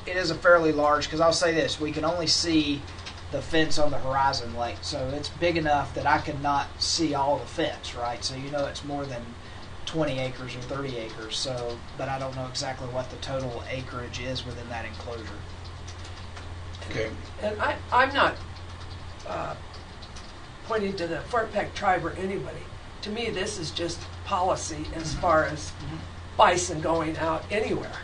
it is a fairly large, because I'll say this, we can only see the fence on the horizon lake, so it's big enough that I could not see all the fence, right? So it's more than 20 acres or 30 acres, so, but I don't know exactly what the total acreage is within that enclosure. Okay. And I'm not pointing to the Fort Peck tribe or anybody. To me, this is just policy as far as bison going out anywhere.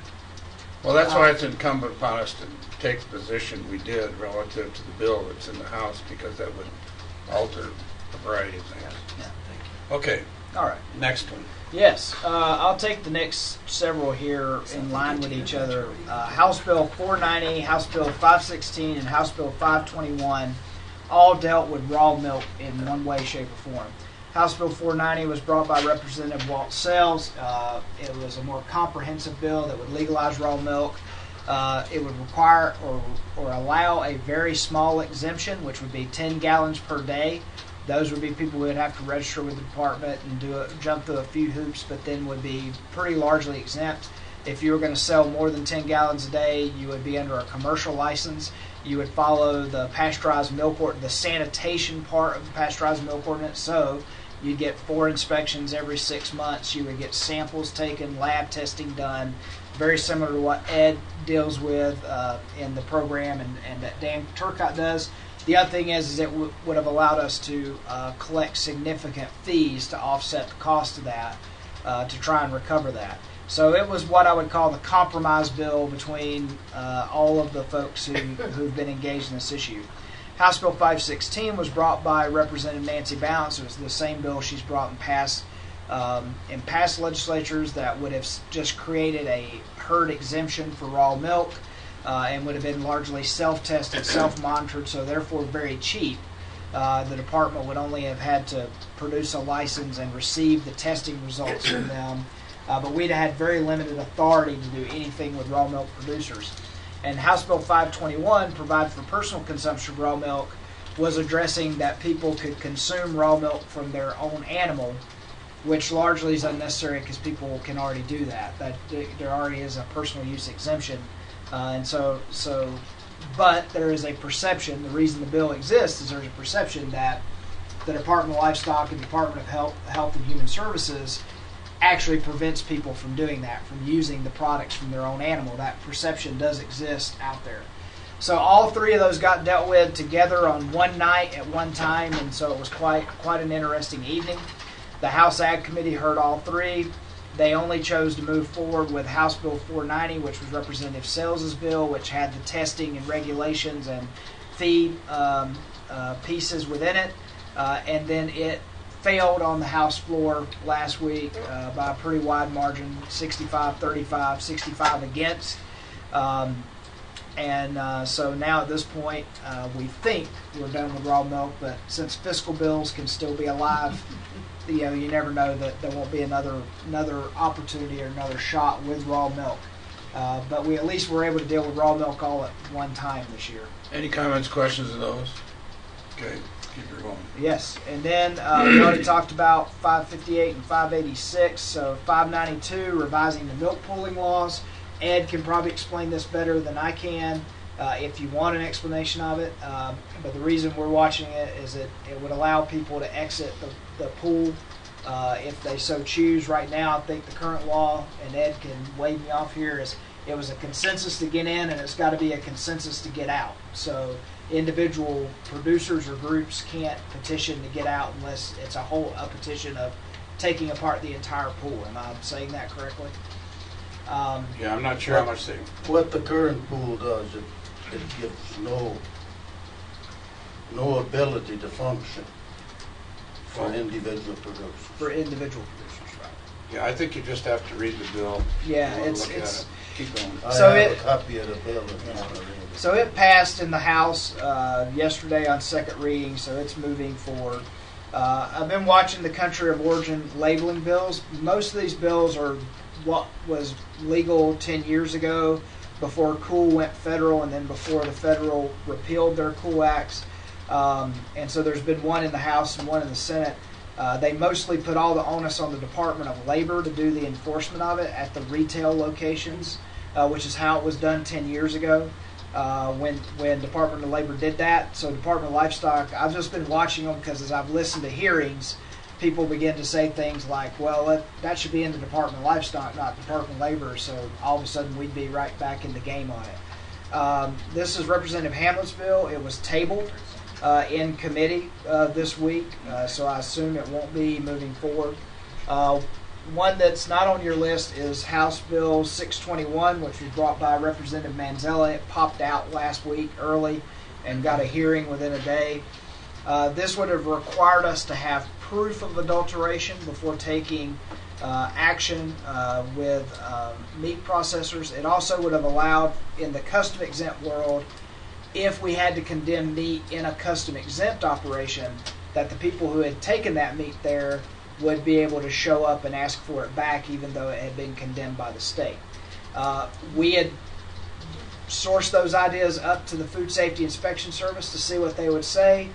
Well, that's why it's incumbent upon us to take the position we did relative to the bill that's in the House, because that would alter a variety of things. Yeah, thank you. Okay, All right. next one. Yes, I'll take the next several here in line with each other. House Bill 490, House Bill 516, and House Bill 521 all dealt with raw milk in one way, shape, or form. House Bill 490 was brought by Representative Walt Sells. It was a more comprehensive bill that would legalize raw milk. It would require or allow a very small exemption, which would be 10 gallons per day. Those would be people who would have to register with the department and jump through a few hoops, but then would be pretty largely exempt. If you were going to sell more than 10 gallons a day, you would be under a commercial license. You would follow the pasteurized milk the sanitation part of the pasteurized milk ordinance. So you'd get 4 inspections every 6 months. You would get samples taken, lab testing done, very similar to what Ed deals with in the program and that Dan Turcott does. The other thing is it would have allowed us to collect significant fees to offset the cost of that, to try and recover that. So it was what I would call the compromise bill between all of the folks who've been engaged in this issue. House Bill 516 was brought by Representative Nancy Bounce. It was the same bill she's brought in past legislatures that would have just created a herd exemption for raw milk and would have been largely self-tested, self-monitored, so therefore very cheap. The department would only have had to produce a license and receive the testing results from them. But we'd have had very limited authority to do anything with raw milk producers. And House Bill 521 provided for personal consumption of raw milk, was addressing that people could consume raw milk from their own animal which largely is unnecessary because people can already do that. There already is a personal use exemption, but there is a perception. The reason the bill exists is there's a perception that the Department of Livestock and Department of Health and Human Services actually prevents people from doing that, from using the products from their own animal. That perception does exist out there. So all three of those got dealt with together on one night at one time, and so it was quite an interesting evening. The House Ag Committee heard all three. They only chose to move forward with House Bill 490, which was Representative Sales's bill, which had the testing and regulations and feed pieces within it. And then it failed on the House floor last week by a pretty wide margin, 65-35, 65 against. So now at this point, we think we're done with raw milk, but since fiscal bills can still be alive, you never know that there won't be another opportunity or another shot with raw milk. But we at least were able to deal with raw milk all at one time this year. Any comments, questions on those? Okay, keep her going. Yes, and then we already talked about 558 and 586. So 592, revising the milk pooling laws. Ed can probably explain this better than I can if you want an explanation of it. But the reason we're watching it is that it would allow people to exit the pool if they so choose. Right now, I think the current law, and Ed can wave me off here, is it was a consensus to get in and it's got to be a consensus to get out. So individual producers or groups can't petition to get out unless it's a petition of taking apart the entire pool. Am I saying that correctly? Yeah, I'm not sure how much they... What the current pool does, it gives no ability to function for individual producers. For individual producers, right. Yeah, I think you just have to read the bill. Yeah, Look it's at it. Keep going. I So have it- a copy of the bill if you want to read it. So it passed in the House yesterday on second reading, so it's moving forward. I've been watching the country of origin labeling bills. Most of these bills are what was legal 10 years ago, before COOL went federal and then before the federal repealed their COOL acts. And so there's been one in the House and one in the Senate. They mostly put all the onus on the Department of Labor to do the enforcement of it at the retail locations, which is how it was done 10 years ago when Department of Labor did that. So Department of Livestock, I've just been watching them because as I've listened to hearings, people begin to say things like, well, that should be in the Department of Livestock, not Department of Labor, so all of a sudden we'd be right back in the game on it. This is Representative Hamlet's bill. It was tabled in committee this week, so I assume it won't be moving forward. One that's not on your list is House Bill 621, which was brought by Representative Manzella. It popped out last week early and got a hearing within a day. This would have required us to have proof of adulteration before taking action with meat processors. It also would have allowed, in the custom exempt world, if we had to condemn meat in a custom exempt operation, that the people who had taken that meat there would be able to show up and ask for it back even though it had been condemned by the state. We had sourced those ideas up to the Food Safety Inspection Service to see what they would say.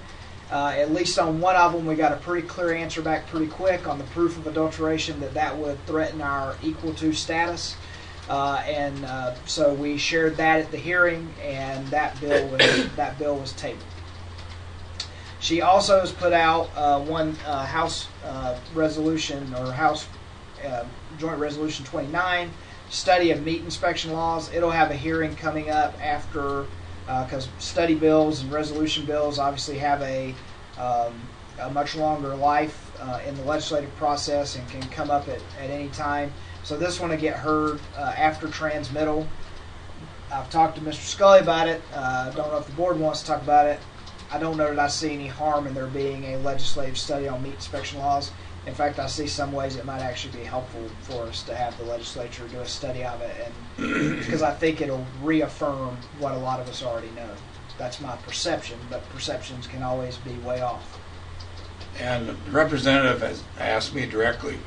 At least on one of them, we got a pretty clear answer back pretty quick on the proof of adulteration that would threaten our equal to status. So we shared that at the hearing, and that bill was tabled. She also has put out one House resolution, or House Joint Resolution 29, study of meat inspection laws. It'll have a hearing coming up after, because study bills and resolution bills obviously have a much longer life in the legislative process and can come up at any time. So this one will get heard after transmittal. I've talked to Mr. Scully about it. Don't know if the board wants to talk about it. I don't know that I see any harm in there being a legislative study on meat inspection laws. In fact, I see some ways it might actually be helpful for us to have the legislature do a study of it, and because I think it'll reaffirm what a lot of us already know. That's my perception, but perceptions can always be way off. And the representative has asked me directly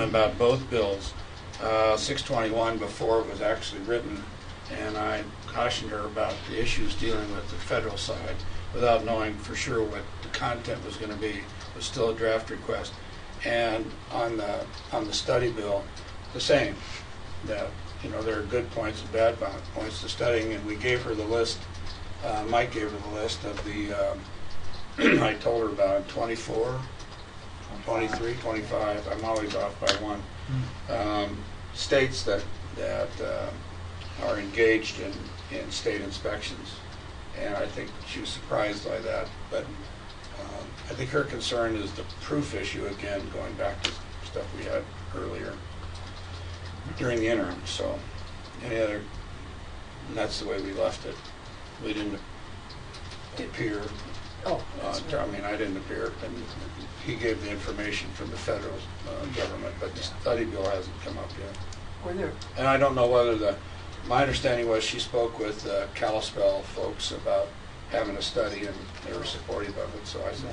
about both bills, 621 before it was actually written, and I cautioned her about the issues dealing with the federal side without knowing for sure what the content was going to be. It was still a draft request. And on the study bill, the same, that, you know, there are good points and bad points to studying, and we gave her the list, Mike gave her the list of the, I told her about it, 24, 23, 25, I'm always off by one, states that are engaged in state inspections. And I think she was surprised by that, but I think her concern is the proof issue, again, going back to stuff we had earlier during the interim. So, any other, and that's the way we left it. We didn't appear, I mean, I didn't appear, and he gave the information from the federal government, but the study bill hasn't come up yet. Were there? And I don't know whether my understanding was she spoke with Kalispell folks about having a study, and they were supportive of it, so I said,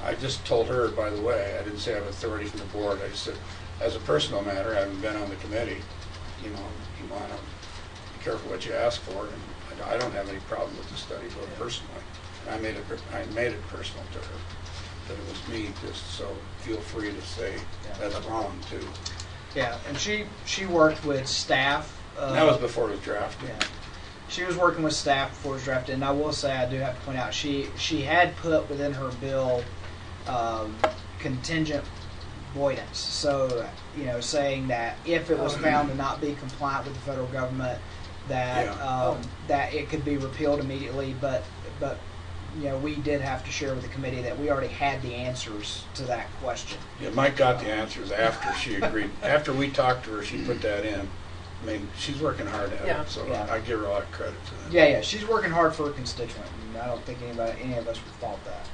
I just told her, by the way, I didn't say I have authority from the board, I just said, as a personal matter, I haven't been on the committee, you know, you want to be careful what you ask for, and I don't have any problem with the study bill personally. And I made it personal to her, that it was me, just so feel free to say that's wrong, too. Yeah, and she worked with staff. And that was before it was drafted. Yeah. She was working with staff before it was drafted, and I will say, I do have to point out, she had put within her bill contingent avoidance. So, you know, saying that if it was found to not be compliant with the federal government, that that it could be repealed immediately. But you know, we did have to share with the committee that we already had the answers to that question. Yeah, Mike got the answers after she agreed. After we talked to her, she put that in. I mean, she's working hard at it, so I give her a lot of credit for that. Yeah, she's working hard for her constituent. And I don't think any of us would fault that.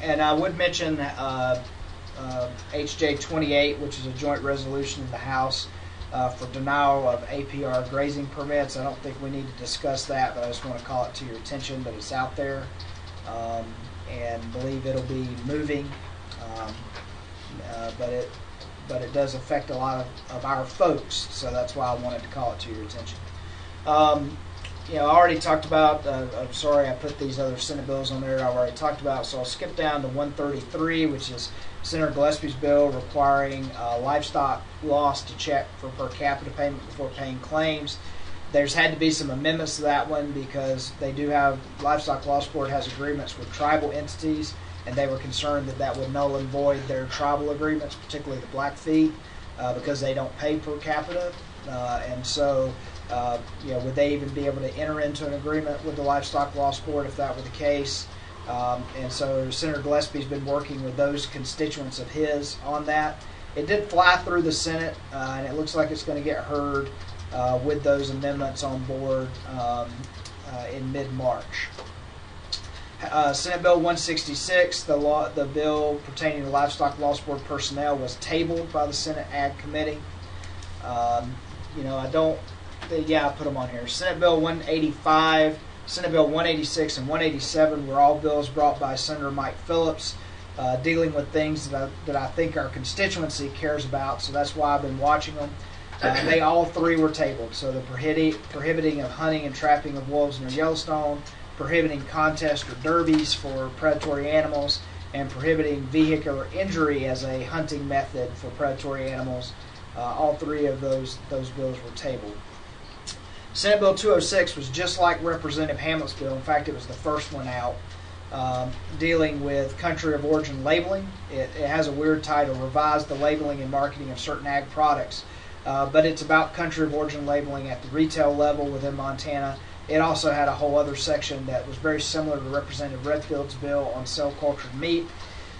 And I would mention HJ 28, which is a joint resolution in the House for denial of APR grazing permits. I don't think we need to discuss that, but I just want to call it to your attention that it's out there, and believe it'll be moving. But it does affect a lot of our folks, so that's why I wanted to call it to your attention. You know, I already talked about, I'm sorry I put these other Senate bills on there I've already talked about, so I'll skip down to 133, which is Senator Gillespie's bill requiring livestock loss to check for per capita payment before paying claims. There's had to be some amendments to that one because they do have, Livestock Loss Board has agreements with tribal entities, and they were concerned that that would null and void their tribal agreements, particularly the Blackfeet, because they don't pay per capita. And so, you know, would they even be able to enter into an agreement with the Livestock Loss Board if that were the case? And so Senator Gillespie's been working with those constituents of his on that. It did fly through the Senate, and it looks like it's going to get heard with those amendments on board in mid-March. Senate Bill 166, the bill pertaining to Livestock Loss Board personnel, was tabled by the Senate Ag Committee. You know, I put them on here. Senate Bill 185, Senate Bill 186, and 187 were all bills brought by Senator Mike Phillips, dealing with things that I think our constituency cares about. So that's why I've been watching them. They all three were tabled. So the prohibiting of hunting and trapping of wolves near Yellowstone, prohibiting contests or derbies for predatory animals, and prohibiting vehicular injury as a hunting method for predatory animals. All three of those bills were tabled. Senate Bill 206 was just like Representative Hamlet's bill. In fact, it was the first one out, dealing with country of origin labeling. It has a weird title, Revise the Labeling and Marketing of Certain Ag Products. But it's about country of origin labeling at the retail level within Montana. It also had a whole other section that was very similar to Representative Redfield's bill on cell-cultured meat.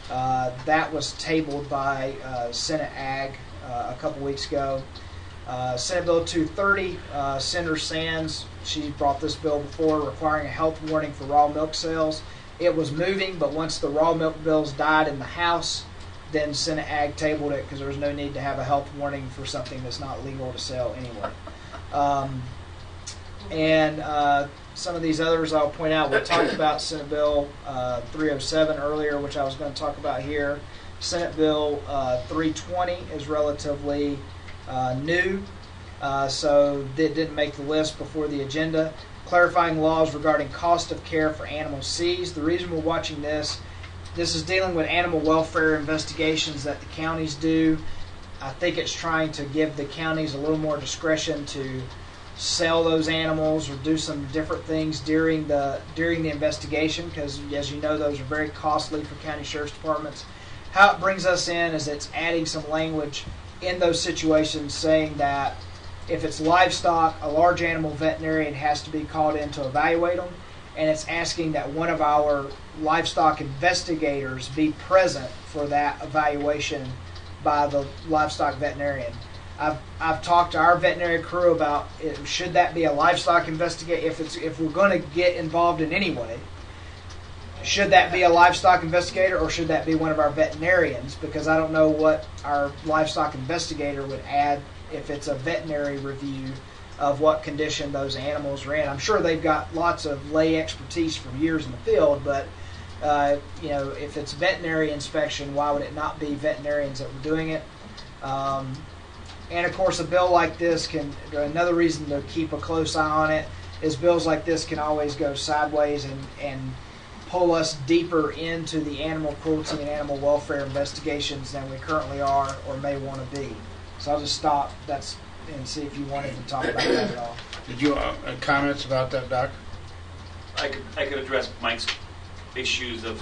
That was tabled by Senate Ag a couple weeks ago. Senate Bill 230, Senator Sands, she brought this bill before, requiring a health warning for raw milk sales. It was moving, but once the raw milk bills died in the House, then Senate Ag tabled it because there was no need to have a health warning for something that's not legal to sell anyway. And some of these others I'll point out. We talked about Senate Bill 307 earlier, which I was going to talk about here. Senate Bill 320 is relatively new, so it didn't make the list before the agenda. Clarifying laws regarding cost of care for animals seized. The reason we're watching this this is dealing with animal welfare investigations that the counties do. I think it's trying to give the counties a little more discretion to sell those animals or do some different things during the investigation, because as you know, those are very costly for county sheriff's departments. How it brings us in is it's adding some language in those situations saying that if it's livestock, a large animal veterinarian has to be called in to evaluate them, and it's asking that one of our livestock investigators be present for that evaluation by the livestock veterinarian. I've talked to our veterinary crew about should that be a livestock investigator if we're going to get involved in any way. Should that be a livestock investigator or should that be one of our veterinarians? Because I don't know what our livestock investigator would add if it's a veterinary review of what condition those animals are in. I'm sure they've got lots of lay expertise from years in the field, but if it's veterinary inspection, why would it not be veterinarians that were doing it? And of course, a bill like this another reason to keep a close eye on it is bills like this can always go sideways and pull us deeper into the animal cruelty and animal welfare investigations than we currently are or may want to be. So I'll just stop and see if you wanted to talk about that at all. Did you comments about that, Doc? I could address Mike's issues of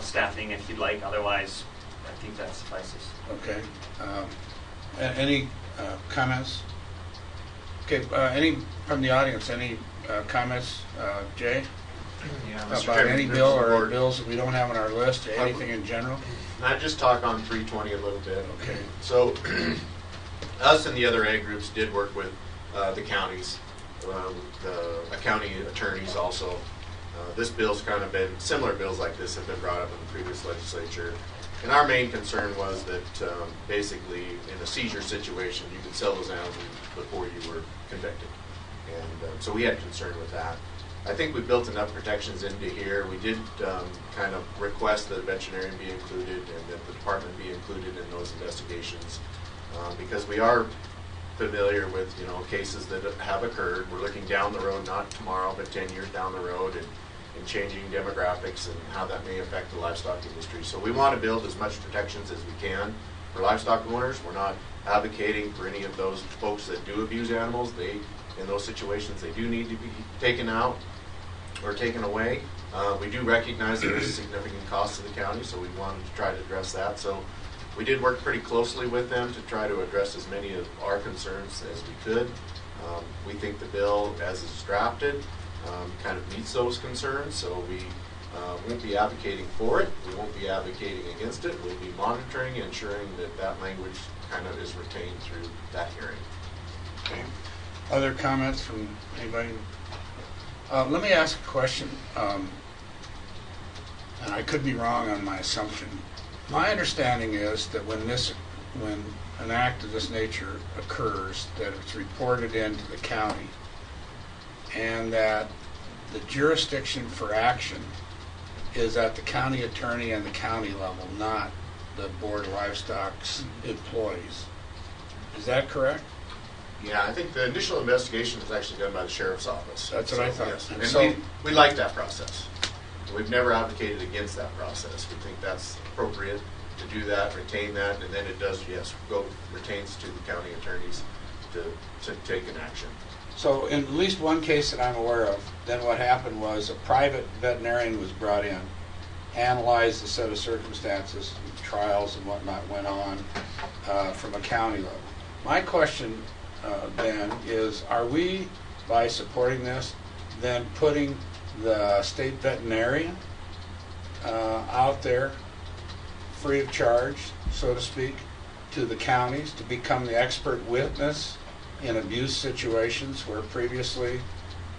staffing if you'd like. Otherwise, I think that suffices. Okay. Any comments? Okay. Any from the audience? Any comments, Jay? Yeah, About any bill or bills that we don't have on our list? Anything in general? Not just talk on 320 a little bit. Okay. So, us and the other ag groups did work with the counties, the county attorneys also. This bill's kind of been, similar bills like this have been brought up in the previous legislature. And our main concern was that basically in a seizure situation, you could sell those animals before you were convicted. And so we had concern with that. I think we built enough protections into here. We did kind of request that a veterinarian be included and that the department be included in those investigations because we are familiar with cases that have occurred. We're looking down the road, not tomorrow, but 10 years down the road, and changing demographics and how that may affect the livestock industry. So we want to build as much protections as we can for livestock owners. We're not advocating for any of those folks that do abuse animals. In those situations, they do need to be taken out or taken away. We do recognize there is a significant cost to the county, so we wanted to try to address that. So we did work pretty closely with them to try to address as many of our concerns as we could. We think the bill, as it's drafted, kind of meets those concerns, so we won't be advocating for it. We won't be advocating against it. We'll be monitoring and ensuring that that language kind of is retained through that hearing. Okay. Other comments from anybody? Let me ask a question, and I could be wrong on my assumption. My understanding is that when an act of this nature occurs, that it's reported into the county, and that the jurisdiction for action is at the county attorney and the county level, not the Board of Livestock's employees. Is that correct? Yeah, I think the initial investigation was actually done by the sheriff's office. That's what I thought. Yes. And And so- we like that process. We've never advocated against that process. We think that's appropriate to do that, retain that, and then it does, retains to the county attorneys to take an action. So in at least one case that I'm aware of, then what happened was a private veterinarian was brought in, analyzed the set of circumstances, trials and whatnot went on from a county level. My question then is, are we, by supporting this, then putting the state veterinarian out there free of charge, so to speak, to the counties to become the expert witness in abuse situations where previously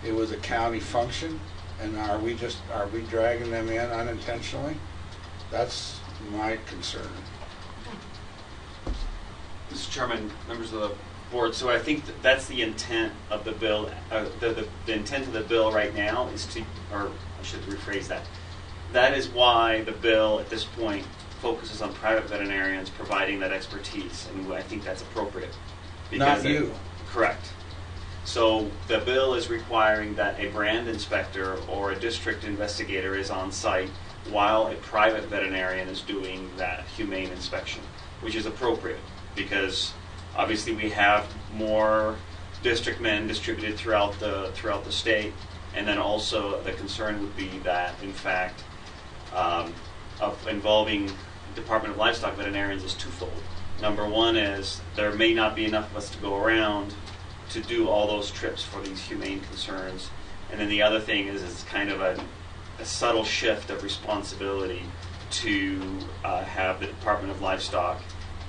it was a county function? And are we dragging them in unintentionally? That's my concern. Mr. Chairman, members of the board, so I think that's the intent of the bill. The intent of the bill right now is to, or I should rephrase that. That is why the bill at this point focuses on private veterinarians providing that expertise, and I think that's appropriate. Not you. Correct. So the bill is requiring that a brand inspector or a district investigator is on site while a private veterinarian is doing that humane inspection, which is appropriate because obviously we have more district men distributed throughout the state, and then also the concern would be that in fact of involving Department of Livestock veterinarians is twofold. Number one is there may not be enough of us to go around to do all those trips for these humane concerns. And then the other thing is it's kind of a subtle shift of responsibility to have the Department of Livestock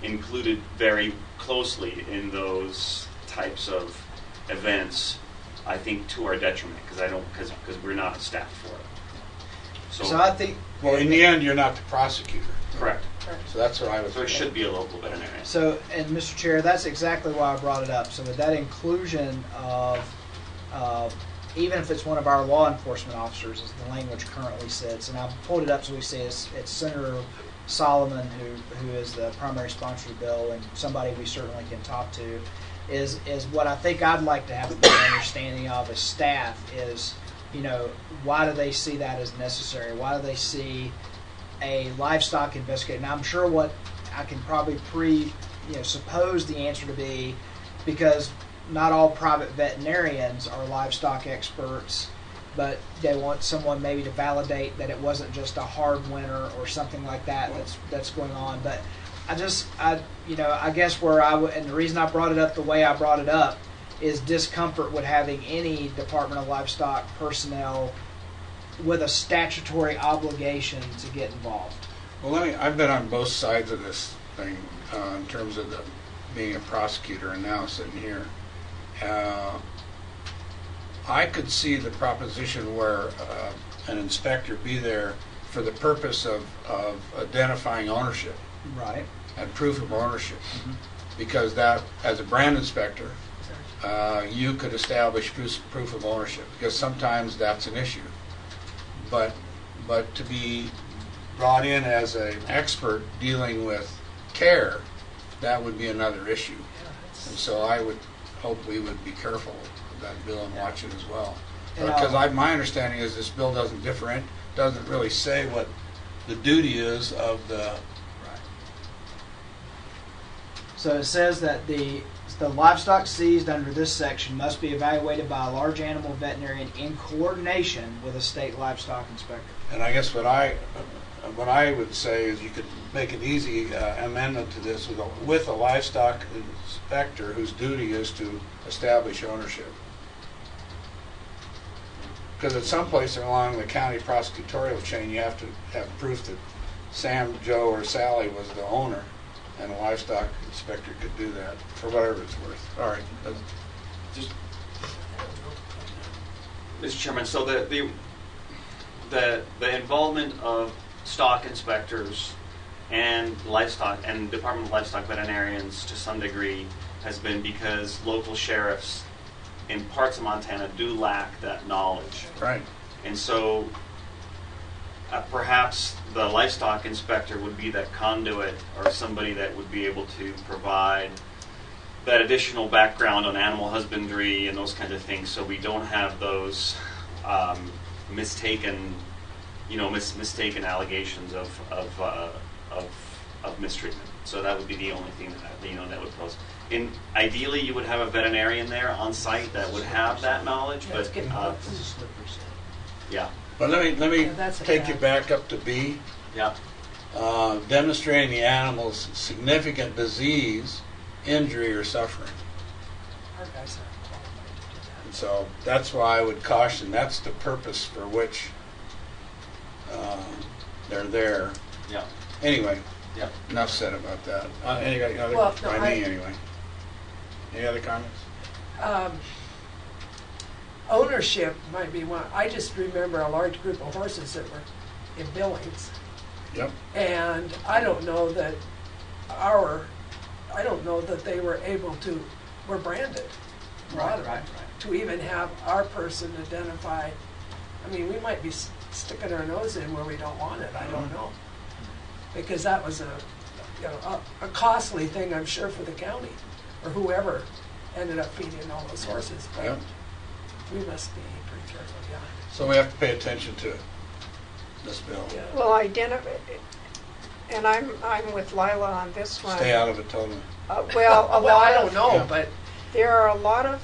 included very closely in those types of events, I think to our detriment, because we're not staffed for it. So I think, Well, in the end, you're not the prosecutor. Correct. So that's what I was. So it should be a local veterinarian. so, and Mr. Chair, that's exactly why I brought it up. So with that inclusion of, even if it's one of our law enforcement officers, as the language currently sits, and I pulled it up so we see it's Senator Solomon who is the primary sponsor of the bill, and somebody we certainly can talk to, is what I think I'd like to have a better understanding of as staff is, why do they see that as necessary? Why do they see a livestock investigator? Now I'm sure what I can probably suppose the answer to be, because not all private veterinarians are livestock experts, but they want someone maybe to validate that it wasn't just a hard winter or something like that that's going on. But I guess and the reason I brought it up the way I brought it up is discomfort with having any Department of Livestock personnel with a statutory obligation to get involved. Well, I've been on both sides of this thing in terms of being a prosecutor and now sitting here. I could see the proposition where an inspector be there for the purpose of identifying ownership. Right. And proof of ownership. Mm-hmm. Because that, as a brand inspector, you could establish proof of ownership, because sometimes that's an issue. But to be brought in as an expert dealing with care, that would be another issue. And so I would hope we would be careful with that bill and watch it as well. Because my understanding is this bill doesn't really say what the duty is of the. So it says that the livestock seized under this section must be evaluated by a large animal veterinarian in coordination with a state livestock inspector. And I guess what I would say is you could make an easy amendment to this with a livestock inspector whose duty is to establish ownership. Because at some place along the county prosecutorial chain, you have to have proof that Sam, Joe, or Sally was the owner, and a livestock inspector could do that for whatever it's worth. All right. Just, Mr. Chairman, so the involvement of stock inspectors and livestock and Department of Livestock veterinarians to some degree has been because local sheriffs in parts of Montana do lack that knowledge. Right. And so perhaps the livestock inspector would be that conduit or somebody that would be able to provide that additional background on animal husbandry and those kinds of things, so we don't have those mistaken allegations of mistreatment. So that would be the only thing that would pose. Ideally, you would have a veterinarian there on site that would have that knowledge, but yeah. But let me take you back up to B. Yeah. Demonstrating the animal's significant disease, injury, or suffering. And so that's why I would caution. That's the purpose for which they're there. Yeah. Anyway. Yeah. Enough said about that. Any other anyway. Any other comments? Ownership might be one. I just remember a large group of horses that were in Billings. Yep. And I don't know that they were were branded. Right. To even have our person identify. I mean, we might be sticking our nose in where we don't want it. I don't know. Because that was a costly thing, I'm sure, for the county or whoever. ended up feeding all those horses. But Yep. we must be pretty careful, yeah. So we have to pay attention to this bill. Yeah. Well, and I'm with Lila on this one. Stay out of it totally. Well, a Well, lot I don't of, know, Yeah. but there are a lot of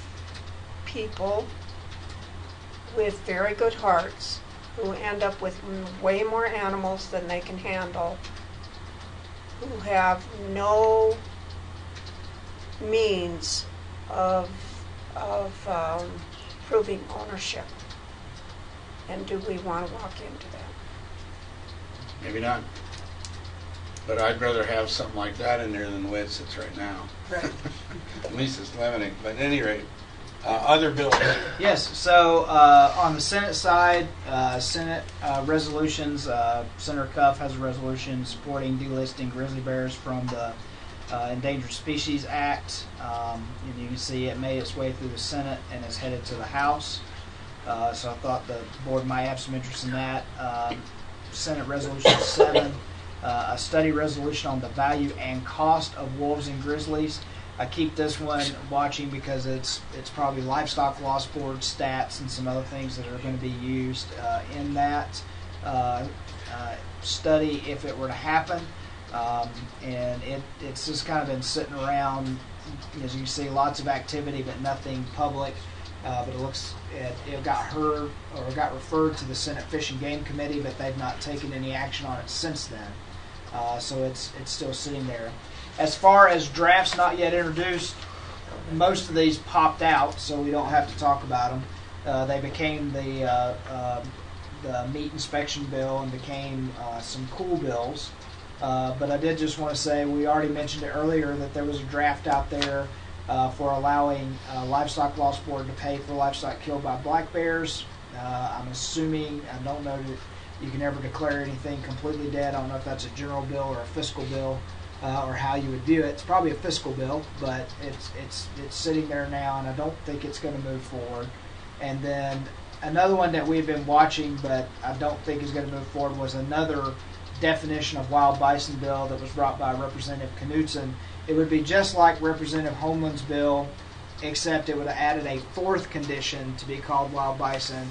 people with very good hearts who end up with way more animals than they can handle, who have no means of proving ownership. And do we want to walk into that? Maybe not. But I'd rather have something like that in there than the way it sits right now. right. At least it's limiting. But at any rate, other bills. Yes, so on the Senate side, Senate resolutions, Senator Cuff has a resolution supporting delisting grizzly bears from the Endangered Species Act. And you can see it made its way through the Senate and is headed to the House. So I thought the board might have some interest in that. Senate Resolution 7, a study resolution on the value and cost of wolves and grizzlies. I keep this one watching because it's probably Livestock Loss Board stats and some other things that are going to be used in that study if it were to happen. And it's just kind of been sitting around, as you can see, lots of activity but nothing public. But it got referred to the Senate Fish and Game Committee, but they've not taken any action on it since then. So it's still sitting there. As far as drafts not yet introduced, most of these popped out, so we don't have to talk about them. They became the meat inspection bill and became some cool bills. But I did just want to say, we already mentioned it earlier, that there was a draft out there for allowing Livestock Loss Board to pay for livestock killed by black bears. I'm assuming, I don't know that you can ever declare anything completely dead. I don't know if that's a general bill or a fiscal bill, or how you would view it. It's probably a fiscal bill, but it's sitting there now, and I don't think it's going to move forward. And then another one that we've been watching, but I don't think is going to move forward, was another definition of wild bison bill that was brought by Representative Knudsen. It would be just like Representative Homeland's bill, except it would have added a fourth condition to be called wild bison,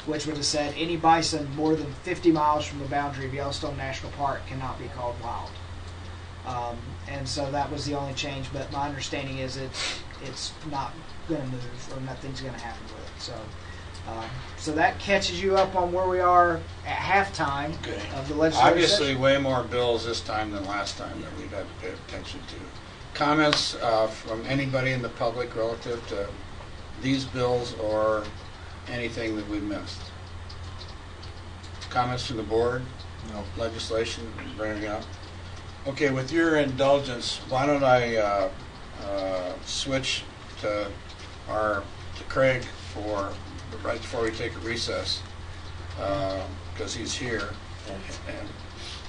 which would have said any bison more than 50 miles from the boundary of Yellowstone National Park cannot be called wild. And so that was the only change, but my understanding is it's not going to move, or nothing's going to happen with it. So that catches you up on where we are at halftime of the legislative Obviously, session. way more bills this time than last time that we've had to pay attention to. Comments from anybody in the public relative to these bills or anything that we missed? Comments from the board? No. Legislation, bring it up. Okay, with your indulgence, why don't I switch to Craig for right before we take a recess, because he's here, and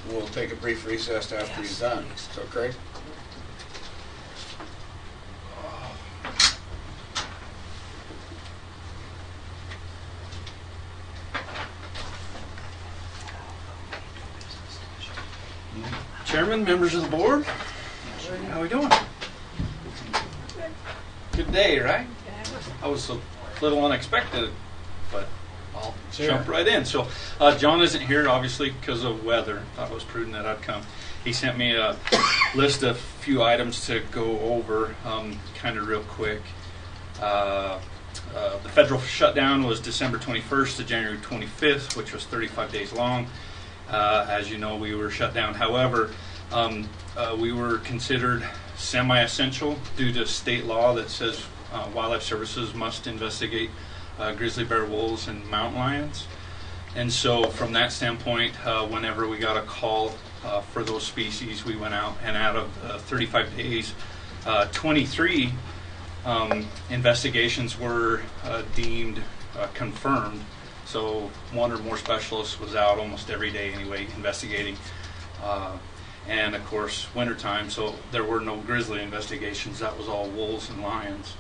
we'll take a brief recess after he's done. So, Craig? Chairman, members of the board, how we doing? Good day, right? I was a little unexpected, but I'll jump right in. So John isn't here, obviously, because of weather. Thought it was prudent that I'd come. He sent me a list of few items to go over kind of real quick. The federal shutdown was December 21st to January 25th, which was 35 days long. As you know, we were shut down. However, we were considered semi-essential due to state law that says wildlife services must investigate grizzly bear, wolves, and mountain lions. And so from that standpoint, whenever we got a call for those species, we went out, and out of 35 days, 23 investigations were deemed confirmed. So one or more specialists was out almost every day anyway, investigating. And of course, wintertime, so there were no grizzly investigations. That was all wolves and lions.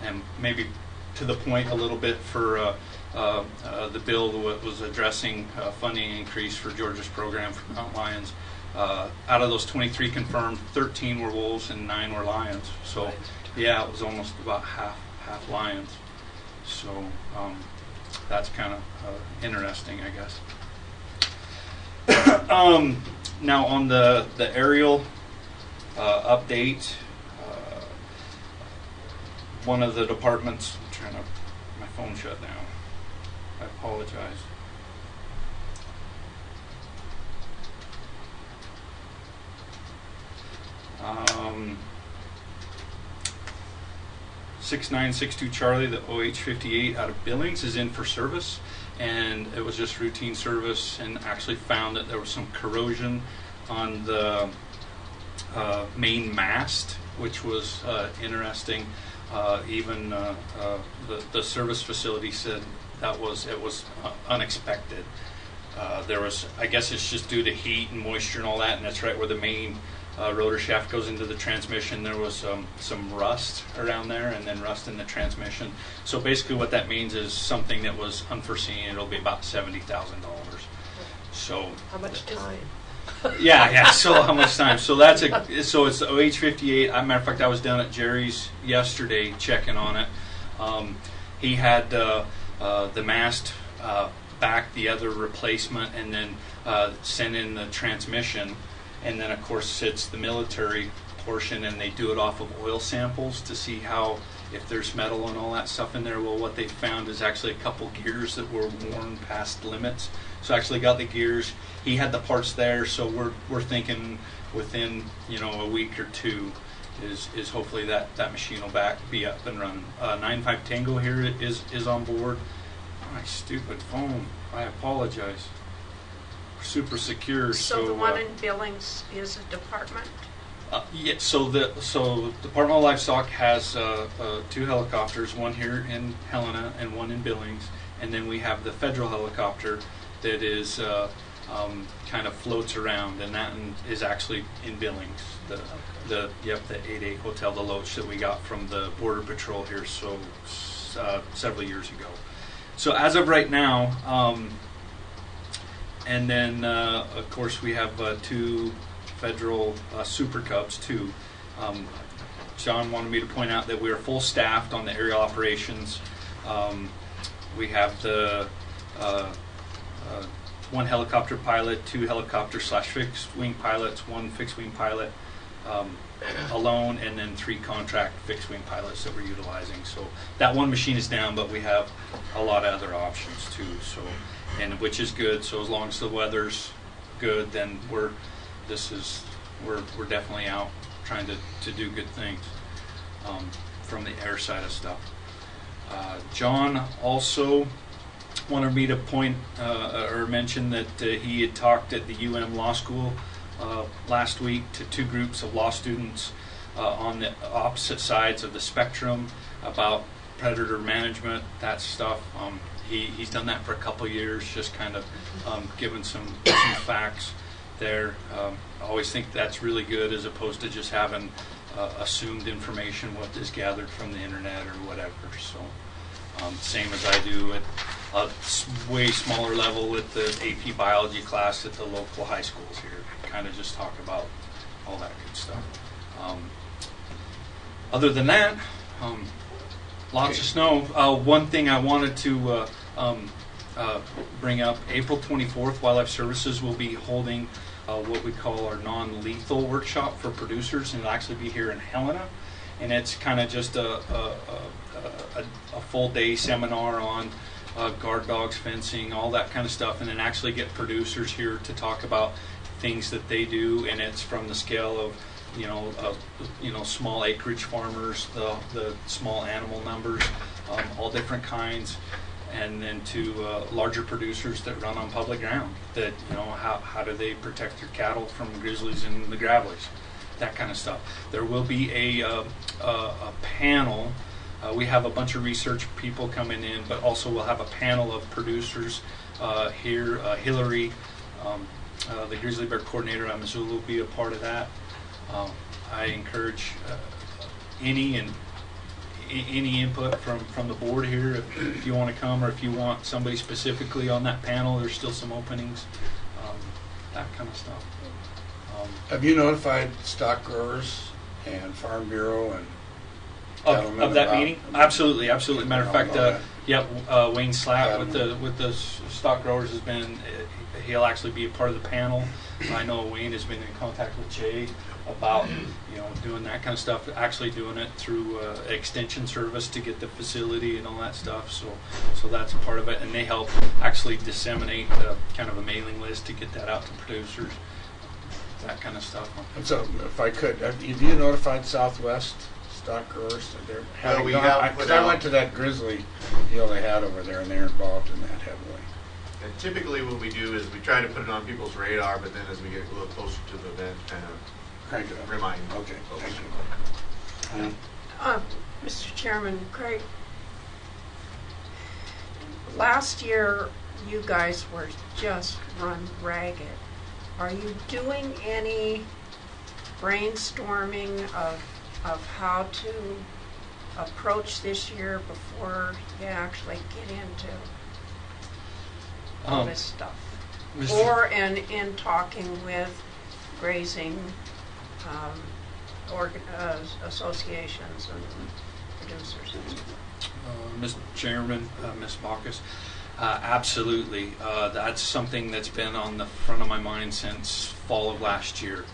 And maybe to the point a little bit for the bill was addressing funding increase for Georgia's program for mountain lions. Out of those 23 confirmed, 13 were wolves and 9 were lions. So, yeah, it was almost about half lions. So that's kind of interesting, I guess. Now on the aerial update, one of the departments, I'm trying to, my phone shut down. I apologize. 6962 Charlie, the OH58 out of Billings, is in for service, and it was just routine service, and actually found that there was some corrosion on the main mast, which was interesting. Even the service facility said it was unexpected. There was, I guess it's just due to heat and moisture and all that, and that's right where the main rotor shaft goes into the transmission. There was some rust around there, and then rust in the transmission. So basically what that means is something that was unforeseen. It'll be about $70,000. So how much time? Yeah. So how much time? So it's the OH58. As a matter of fact, I was down at Jerry's yesterday checking on it. He had the mast back, the other replacement, and then sent in the transmission. And then, of course, it's the military portion, and they do it off of oil samples to see if there's metal and all that stuff in there. Well, what they found is actually a couple gears that were worn past limits. So actually got the gears. He had the parts there, so we're thinking within a week or two is hopefully that machine will be up and running. 95 Tango here is on board. My stupid phone. I apologize. Super secure. So the one in Billings is a department? Yeah. So Department of Livestock has 2 helicopters, one here in Helena and one in Billings, and then we have the federal helicopter that is kind of floats around, and that is actually in Billings. The 88 Hotel de Loche that we got from the Border Patrol here several years ago. So as of right now. And then, of course, we have 2 federal Super Cubs, too. John wanted me to point out that we are full staffed on the aerial operations. We have the 1 helicopter pilot, 2 helicopter/fixed wing pilots, 1 fixed wing pilot alone, and then 3 contract fixed wing pilots that we're utilizing. So that 1 machine is down, but we have a lot of other options, too. So. And which is good. So as long as the weather's good, then we're definitely out trying to do good things from the air side of stuff. John also wanted me to point or mention that he had talked at the UM Law School last week to 2 groups of law students on the opposite sides of the spectrum about predator management, that stuff. He's done that for a couple years, just kind of given some facts there. I always think that's really good as opposed to just having assumed information, what is gathered from the internet or whatever. So same as I do at a way smaller level with the AP biology class at the local high schools here. Kind of just talk about all that good stuff. Other than that, lots of snow. One thing I wanted to bring up, April 24th, Wildlife Services will be holding what we call our non-lethal workshop for producers, and it'll actually be here in Helena. And it's kind of just a full day seminar on guard dogs, fencing, all that kind of stuff, and then actually get producers here to talk about things that they do, and it's from the scale of small acreage farmers, the small animal numbers, all different kinds, and then to larger producers that run on public ground. That how do they protect their cattle from grizzlies and the gravelies, that kind of stuff. There will be a panel. We have a bunch of research people coming in, but also we'll have a panel of producers here. Hillary, the grizzly bear coordinator at Missoula, will be a part of that. I encourage any and any input from the board here, if you want to come, or if you want somebody specifically on that panel, there's still some openings, that kind of stuff. Have you notified stock growers and Farm Bureau and cattlemen Of that about- meeting? Absolutely. Matter of fact, All that. Wayne Slatt with Cattlemen. the stock growers has been, he'll actually be a part of the panel. I know Wayne has been in contact with Jay about, doing that kind of stuff, actually doing it through extension service to get the facility and all that stuff. So that's a part of it, and they help actually disseminate kind of a mailing list to get that out to producers, that kind of stuff. And so, if I could, have you notified Southwest stock growers that they're having? we have put 'cause I out- went to that grizzly deal they had over there, and they're involved in that heavily. And typically what we do is we try to put it on people's radar, but then as we get a little closer to the event, kind of Crank it up. remind. Okay, folks. thank you. Mr. Chairman, Craig, last year you guys were just run ragged. Are you doing any brainstorming of how to approach this year before you actually get into all this stuff? Mr. Or in talking with grazing associations and producers and so forth? Mr. Chairman, Ms. Baucus, absolutely. That's something that's been on the front of my mind since fall of last year.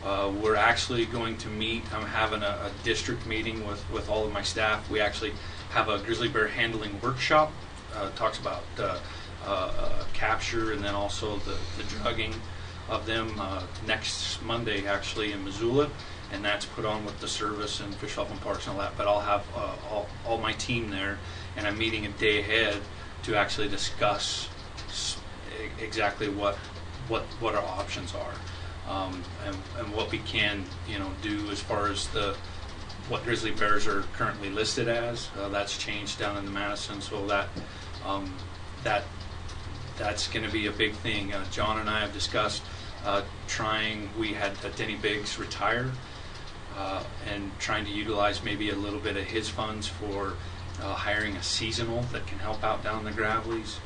We're actually going to meet. I'm having a district meeting with all of my staff. We actually have a grizzly bear handling workshop. Talks about capture and then also the drugging of them next Monday actually in Missoula, and that's put on with the service and Fish, Wildlife and Parks and all that. But I'll have all my team there, and I'm meeting a day ahead to actually discuss exactly what our options are, and what we can do as far as what grizzly bears are currently listed as. That's changed down in the Madison, so that's going to be a big thing. John and I have discussed we had Denny Biggs retire, and trying to utilize maybe a little bit of his funds for hiring a seasonal that can help out down the Gravelies.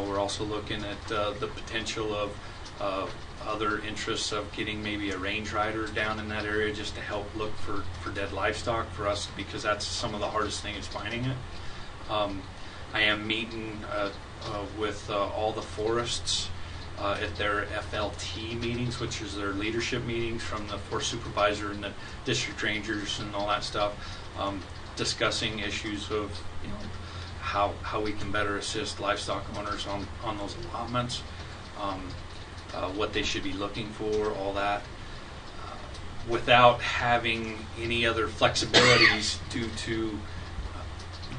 We're also looking at the potential of other interests of getting maybe a range rider down in that area just to help look for dead livestock for us, because that's some of the hardest thing is finding it. I am meeting with all the forests at their FLT meetings, which is their leadership meetings from the forest supervisor and the district rangers and all that stuff, discussing issues of how we can better assist livestock owners on those allotments, what they should be looking for, all that, without having any other flexibilities due to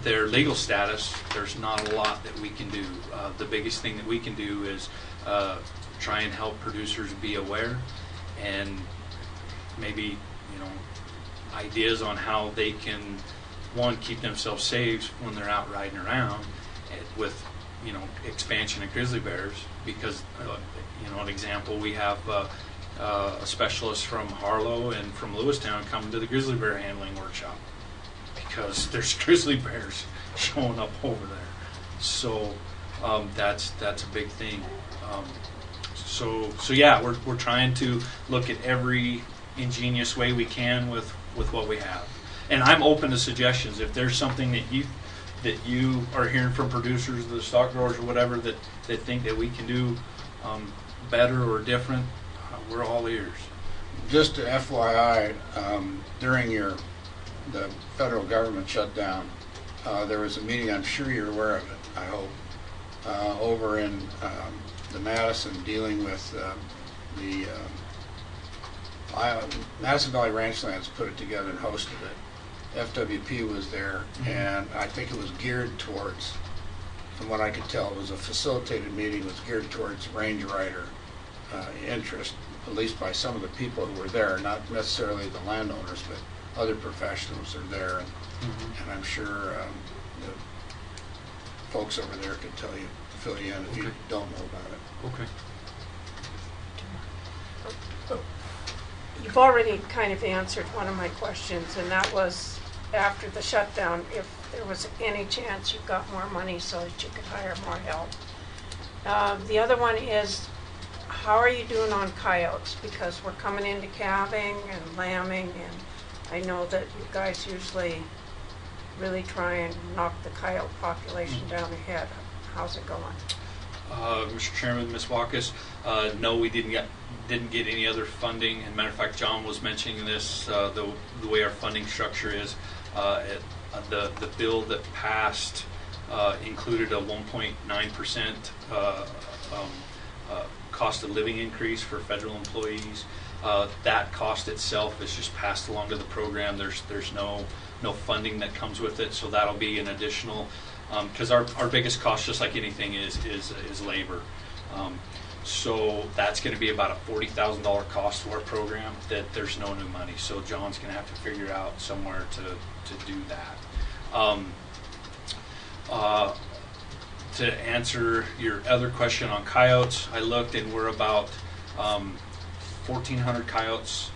their legal status. There's not a lot that we can do. The biggest thing that we can do is try and help producers be aware, and maybe ideas on how they can, one, keep themselves safe when they're out riding around with expansion of grizzly bears, because an example, we have a specialist from Harlow and from Lewistown coming to the grizzly bear handling workshop because there's grizzly bears showing up over there. So that's a big thing. So yeah, we're trying to look at every ingenious way we can with what we have, and I'm open to suggestions. If there's something that you are hearing from producers, the stock growers, or whatever that think that we can do better or different, we're all ears. Just to FYI, during the federal government shutdown, there was a meeting, I'm sure you're aware of it, I hope, over in the Madison, dealing with the Madison Valley Ranchlands put it together and hosted it. FWP was there, and I think it was geared towards, from what I could tell, it was a facilitated meeting, it was geared towards range rider interest, at least by some of the people who were there, not necessarily the landowners, but other professionals are there, and I'm sure the folks over there could fill you in if you don't know about it. Okay. You've already kind of answered one of my questions, and that was after the shutdown, if there was any chance you got more money so that you could hire more help. The other one is, how are you doing on coyotes? Because we're coming into calving and lambing, and I know that you guys usually really try and knock the coyote population down ahead. How's it going? Mr. Chairman, Ms. Walkus, no, we didn't get any other funding. And matter of fact, John was mentioning this, the way our funding structure is. The bill that passed included a 1.9% cost of living increase for federal employees. That cost itself is just passed along to the program. There's no funding that comes with it, so that'll be an additional. Because our biggest cost, just like anything, is labor. So that's going to be about a $40,000 cost to our program that there's no new money. So John's going to have to figure out somewhere to do that. To answer your other question on coyotes, I looked and we're about 1,400 coyotes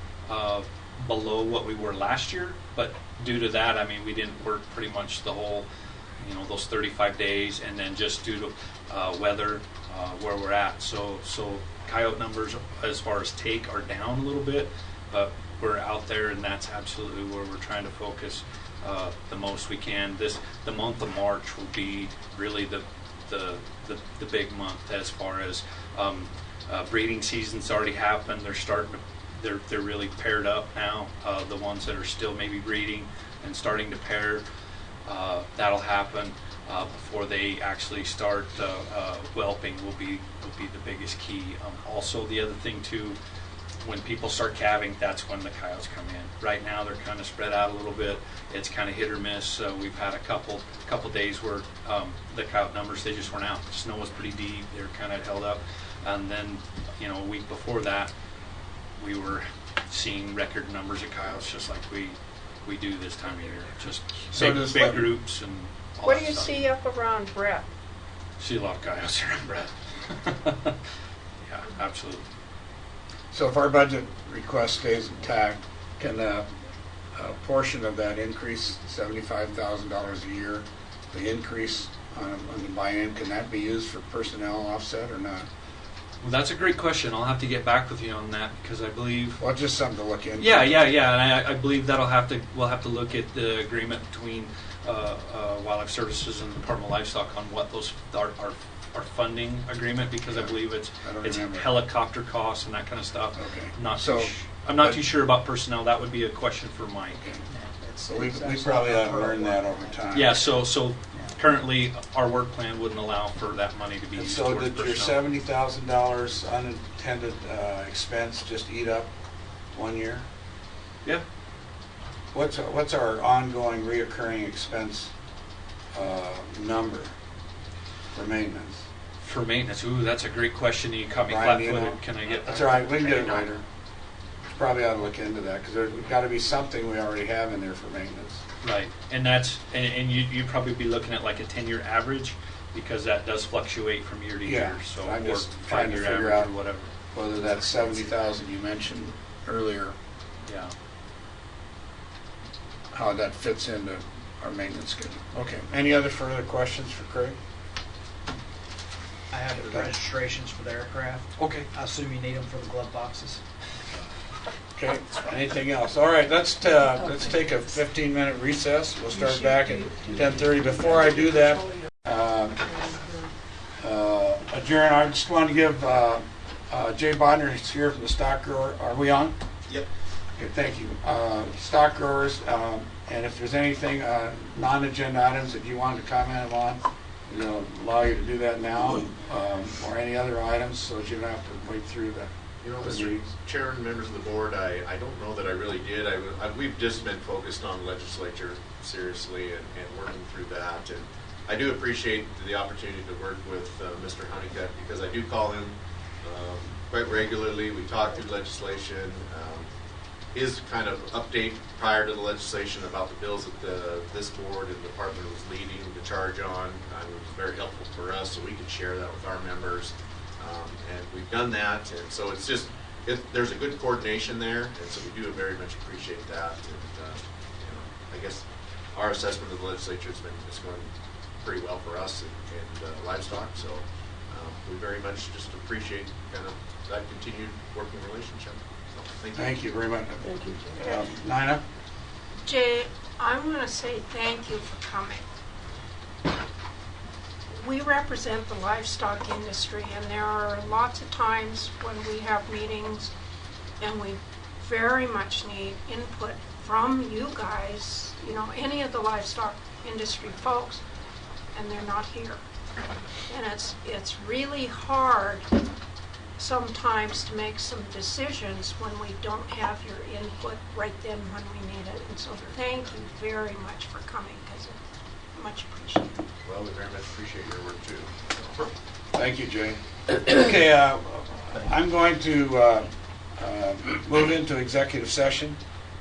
below what we were last year. But due to that, I mean, we didn't work pretty much the whole, those 35 days, and then just due to weather, where we're at. So coyote numbers as far as take are down a little bit, but we're out there, and that's absolutely where we're trying to focus the most we can. The month of March will be really the big month as far as breeding season's already happened. They're starting to, they're really paired up now. The ones that are still maybe breeding and starting to pair, that'll happen before they actually start whelping. Will be the biggest key. Also, the other thing too, when people start calving, that's when the coyotes come in. Right now, they're kind of spread out a little bit. It's kind of hit or miss. We've had a couple days where the coyote numbers, they just weren't out. The snow was pretty deep. They were kind of held up. And then, a week before that, we were seeing record numbers of coyotes, just like we do this time of year. Just big groups and all What that do you stuff. see up around Brett? See a lot of coyotes around Brett. Yeah, absolutely. So if our budget request stays intact, can a portion of that increase, $75,000 a year, the increase on the buy-in, can that be used for personnel offset or not? Well, that's a great question. I'll have to get back with you on that because I believe. Well, just something to look into. Yeah, and I believe we'll have to look at the agreement between Wildlife Services and the Department of Livestock on what those our funding agreement, because I believe it's helicopter costs and that kind of stuff. Okay. I'm not too sure about personnel. That would be a question for Mike. So we probably ought to learn that over time. Yeah. So currently our work plan wouldn't allow for that money to be used so towards did your personnel. $70,000 unintended expense just eat up 1 year? Yeah. What's our ongoing reoccurring expense number for maintenance? For maintenance, ooh, that's a great question. You caught me Brian, do you flat-footed. know? Can I get? That's all right. We can get it later. Probably ought to look into that because there's got to be something we already have in there for maintenance. Right, and that's and you'd probably be looking at like a 10-year average because that does fluctuate from year to year. So I'm just or trying to 5-year figure average out or whatever. whether that 70,000 you mentioned earlier, Yeah. how that fits into our maintenance schedule. Okay. Any other further questions for Craig? I have the registrations for the aircraft. Okay. I assume you need them for the glove boxes. Okay. Anything else? All right. Let's take a 15-minute recess. We'll start back at 10:30. Before I do that, adjourn. I just want to give Jay Bodner is here from the stock grower. Are we on? Yep. Okay. Thank you. Stock growers, and if there's anything non-agenda items that you wanted to comment on, allow you to do that now, or any other items, so that you don't have to wait through the. Mr. Chairman, members of the board, I don't know that I really did. We've just been focused on legislature seriously and working through that. And I do appreciate the opportunity to work with Mr. Honeycutt because I do call him quite regularly. We talk through legislation. His kind of update prior to the legislation about the bills that this board and department was leading the charge on was very helpful for us, so we could share that with our members. And we've done that, and so it's just there's a good coordination there, and so we do very much appreciate that. And I guess our assessment of the legislature it's going pretty well for us and livestock. So we very much just appreciate kind of that continued working relationship. So, Thank you very much. Thank you. Nina? Jay, I want to say thank you for coming. We represent the livestock industry, and there are lots of times when we have meetings and we very much need input from you guys, you know, any of the livestock industry folks, and they're not here. And it's really hard sometimes to make some decisions when we don't have your input right then when we need it. And so thank you very much for coming, because it's much appreciated. Well, we very much appreciate your work too. Thank you, Jay. Okay, I'm going to move into executive session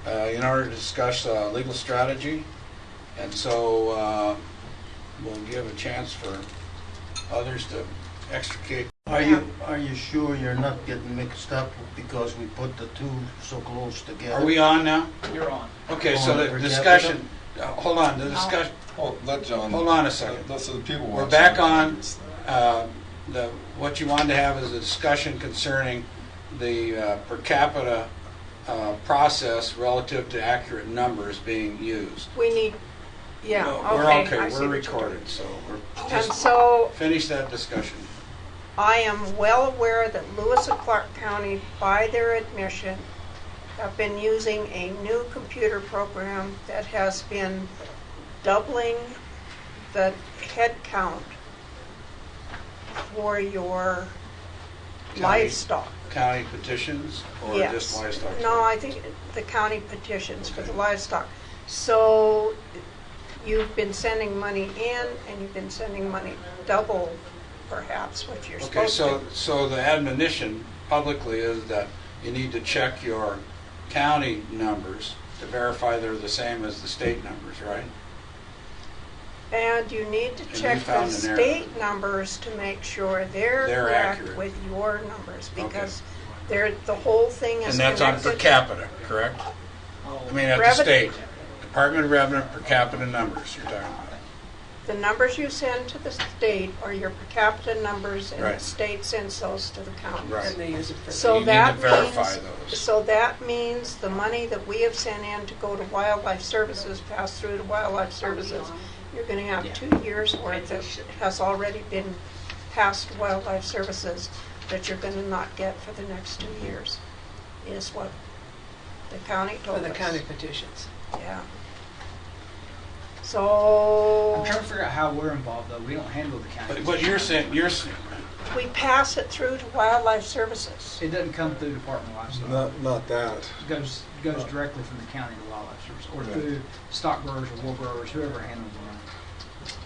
in order to discuss legal strategy. And so we'll give a chance for others to extricate. Are you sure you're not getting mixed up because we put the two so close together? Are we on now? You're on. Okay, so On the per discussion, hold on, the discussion, Oh, let John. hold on a second. Those are the people We're watching. back on, what you wanted to have is a discussion concerning the per capita process relative to accurate numbers being used. We need, yeah, Well, we're okay. I okay, see we're what you're recorded, so we're And just so finish that discussion. I am well aware that Lewis and Clark County, by their admission, have been using a new computer program that has been doubling the head count for your livestock. County petitions or Yes. just livestock? No, I think the county petitions for the livestock. So you've been sending money in, and you've been sending money double, perhaps, what you're Okay, supposed to. so the admonition publicly is that you need to check your county numbers to verify they're the same as the state numbers, right? And you need to you check the found an error. state numbers to make sure they're They're correct accurate. with your numbers, because the whole thing is And that's on per connected. capita, correct? I mean, at the state, Department of Revenue per capita numbers you're talking about. The numbers you send to the state are your per capita numbers, and Right. the state sends those to the county. Right. And they use it for. So you need to that verify means, those. so that means the money that we have sent in to go to Wildlife Services, pass through to Wildlife Services, you're gonna have 2 years worth that has already been passed to Wildlife Services that you're gonna not get for the next 2 years, is what the county For told us. the county petitions. Yeah. So. I'm trying to figure out how we're involved, though. We don't handle the county. But you're saying, We pass it through to Wildlife Services. It doesn't come through Department of Livestock. Not that. It goes directly from the county to Wildlife Service, or Right. through stock growers or wool growers, whoever handles the money.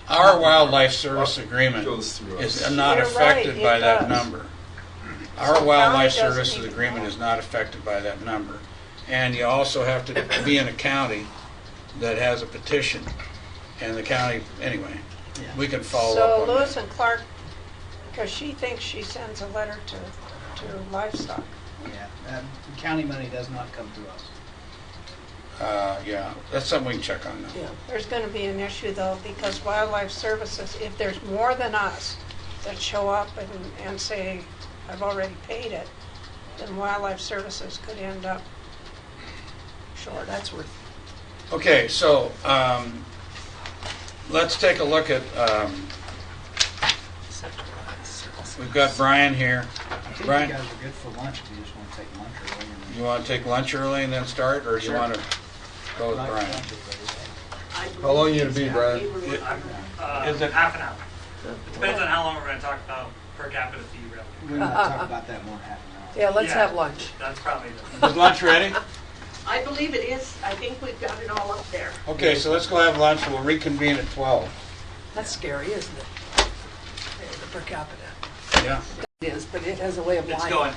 our wildlife service agreement Goes through is us. not You're affected right, by it that does. number. Our So wildlife county doesn't services even agreement know. is not affected by that number. And you also have to be in a county that has a petition. And the county, anyway, we can follow up So on Lewis that. and Clark, because she thinks she sends a letter to livestock. Yeah, county money does not come through us. Yeah, that's something we can check on now. Yeah. There's going to be an issue though, because Wildlife Services, if there's more than us that show up and say, I've already paid it, then Wildlife Services could end up short. That's worth. Okay, so let's take a look at, we've got Brian here. I think Brian, you guys are good for lunch if you just want to take lunch early. And then you want to take lunch early and then start, or do you Sure. want to go with lunch Brian? is ready. How long you gonna be, Brian? Is it- Half an hour. It depends on how long we're going to talk about per capita fee revenue. We're going to talk about that more in half an hour. Yeah, let's Yeah. have lunch. That's probably the. Is lunch ready? I believe it is. I think we've got it all up there. Okay, so let's go have lunch. We'll reconvene at 12. That's scary, isn't it? The per capita. Yeah. It is, but it has a way of lying. It's going.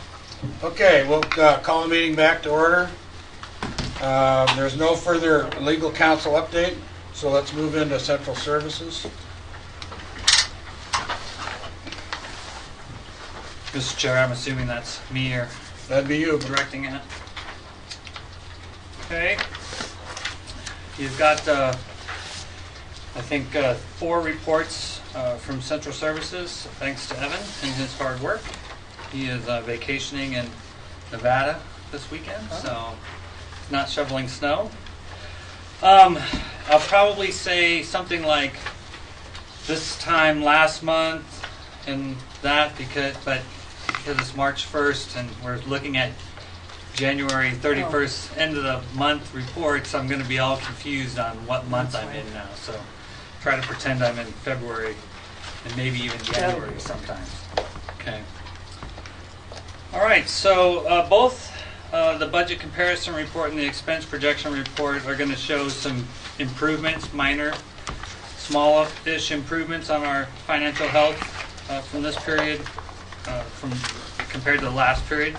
Okay, we'll call the meeting back to order. There's no further legal counsel update, so let's move into central services. Mr. Chair, I'm assuming that's me or That'd be you. directing it. Okay. You've got I think 4 reports from Central Services, thanks to Evan and his hard work. He is vacationing in Nevada this weekend, so not shoveling snow. I'll probably say something like this time last month and that because it's March 1st and we're looking at January 31st end of the month reports, I'm going to be all confused on what month I'm in now. So try to pretend I'm in February and maybe even January sometimes. Okay. All right, so both the budget comparison report and the expense projection report are going to show some improvements, minor, small-ish improvements on our financial health from this period, compared to the last period.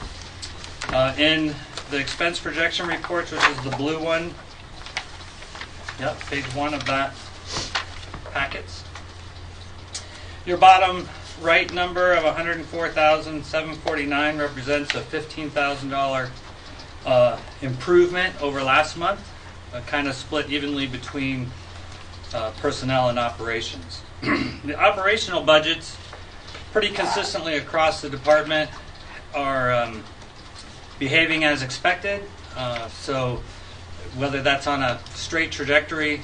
In the expense projection reports, which is the blue one, page 1 of that packets. Your bottom right number of $104,749 represents a $15,000 improvement over last month, kind of split evenly between personnel and operations. The operational budgets, pretty consistently across the department, are behaving as expected. So whether that's on a straight trajectory,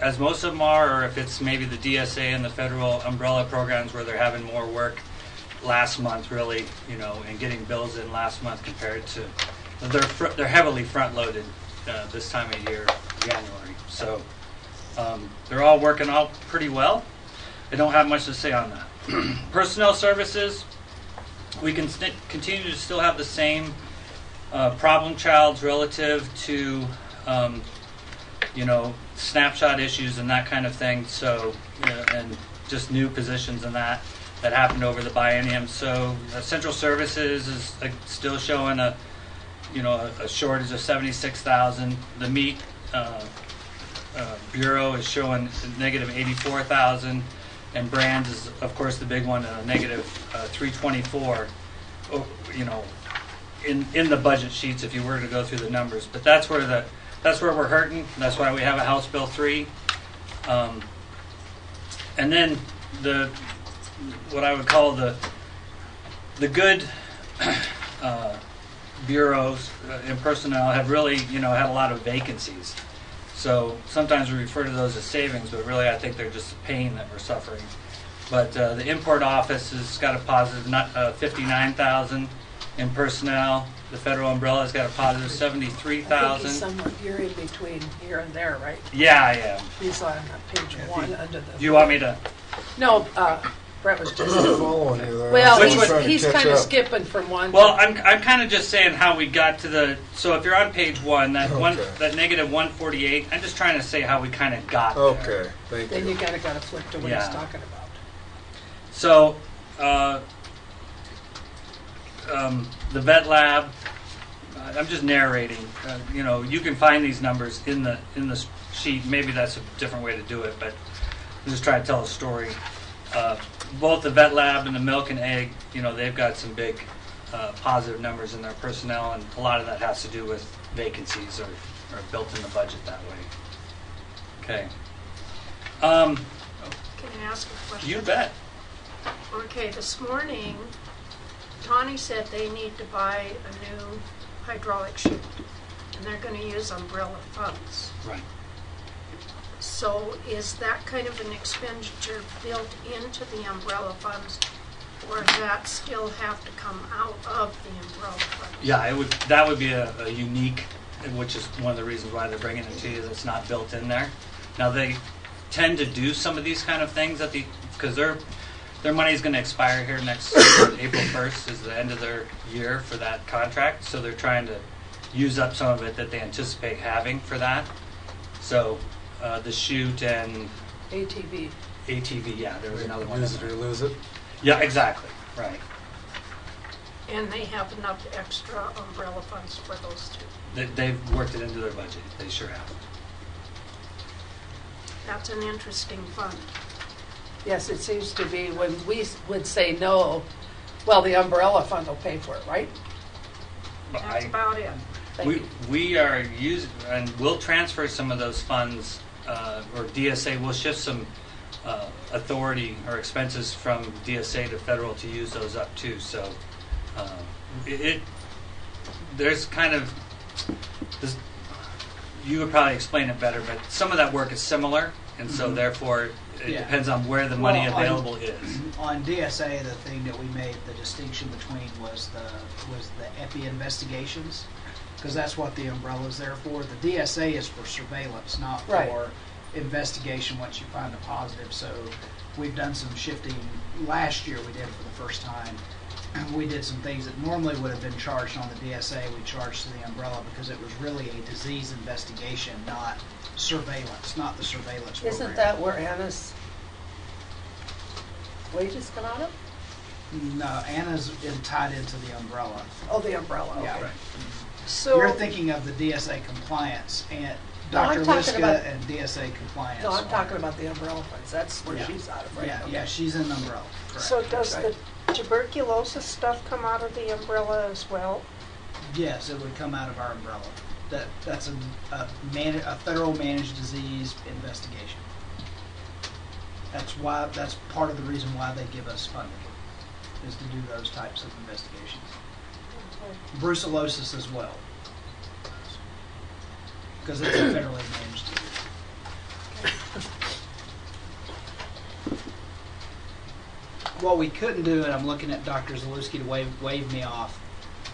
as most of them are, or if it's maybe the DSA and the federal umbrella programs where they're having more work last month, really, and getting bills in last month compared to, they're heavily front-loaded this time of year, January. So they're all working out pretty well. I don't have much to say on that. Personnel services, we can continue to still have the same problem childs relative to snapshot issues and that kind of thing. So and just new positions and that happened over the biennium. So Central Services is still showing a shortage of 76,000. The meat bureau is showing negative 84,000, and Brands is of course the big one, negative 324. In the budget sheets if you were to go through the numbers, but that's where we're hurting. That's why we have a House Bill 3. And then what I would call the good bureaus and personnel have really had a lot of vacancies. So sometimes we refer to those as savings, but really I think they're just a pain that we're suffering. But the import office has got a positive 59,000 in personnel. The federal umbrella has got a positive 73,000. Somewhere you're in between here and there, right? Yeah, I am. He's on page 1 under the. Do you want me to? No, Brett was just. Following you there. Well, Trying to he's catch kind of up. skipping from one. Well, I'm kind of just saying how we got to the. So if you're on page 1, that that negative 148, I'm just trying to say how we kind of got there. Okay, thank Then you. you kind of got to flip to what he's talking about. So the vet lab. I'm just narrating. You can find these numbers in the sheet. Maybe that's a different way to do it, but I'm just trying to tell a story. Both the vet lab and the milk and egg, they've got some big positive numbers in their personnel, and a lot of that has to do with vacancies or built in the budget that way. Okay. Can I ask a question? You bet. Okay, this morning, Tawny said they need to buy a new hydraulic chute, and they're going to use umbrella funds. Right. So is that kind of an expenditure built into the umbrella funds, or does that still have to come out of the umbrella funds? Yeah, that would be a unique, which is one of the reasons why they're bringing it to you. That's not built in there. Now they tend to do some of these kind of things because their money is going to expire here next April 1st is the end of their year for that contract. So they're trying to use up some of it that they anticipate having for that. So the chute and ATV, yeah, there was another one. Use it or lose it. Yeah, exactly. Right. And they have enough extra umbrella funds for those two. They've worked it into their budget. They sure have. That's an interesting fund. yes, it seems to be when we would say no, well, the umbrella fund will pay for it, right? That's about it. Thank you. We are using, and we'll transfer some of those funds or DSA, we'll shift some authority or expenses from DSA to federal to use those up too. So there's kind of this, you would probably explain it better, but some of that work is similar, and so therefore it depends on where the money available is. On DSA, the thing that we made the distinction between was the EPI investigations, because that's what the umbrella is there for. The DSA is for surveillance, not for investigation once you find a positive. So we've done some shifting. Last year we did for the first time. We did some things that normally would have been charged on the DSA, we charged to the umbrella because it was really a disease investigation, not surveillance, not the surveillance program. Isn't that where Anna's wages come out of? No, Anna's tied into the umbrella. Oh, the umbrella, okay. Yeah. So, You're thinking of the DSA compliance and No, I'm Dr. talking Liska about- and DSA compliance. no, I'm talking about the umbrella funds. That's where she's out of right Yeah, now. yeah, she's in the umbrella. Correct. So does Okay. the tuberculosis stuff come out of the umbrella as well? Yes, it would come out of our umbrella. That's a federal managed disease investigation. That's part of the reason why they give us funding, is to do those types of investigations. Brucellosis as well, because it's a federally managed disease. What we couldn't do, and I'm looking at Dr. Zalewski to wave me off,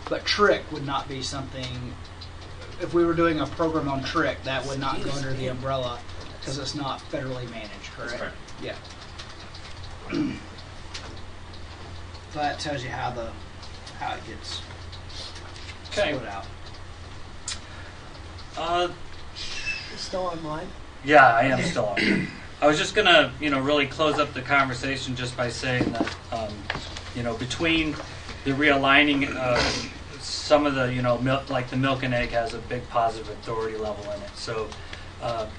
but trick would not be something. If we were doing a program on trick, that would not go under the umbrella because it's not federally managed, correct? Correct. Yeah. So that tells you how it gets split out. You still online? Yeah, I am still on. I was just gonna, really close up the conversation just by saying that, between the realigning of some of the, milk, like the milk and egg has a big positive authority level in it. So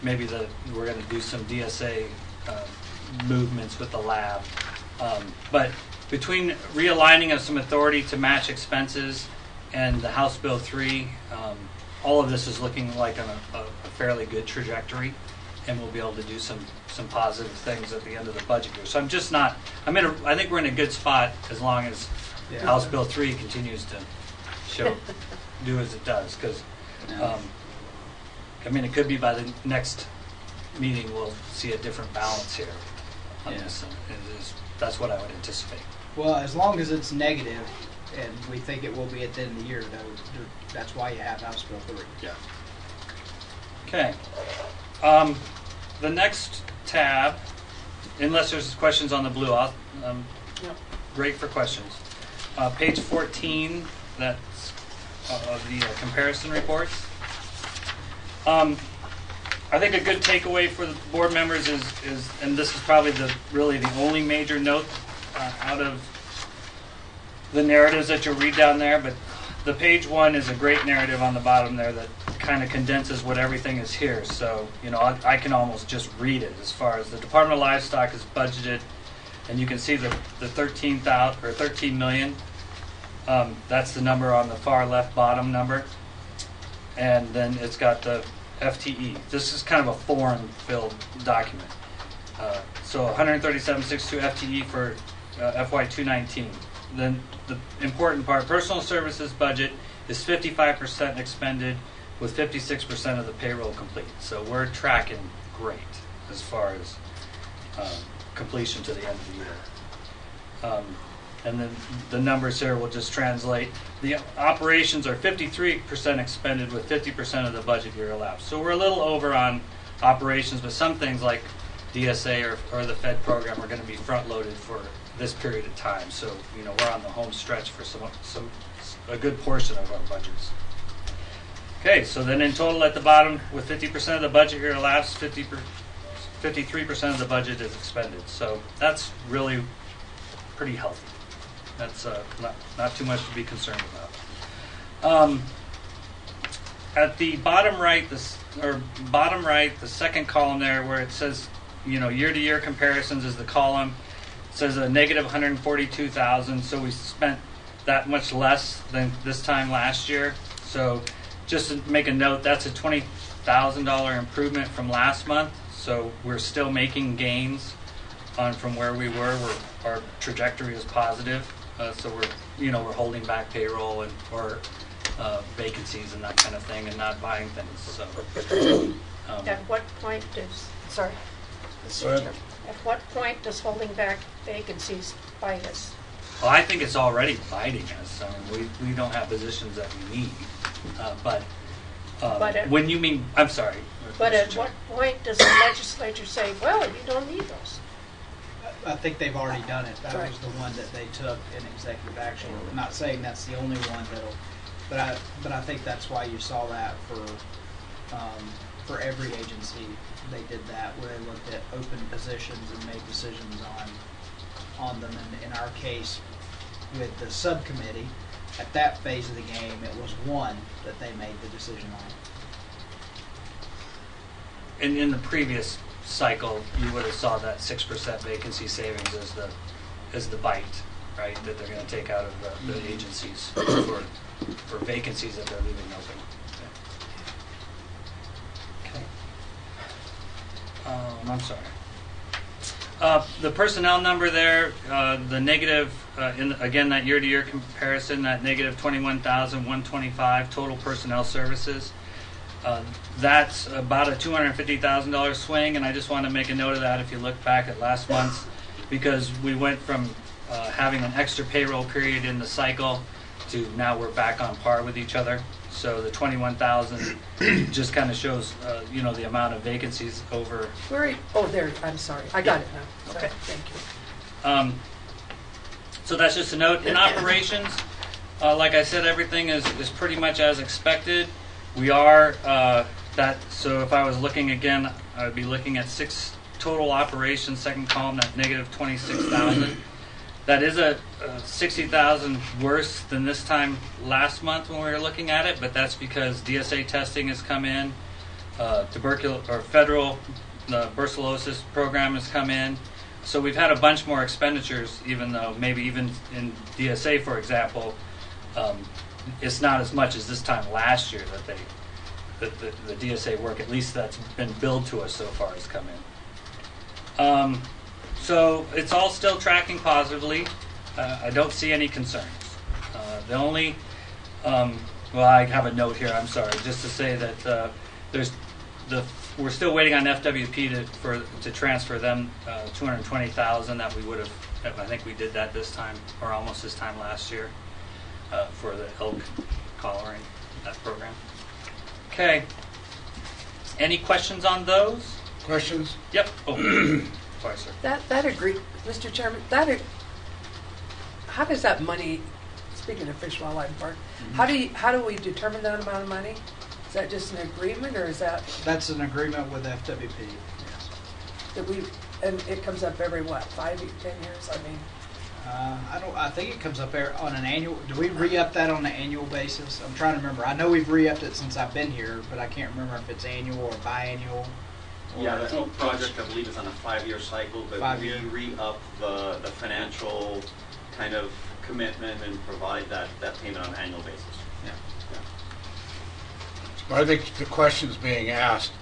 maybe we're gonna do some DSA movements with the lab. But between realigning of some authority to match expenses and the House Bill 3, all of this is looking like on a fairly good trajectory, and we'll be able to do some positive things at the end of the budget year. So I think we're in a good spot as long as House Bill 3 continues to do as it does, because it could be by the next meeting we'll see a different balance here on this. That's what I would anticipate. Well, as long as it's negative, and we think it will be at the end of the year, that's why you have House Bill 3. Yeah. Okay. The next tab, unless there's questions on the blue, great for questions. Page 14, that's of the comparison reports. I think a good takeaway for the board members is, and this is probably really the only major note out of the narratives that you'll read down there, but the page one is a great narrative on the bottom there that kind of condenses what everything is here. So, I can almost just read it as far as the Department of Livestock is budgeted, and you can see the 13 million. That's the number on the far left bottom number, and then it's got the FTE. This is kind of a form-filled document. So 137.62 FTE for FY 219. Then the important part, personal services budget is 55% expended with 56% of the payroll complete. So we're tracking great as far as completion to the end of the year. And then the numbers here will just translate. The operations are 53% expended with 50% of the budget year elapsed. So we're a little over on operations, but some things like DSA or the Fed program are going to be front-loaded for this period of time. So, we're on the home stretch for a good portion of our budgets. Okay, so then in total at the bottom, with 50% of the budget year elapsed, 53% of the budget is expended. So that's really pretty healthy. That's not too much to be concerned about. At the bottom right, the second column there where it says, year-to-year comparisons is the column. It says a negative 142,000, so we spent that much less than this time last year. So just to make a note, that's a $20,000 improvement from last month. So we're still making gains on from where we were. Our trajectory is positive. So we're holding back payroll or vacancies and that kind of thing, and not buying things. So At what point does, sorry, Go ahead. at what point does holding back vacancies bite us? well, I think it's already biting us. I mean, we don't have positions that we need, but when you mean, I'm sorry. But at what point does the legislature say, well, you don't need those? I think they've already done it. That Right. was the one that they took in executive action. I'm not saying that's the only one that'll, but I think that's why you saw that for every agency. They did that where they looked at open positions and made decisions on them. And in our case, with the subcommittee, at that phase of the game, it was one that they made the decision on. And in the previous cycle, you would have saw that 6% vacancy savings as the bite, right? That they're going to take out of the agencies for vacancies that they're leaving open. Okay. I'm sorry. The personnel number there, the negative, again, that year-to-year comparison, that negative 21,125 total personnel services. That's about a $250,000 swing, and I just want to make a note of that if you look back at last month's, because we went from having an extra payroll period in the cycle to now we're back on par with each other. So the 21,000 just kind of shows, the amount of vacancies over. Oh, there, I'm sorry. I got it now. Okay, thank you. So that's just a note. In operations, like I said, everything is pretty much as expected. We are, so if I was looking again, I would be looking at 6 total operations, second column, that negative 26,000. That is a 60,000 worse than this time last month when we were looking at it, but that's because DSA testing has come in, federal brucellosis program has come in. So we've had a bunch more expenditures, even though maybe even in DSA, for example, it's not as much as this time last year that the DSA work, at least that's been billed to us so far, has come in. So it's all still tracking positively. I don't see any concerns. The only, I have a note here, I'm sorry, just to say that we're still waiting on FWP to transfer them $220,000 that we would have, I think we did that this time, or almost this time last year. For the elk collaring, that program. Okay. Any questions on those? Questions? Yep. Oh, sorry, sir. That agree, Mr. Chairman, how does that money, speaking of Fish Wildlife Park, how do we determine that amount of money? Is that just an agreement, or is that? That's an agreement with FWP, yes. And it comes up every, 5, 10 years? I mean. I think it comes up there on an annual. Do we re-up that on an annual basis? I'm trying to remember. I know we've re-upped it since I've been here, but I can't remember if it's annual or biannual. Yeah, the Elk project, I believe, is on a 5-year cycle, but 5-year. we re-up the financial kind of commitment and provide that payment on an annual basis. But I think the question's being asked,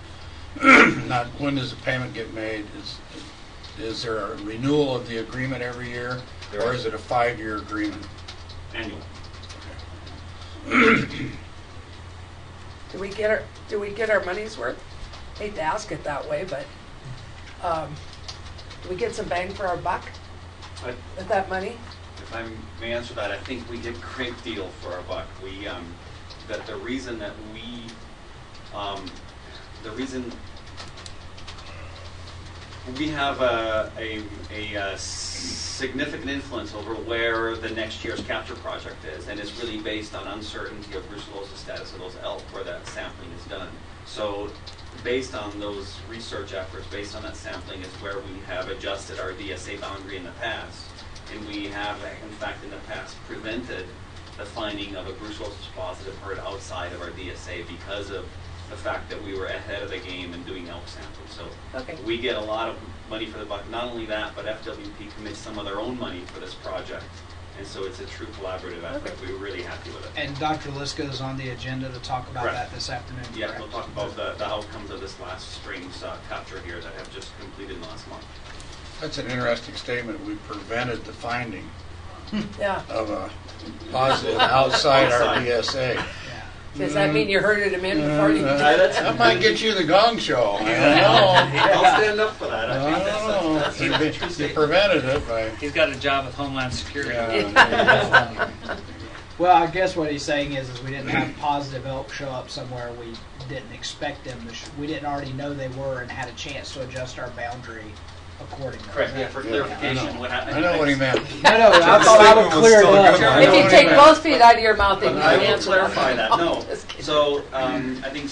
not when does the payment get made, is there a renewal of the agreement every year, or is it a 5-year agreement? Annual. Do we get our money's worth? Hate to ask it that way, but do we get some bang for our buck with that money? If I may answer that, I think we get a great deal for our buck. The reason we have a significant influence over where the next year's capture project is, and it's really based on uncertainty of brucellosis status of those elk where that sampling is done. So based on those research efforts, based on that sampling, is where we have adjusted our DSA boundary in the past. And we have, in fact, in the past, prevented the finding of a brucellosis positive herd outside of our DSA because of the fact that we were ahead of the game in doing elk sampling. So we get a lot of money for the buck. Not only that, but FWP commits some of their own money for this project. And so it's a true collaborative effort. We were really happy with it. And Dr. Liska is on the agenda to talk about Correct. that this afternoon. Yeah, correct? we'll talk about the outcomes of this last spring's capture here that have just completed last month. That's an interesting statement. We prevented the finding Yeah. of a positive outside our DSA. Yeah. Does that mean you herded him in before you? That might get you the gong show. I don't know. I'll stand up for that. I think that's You a true statement. prevented it by. He's got a job with Homeland Security. Yeah. Well, I guess what he's saying is we didn't have positive elk show up somewhere we didn't expect them to. We didn't already know they were and had a chance to adjust our boundary accordingly. Correct, yeah, for clarification. I know what he meant. No, I thought I would clear it up. If you take both feet out of your mouth, then you I can will answer. clarify that, no. Just kidding. So, I think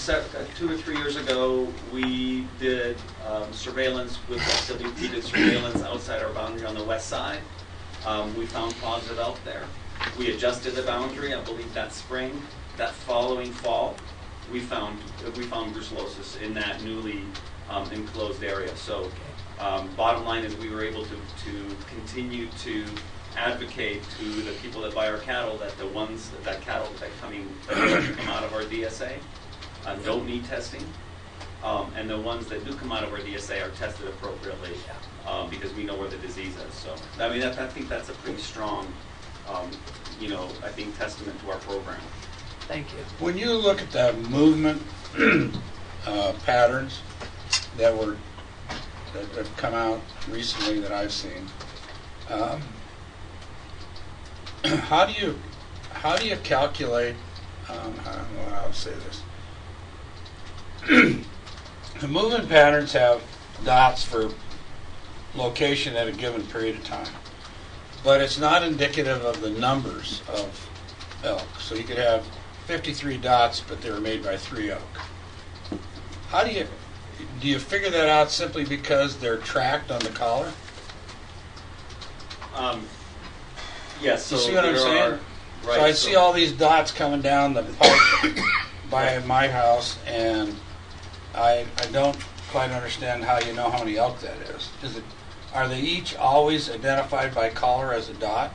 2 or 3 years ago, we did surveillance with we did surveillance outside our boundary on the west side. We found positive elk there. We adjusted the boundary, I believe that spring. That following fall, we found brucellosis in that newly enclosed area. So, bottom line is we were able to continue to advocate to the people that buy our cattle that the ones that cattle that come out of our DSA don't need testing, and the ones that do come out of our DSA are tested appropriately because we know where the disease is. So I mean, I think that's a pretty strong, I think testament to our program. Thank you. When you look at the movement patterns that have come out recently that I've seen, how do you calculate? I don't know how to say this. The movement patterns have dots for location at a given period of time, but it's not indicative of the numbers of elk. So you could have 53 dots, but they were made by 3 elk. How do you figure that out simply because they're tracked on the collar? Yes. So You see what I'm saying? Right, So I see all these dots coming down the pipe by my house, and I don't quite understand how you know how many elk that is. Are they each always identified by collar as a dot?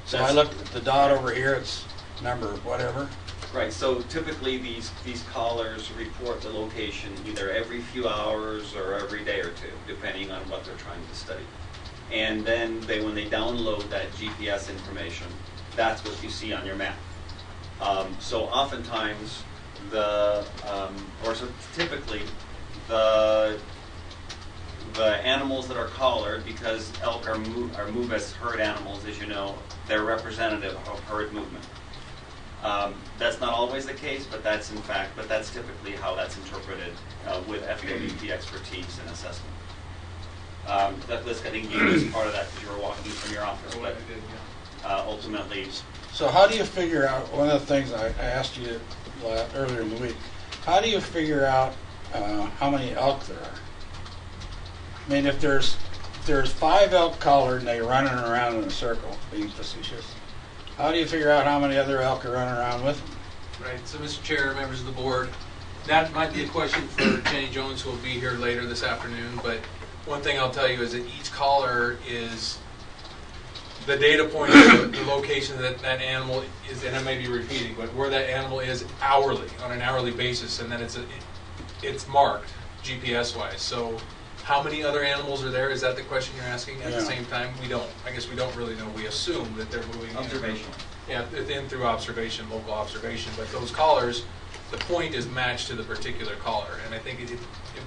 So I look at the dot over here, it's number whatever. Right, so typically these collars report the location either every few hours or every day or two, depending on what they're trying to study. And then when they download that GPS information, that's what you see on your map. So oftentimes typically the animals that are collared, because elk are move as herd animals, as you know, they're representative of herd movement. That's not always the case, but that's typically how that's interpreted with FWP expertise and assessment. That list, I think, gave us part of that because you were walking from your office, but ultimately. So how do you figure out, one of the things I asked you earlier in the week, how do you figure out how many elk there are? I mean, if there's 5 elk collared and they're running around in a circle, being facetious, how do you figure out how many other elk are running around with them? Right, so Mr. Chair, members of the board, that might be a question for Jenny Jones, who will be here later this afternoon, but one thing I'll tell you is that each collar is the data point of the location that that animal is, and I may be repeating, but where that animal is hourly, on an hourly basis, and then it's marked GPS-wise. So how many other animals are there? Is that the question you're asking? At the same time, we don't. I guess we don't really know. We assume that they're moving Observation. in through observation, local observation. But those collars, the point is matched to the particular collar, and I think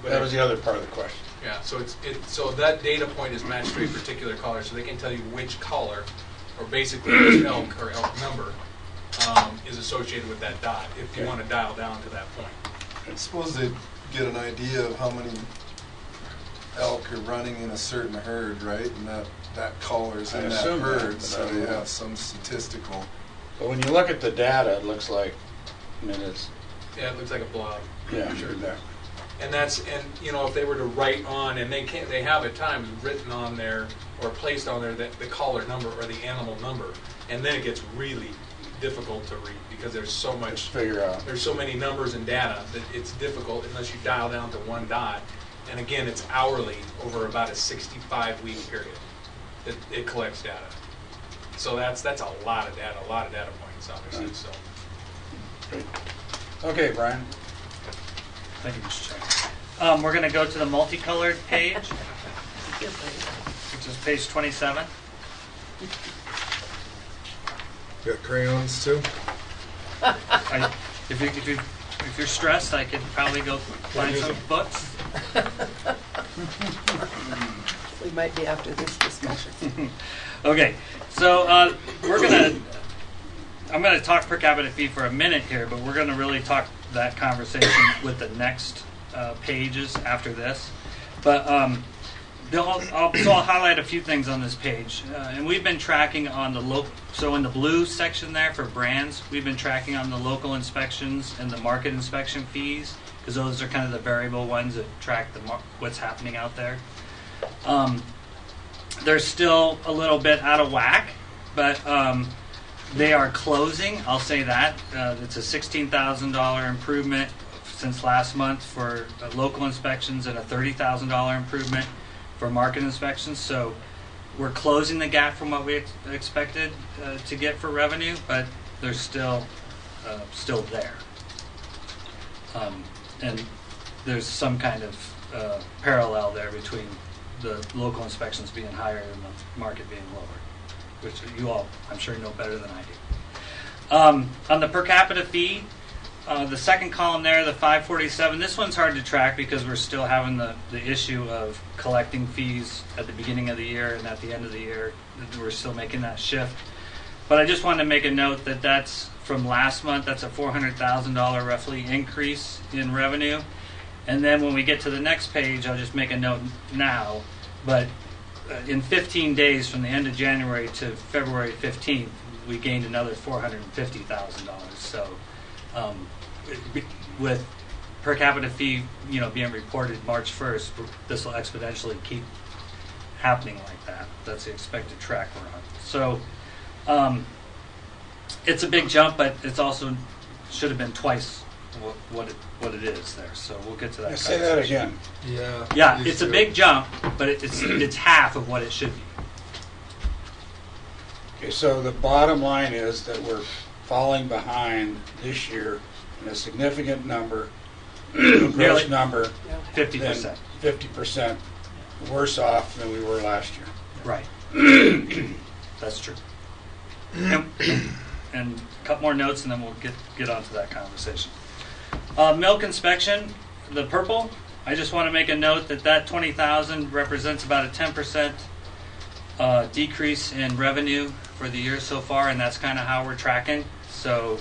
That was the other part of the question. Yeah, so so that data point is matched to a particular collar, so they can tell you which collar, or basically which elk or elk number, is associated with that dot. If you want to dial down to that point. I suppose they get an idea of how many elk are running in a certain herd, right? And that collar's in that herd, so they have some statistical. But when you look at the data, it looks like, it's. Yeah, it looks like a blob. Yeah, sure, exactly. And if they were to write on, and they have at times written on there or placed on there the collar number or the animal number, and then it gets really difficult to read because there's so much. Figure out. There's so many numbers and data that it's difficult unless you dial down to one dot. And again, it's hourly over about a 65-week period that it collects data. So that's a lot of data points, obviously, so. Okay, Brian. Thank you, Mr. Chairman. We're going to go to the multicolored page, which is page 27. Got crayons too? If you're stressed, I could probably go find some books. We might be after this discussion. Okay, so I'm gonna talk per capita fee for a minute here, but we're gonna really talk that conversation with the next pages after this. But I'll highlight a few things on this page, and we've been tracking on the local. So in the blue section there for brands, we've been tracking on the local inspections and the market inspection fees, because those are kind of the variable ones that track what's happening out there. They're still a little bit out of whack, but they are closing. I'll say that. It's a $16,000 improvement since last month for local inspections and a $30,000 improvement for market inspections. So we're closing the gap from what we expected to get for revenue, but they're still there. And there's some kind of parallel there between the local inspections being higher and the market being lower, which you all, I'm sure, know better than I do. On the per capita fee, the second column there, the 547, this one's hard to track because we're still having the issue of collecting fees at the beginning of the year and at the end of the year. We're still making that shift. But I just wanted to make a note that that's from last month. That's a $400,000 roughly increase in revenue. And then when we get to the next page, I'll just make a note now. But in 15 days from the end of January to February 15th, we gained another $450,000. So with per capita fee, being reported March 1st, this will exponentially keep happening like that. That's the expected track we're on. So it's a big jump, but it's also should have been twice what it is there. So we'll get to that. Say that again. Yeah, it's a big jump, but it's half of what it should be. Okay, so the bottom line is that we're falling behind this year in a significant number, gross number, 50%. 50% worse off than we were last year. Right. That's true. And a couple more notes, and then we'll get onto that conversation. Milk inspection, the purple. I just want to make a note that 20,000 represents about a 10% decrease in revenue for the year so far, and that's kind of how we're tracking. So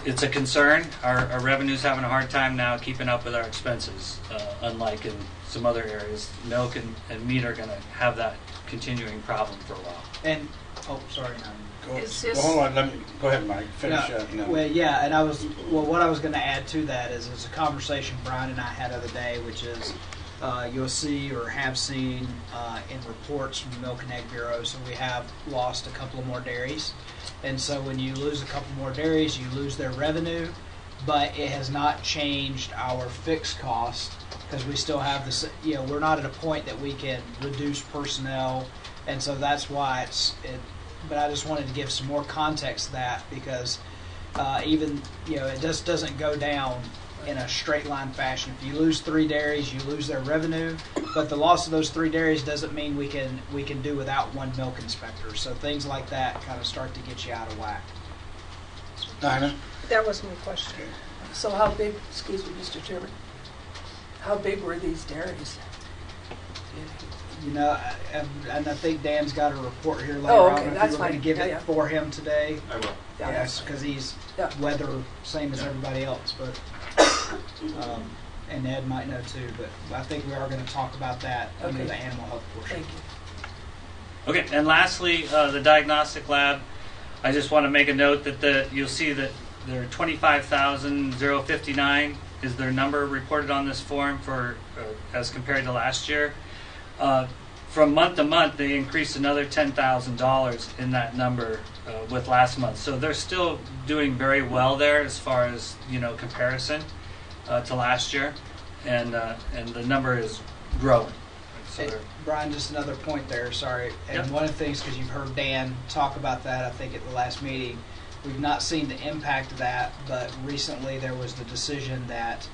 it's a concern. Our revenue's having a hard time now keeping up with our expenses, unlike in some other areas. Milk and meat are going to have that continuing problem for a while. And sorry. Hold on. Go ahead, Mike. Finish up. No. Well, yeah, and what I was going to add to that is a conversation Brian and I had the other day, which is you'll see or have seen in reports from the Milk and Egg Bureau. So we have lost a couple of more dairies, and so when you lose a couple more dairies, you lose their revenue, but it has not changed our fixed cost because we still have this. We're not at a point that we can reduce personnel, and so that's why But I just wanted to give some more context to that because even it just doesn't go down in a straight line fashion. If you lose 3 dairies, you lose their revenue, but the loss of those 3 dairies doesn't mean we can do without one milk inspector. So things like that kind of start to get you out of whack. Dinah? That was my question. So how big, excuse me, Mr. Chairman, how big were these dairies? And I think Dan's got a report here later Oh, on. okay, If that's you were going fine. to give Yeah, it yeah. for him today. I will. Yeah. Yes, because he's weather same as everybody else, but and Ed might know too. But I think we are going to talk about that under Okay. the animal health portion. Thank you. Okay, and lastly, the diagnostic lab. I just want to make a note that you'll see that there 25,059 is their number reported on this form for as compared to last year. From month to month, they increased another $10,000 in that number with last month. So they're still doing very well there as far as comparison to last year, and the number is growing. So And they're, Brian, just another point there, sorry. And Yep. one of the things, because you've heard Dan talk about that, I think at the last meeting, we've not seen the impact of that, but recently there was the decision that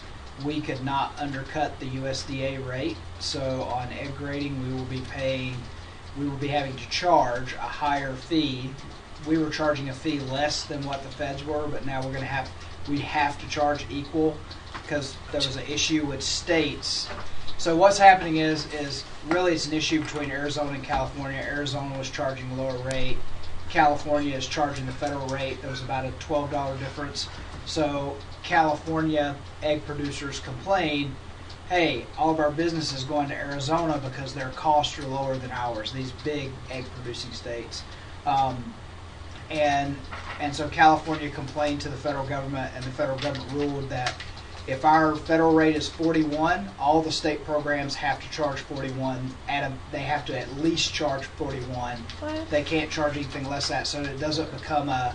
we could not undercut the USDA rate. So on egg grading, we will be having to charge a higher fee. We were charging a fee less than what the feds were, but now we have to charge equal because there was an issue with states. So what's happening is really it's an issue between Arizona and California. Arizona was charging a lower rate. California is charging the federal rate. There was about a $12 difference. So California egg producers complain, hey, all of our business is going to Arizona because their costs are lower than ours, these big egg producing states. And so California complained to the federal government, and the federal government ruled that if our federal rate is 41, all the state programs have to charge 41. They have to at least charge 41. What? They can't charge anything less than that, so it doesn't become a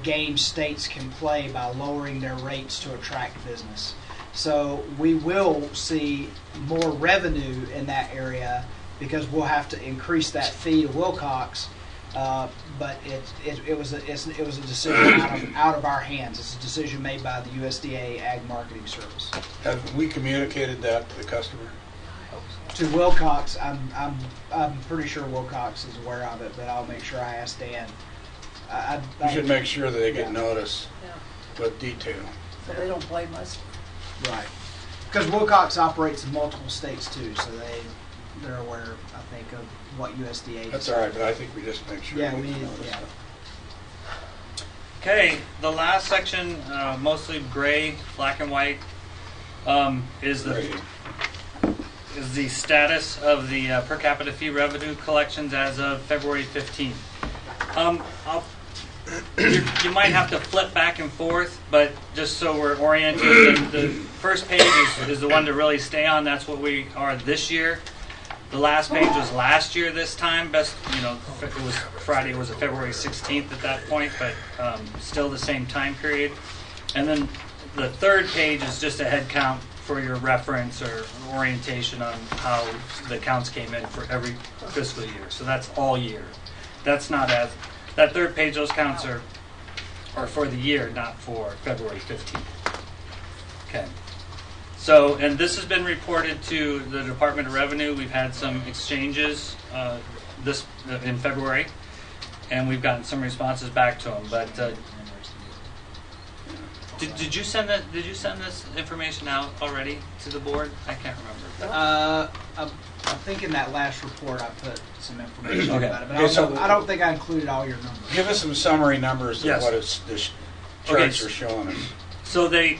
game states can play by lowering their rates to attract business. So we will see more revenue in that area because we'll have to increase that fee to Wilcox. But it was a decision out of our hands. It's a decision made by the USDA Ag Marketing Service. Have we communicated that to the customer? To Wilcox, I'm pretty sure Wilcox is aware of it, but I'll make sure I ask Dan. You should make sure that they get Yeah. notice Yeah. with detail. So they don't blame us. Right. Because Wilcox operates in multiple states too, so they're aware, I think, of what USDA. That's all right, but I think we just make sure. Yeah, we we get need. notice. Yeah. okay, the last section, mostly gray, black and white, is Great. the status of the per capita fee revenue collections as of February 15th. You might have to flip back and forth, but just so we're oriented, the first page is the one to really stay on. That's what we are this year. The last page was last year this time. It was Friday. It was February 16th at that point, but still the same time period. And then the third page is just a head count for your reference or orientation on how the counts came in for every fiscal year. So that's all year. That's not as that third page. Those counts are for the year, not for February 15th. Okay. So, and this has been reported to the Department of Revenue. We've had some exchanges in February, and we've gotten some responses back to them. But did you send that? Did you send this information out already to the board? I can't remember. I think in that last report I put some information Okay. about it, but Okay, I don't think I included all your numbers. Give us some summary numbers of Yes. what the charts are showing us. So they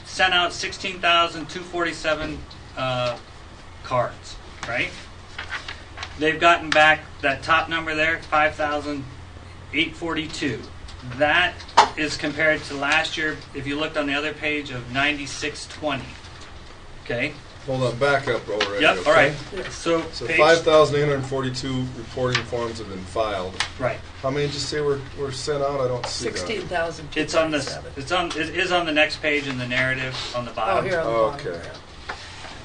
sent out 16,247 cards, right? They've gotten back that top number there, 5,842. That is compared to last year, if you looked on the other page, of 9,620. Okay? Hold on, back up already. Yep, okay? all right. So page, 5,842 reporting forms have been filed. right. How many did you say were sent out? I don't see that. 16,000. It is on the next page in the narrative on the Oh, bottom. here on the bottom. Okay.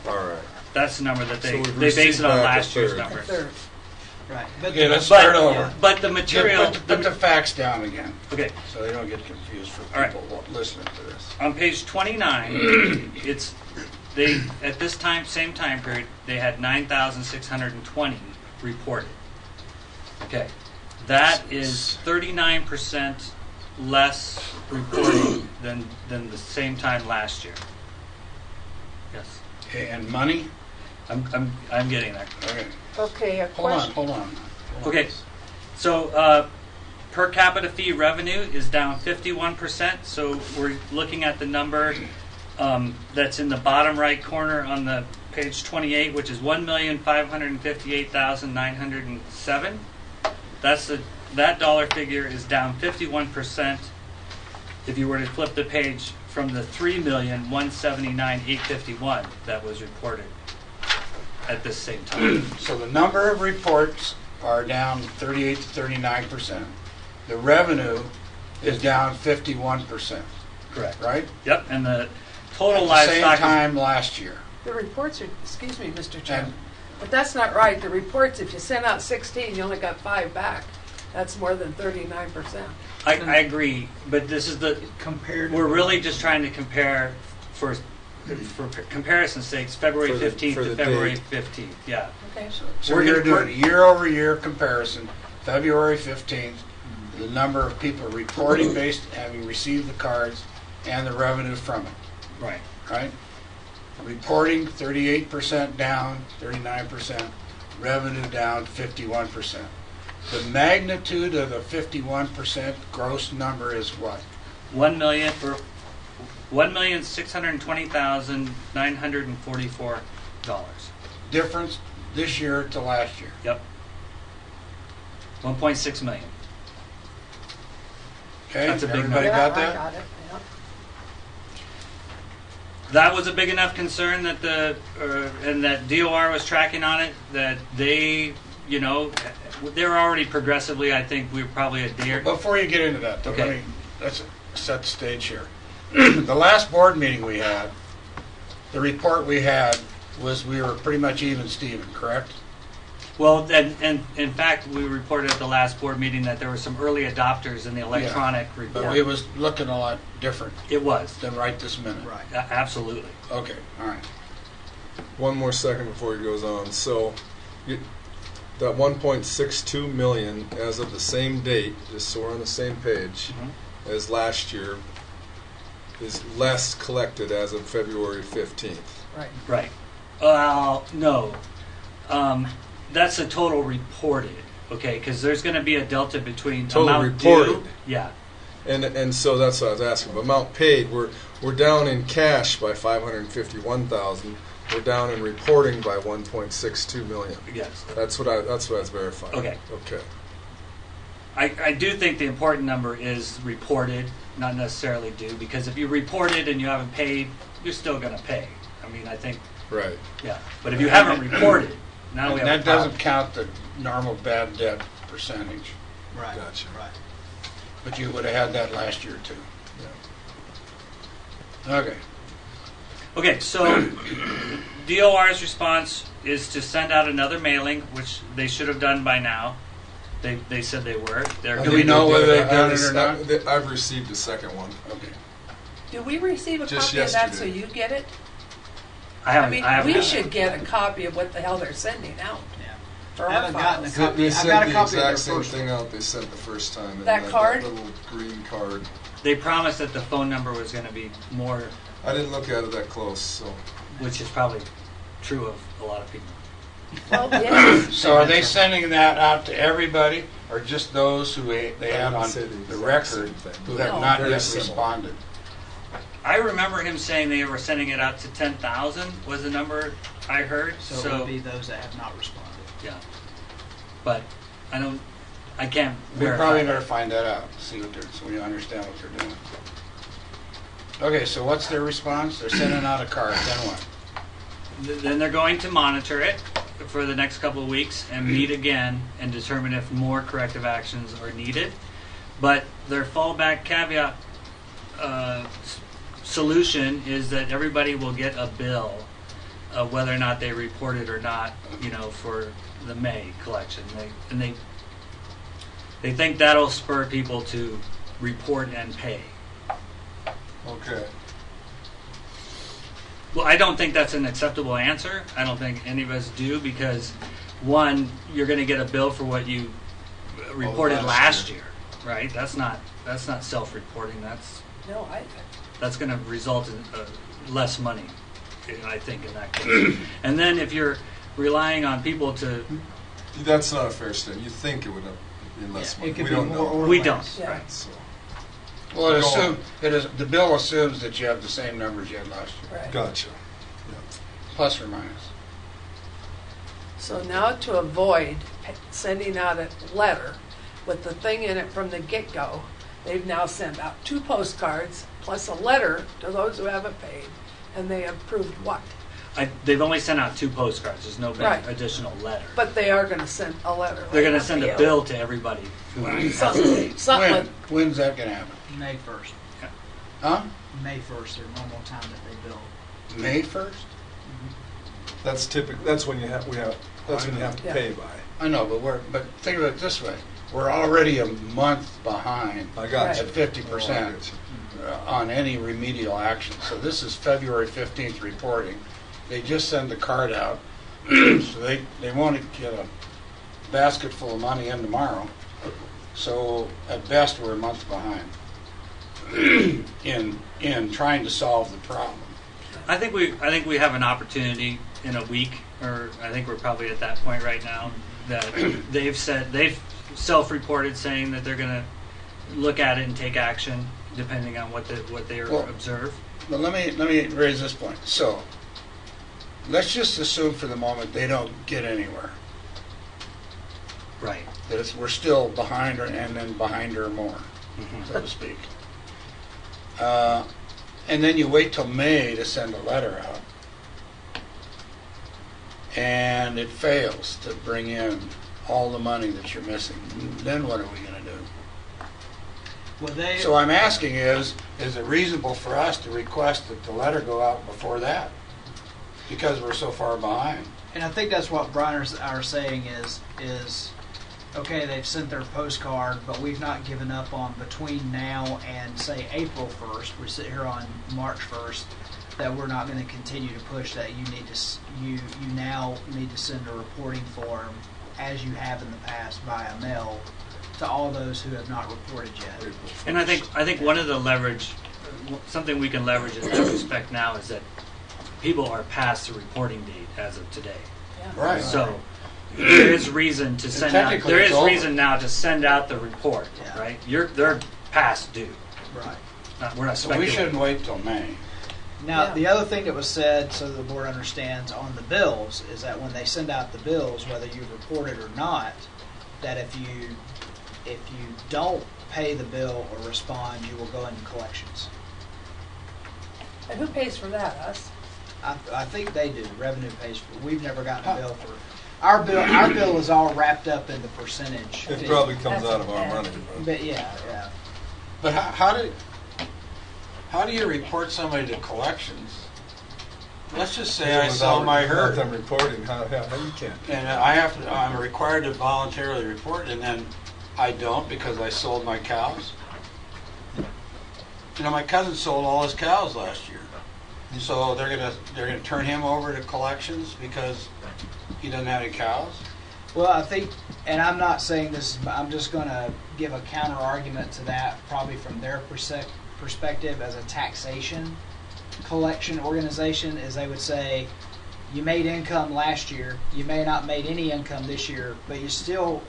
All right. That's the number that So they we've base received it on back a last year's third. A numbers. third. Right. Okay, let's start over. But the material, Put the facts down again, okay. so they don't get confused for All right. people listening to this. On page 29, at this time, same time period, they had 9,620 reported. Okay, that is 39% less reporting than the same time last year. Yes, Okay, and money? I'm getting there. Okay, Okay, a hold on, question. hold on. Okay, so per capita fee revenue is down 51%. So we're looking at the number that's in the bottom right corner on the page 28, which is 1,558,907. That dollar figure is down 51%. If you were to flip the page from the 3,179,851 that was reported at this same time. So the number of reports are down 38 to 39%. The revenue is down 51%, Correct. right? Yep, and the At total the same livestock time last year. The reports are, excuse me, Mr. Chairman, but that's not right. The reports, if you send out 16, you only got 5 back. That's more than 39%. I agree, but this is the Compared. we're really just trying to compare for comparison's sakes, February For the- 15th for to the February date. 15th. Yeah. Okay. So We're you're gonna- doing a year-over-year comparison, February 15th, the number of people reporting based, having received the cards, and the revenue from it, Right. right? Reporting 38% down, 39%, revenue down 51%. The magnitude of the 51% gross number is what? $1,620,944. Difference this year to last year. Yep. 1.6 million. Okay, That's a big everybody number. got I that? got it, yeah. That was a big enough concern that and that DOR was tracking on it, that they, they're already progressively, I think we're probably a day or... Before you get into that, though, Okay. let's set the stage here. The last board meeting we had, the report we had was we were pretty much even Steven, correct? Well, and in fact, we reported at the last board meeting that there were some early adopters in the electronic report. But it was looking a lot different It was. than right this minute. Right. Absolutely. Okay, all right. One more second before he goes on. So, that 1.62 million as of the same date, just so we're on the same page, as last year, is less collected as of February 15th. Right. Right. No. That's a total reported, okay? Because there's going to be a delta between Total amount reported. due. Yeah. And so that's what I was asking. But amount paid, we're down in cash by 551,000. We're down in reporting by 1.62 million. Yes. That's what I was verifying. Okay. Okay. I do think the important number is reported, not necessarily due, because if you reported and you haven't paid, you're still going to pay. I mean, I think, Right. yeah. But if you haven't reported, now we And have a that doesn't problem. count the normal bad debt percentage, Right. Gotcha. Right. but you would have had that last year too. Okay. Okay, so DOR's response is to send out another mailing, which they should have done by now. They said they were. They're Do we know whether they've done it or not? I've received a second one. Okay. Do we receive a Just copy of that so yesterday. you get it? I haven't. mean, I haven't we had should that. get a copy of what the hell they're sending out Yeah. for I our haven't gotten a files. copy. They I've sent got a the copy of their exact same first thing one. out they sent the first time. and That card? That little green card. They promised that the phone number was going to be more, I didn't look at it that close, so. which is probably true of a lot of people. Well, yes. So are they sending that out to everybody, or just those who they have I on would say the the exact record same thing. who have No. not Very yet similar. responded? I remember him saying they were sending it out to 10,000 was the number I heard. So it would be those that have not responded. Yeah, but I can't We verify. probably that. better find that out, see what they're, so we understand what they're doing. Okay, so what's their response? They're sending out a card, then what? Then they're going to monitor it for the next couple of weeks and meet again and determine if more corrective actions are needed. But their fallback caveat solution is that everybody will get a bill of whether or not they reported or not, for the May collection. They think that'll spur people to report and pay. Okay. Well, I don't think that's an acceptable answer. I don't think any of us do because, one, you're going to get a bill for what you reported last last year. year, right? That's not self-reporting. No, That's going to result in less money, I think, in that case. And then if you're relying on people to, That's not a fair statement. You think it would be less Yeah, money. it could We be don't more know. or we less. don't, Yeah. right? So, Well, Go the bill assumes that you have the same numbers you had last year, right. gotcha. plus or minus. So now to avoid sending out a letter with the thing in it from the get-go, they've now sent out 2 postcards plus a letter to those who haven't paid, and they approved what? They've only sent out 2 postcards. There's no big Right. additional letter. But they are going to send a letter. They're going to like send a PO. bill to everybody who hasn't Something, paid. something. When's that gonna happen? May 1st. Huh? May 1st, their normal time that they bill. May 1st? That's typical, that's when you have, that's when you have to Yeah. pay by. I know, but think of it this way. We're already a month behind I got you. at 50% on any remedial action. So this is February 15th reporting. They just send the card out, so they want to get a basket full of money in tomorrow. So at best, we're a month behind in trying to solve the problem. I think we have an opportunity in a week, or I think we're probably at that point right now, that they've self-reported saying that they're going to look at it and take action depending on what they observe. But let me raise this point. So let's just assume for the moment they don't get anywhere. Right. That we're still behind her and then behind her more, so to speak. And then you wait till May to send a letter out, and it fails to bring in all the money that you're missing. Then what are we going to do? Well, So I'm asking is it reasonable for us to request that the letter go out before that? Because we're so far behind. And I think that's what Brian are saying is okay, they've sent their postcard, but we've not given up on between now and say April 1st. We sit here on March 1st. That we're not going to continue to push that. You now need to send a reporting form as you have in the past via mail to all those who have not reported yet. And I think one of the leverage, something we can leverage in that respect now is that people are past the reporting date as of today. Right. So there is reason to send out. technically There it's is over. reason now to send out the report. Yeah. Right. They're past due. Right. We're not So we speculating. shouldn't wait till May. Now, Yeah. the other thing that was said, so the board understands on the bills, is that when they send out the bills, whether you report it or not, that if you don't pay the bill or respond, you will go into collections. And who pays for that? Us? I think they do. Revenue pays for. We've never gotten a bill for. Our bill is all wrapped up in the percentage. It fee. probably comes That's out of our okay. money. But yeah. But how do you report somebody to collections? Let's just say I sell my Without herd, them reporting, how you can't. and I'm required to voluntarily report, and then I don't because I sold my cows. You know, my cousin sold all his cows last year, so they're gonna turn him over to collections because he doesn't have any cows. Well, I think, and I'm not saying this, but I'm just going to give a counter argument to that, probably from their perspective as a taxation collection organization, is they would say, you made income last year, you may not made any income this year, but you're still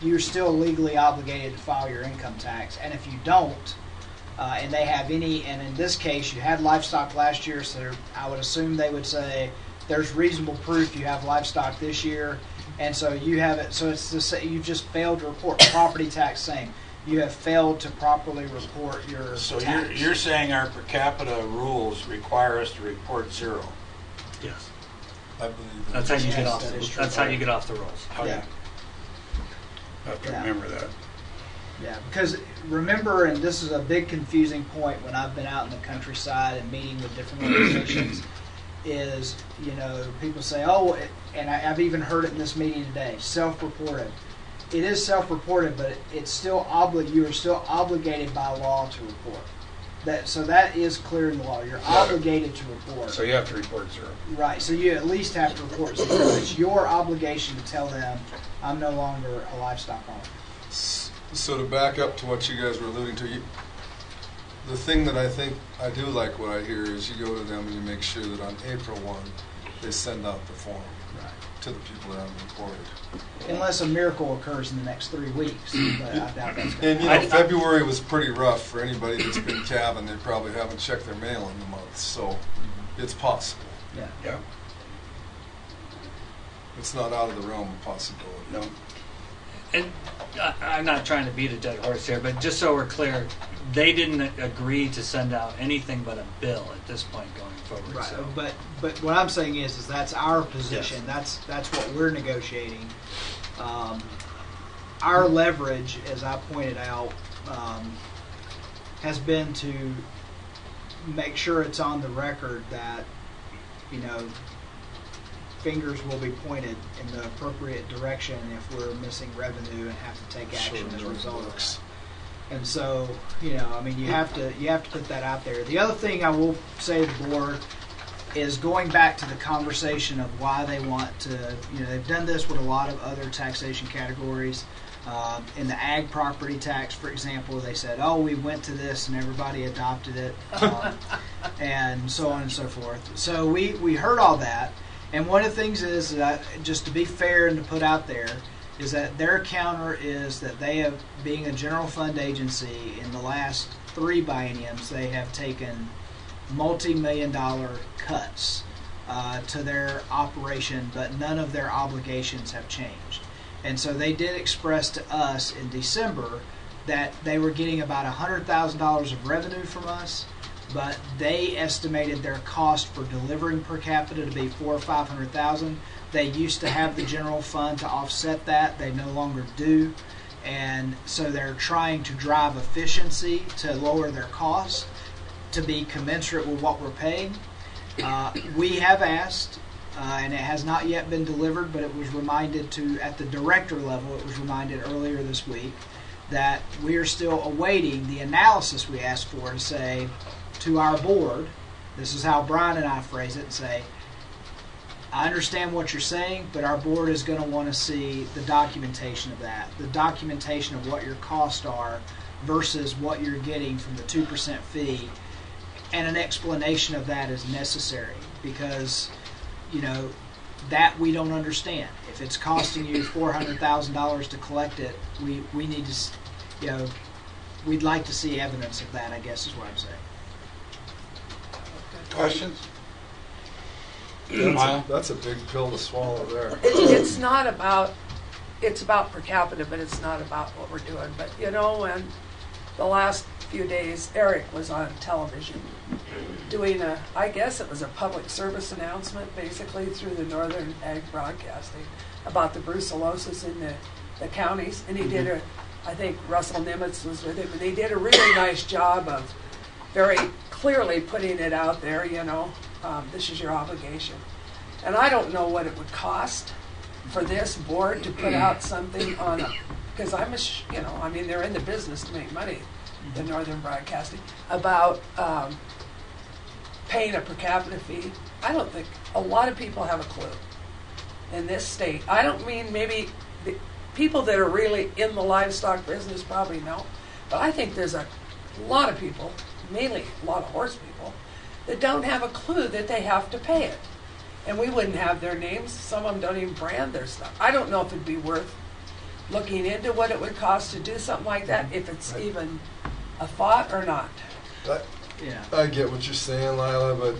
legally obligated to file your income tax. And if you don't, and they have any, and in this case, you had livestock last year, so I would assume they would say there's reasonable proof you have livestock this year, and so you have it. So it's to say you just failed to report property tax. Saying you have failed to properly report your So tax. you're saying our per capita rules require us to report zero. Yes. I believe That's how you Yes, get off. that is true. That's how you get off the rolls. Okay. Yeah. I have to Yeah. remember that. Yeah, because remember, and this is a big confusing point when I've been out in the countryside and meeting with different organizations, is, people say, and I've even heard it in this meeting today, self-reported. It is self-reported, but it's still you are still obligated by law to report. So that is clear in the law. You're obligated to report. So you have to report zero. Right, so you at least have to report zero. It's your obligation to tell them, I'm no longer a livestock owner. So to back up to what you guys were alluding to, the thing that I think I do like what I hear is you go to them and you make sure that on April 1 they send out the form to the people that haven't reported. Unless a miracle occurs in the next 3 weeks, but I doubt that's going And to February was pretty rough for anybody that's been calving. They probably haven't checked their mail in the month, so it's possible. Yeah. It's not out of the realm of possibility. No. And I'm not trying to beat a dead horse here, but just so we're clear, they didn't agree to send out anything but a bill at this point going forward. Right, So. but what I'm saying is that's our position. That's what we're negotiating. Our leverage, as I pointed out, has been to make sure it's on the record that fingers will be pointed in the appropriate direction if we're missing revenue and have to take action as a result of that. And so, you have to put that out there. The other thing I will say to the board is going back to the conversation of why they want to, they've done this with a lot of other taxation categories. In the ag property tax, for example, they said, oh, we went to this and everybody adopted it, and so on and so forth. So we heard all that. And one of the things is that, just to be fair and to put out there, is that their counter is that they have, being a general fund agency, in the last 3 bienniums, they have taken multi-million-dollar cuts to their operation, but none of their obligations have changed. And so they did express to us in December that they were getting about $100,000 of revenue from us, but they estimated their cost for delivering per capita to be $400,000 or $500,000. They used to have the general fund to offset that. They no longer do. And so they're trying to drive efficiency to lower their costs to be commensurate with what we're paying. We have asked, and it has not yet been delivered, but it was reminded to, at the director level, it was reminded earlier this week, that we are still awaiting the analysis we asked for to say to our board, this is how Brian and I phrase it, and say, I understand what you're saying, but our board is going to want to see the documentation of that, the documentation of what your costs are versus what you're getting from the 2% fee, and an explanation of that is necessary, because that we don't understand. If it's costing you $400,000 to collect it, we need to, we'd like to see evidence of that, I guess is what I'm saying. Questions? That's a big pill to swallow there. It's not about, it's about per capita, but it's not about what we're doing. But when the last few days, Eric was on television doing I guess it was a public service announcement, basically through the Northern Ag Broadcasting, about the brucellosis in the counties. And he did I think Russell Nimitz was with him, and he did a really nice job of very clearly putting it out there, this is your obligation. And I don't know what it would cost for this board to put out something on because they're in the business to make money, the Northern Broadcasting, about paying a per capita fee. I don't think a lot of people have a clue in this state. I don't mean maybe the people that are really in the livestock business probably know, but I think there's a lot of people, mainly a lot of horse people, that don't have a clue that they have to pay it. And we wouldn't have their names. Some of them don't even brand their stuff. I don't know if it'd be worth looking into what it would cost to do something like that, if it's even a thought or not. I get what you're saying, Lila, but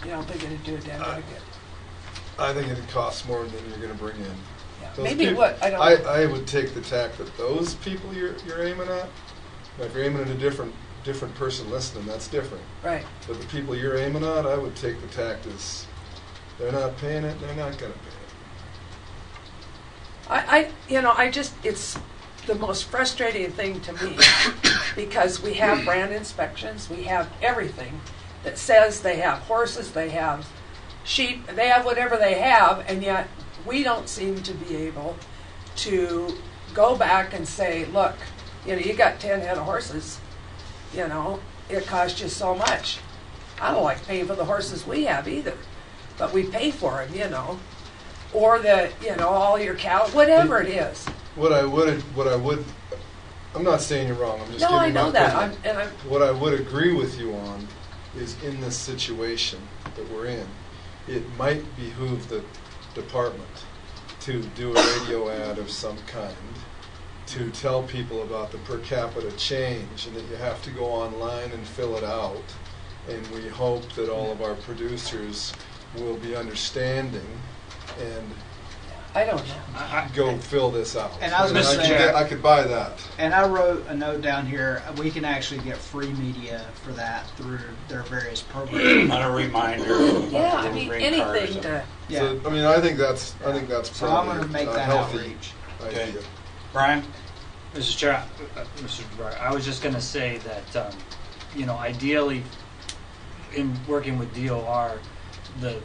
You don't think it'd do it damn good? I think it'd cost more than you're going to bring in. Yeah. Those Maybe people, what, I don't I would take the tack that those people you're aiming at, now if you're aiming at a different person listening, that's different. Right. But the people you're aiming at, I would take the tact as they're not paying it, they're not going to pay it. It's the most frustrating thing to me because we have brand inspections, we have everything that says they have horses, they have sheep, they have whatever they have, and yet we don't seem to be able to go back and say, look, you got 10 head of horses, it cost you so much. I don't like paying for the horses we have either, but we pay for them, or all your cow, whatever it is. I'm not saying you're wrong. I'm just No, giving I know my that. opinion. What I would agree with you on is in this situation that we're in, it might behoove the department to do a radio ad of some kind to tell people about the per capita change and that you have to go online and fill it out. And we hope that all of our producers will be understanding and I don't know. go fill this out. And I was going to say, I could buy that. And I wrote a note down here. We can actually get free media for that through their various programs. On a reminder. Yeah, anything to. Yeah. So, I think that's So I'm probably going to make a that healthy outreach. Okay. idea. Brian? Mr. Chair, Mr. Dwyer, I was just going to say that, ideally, in working with DOR, the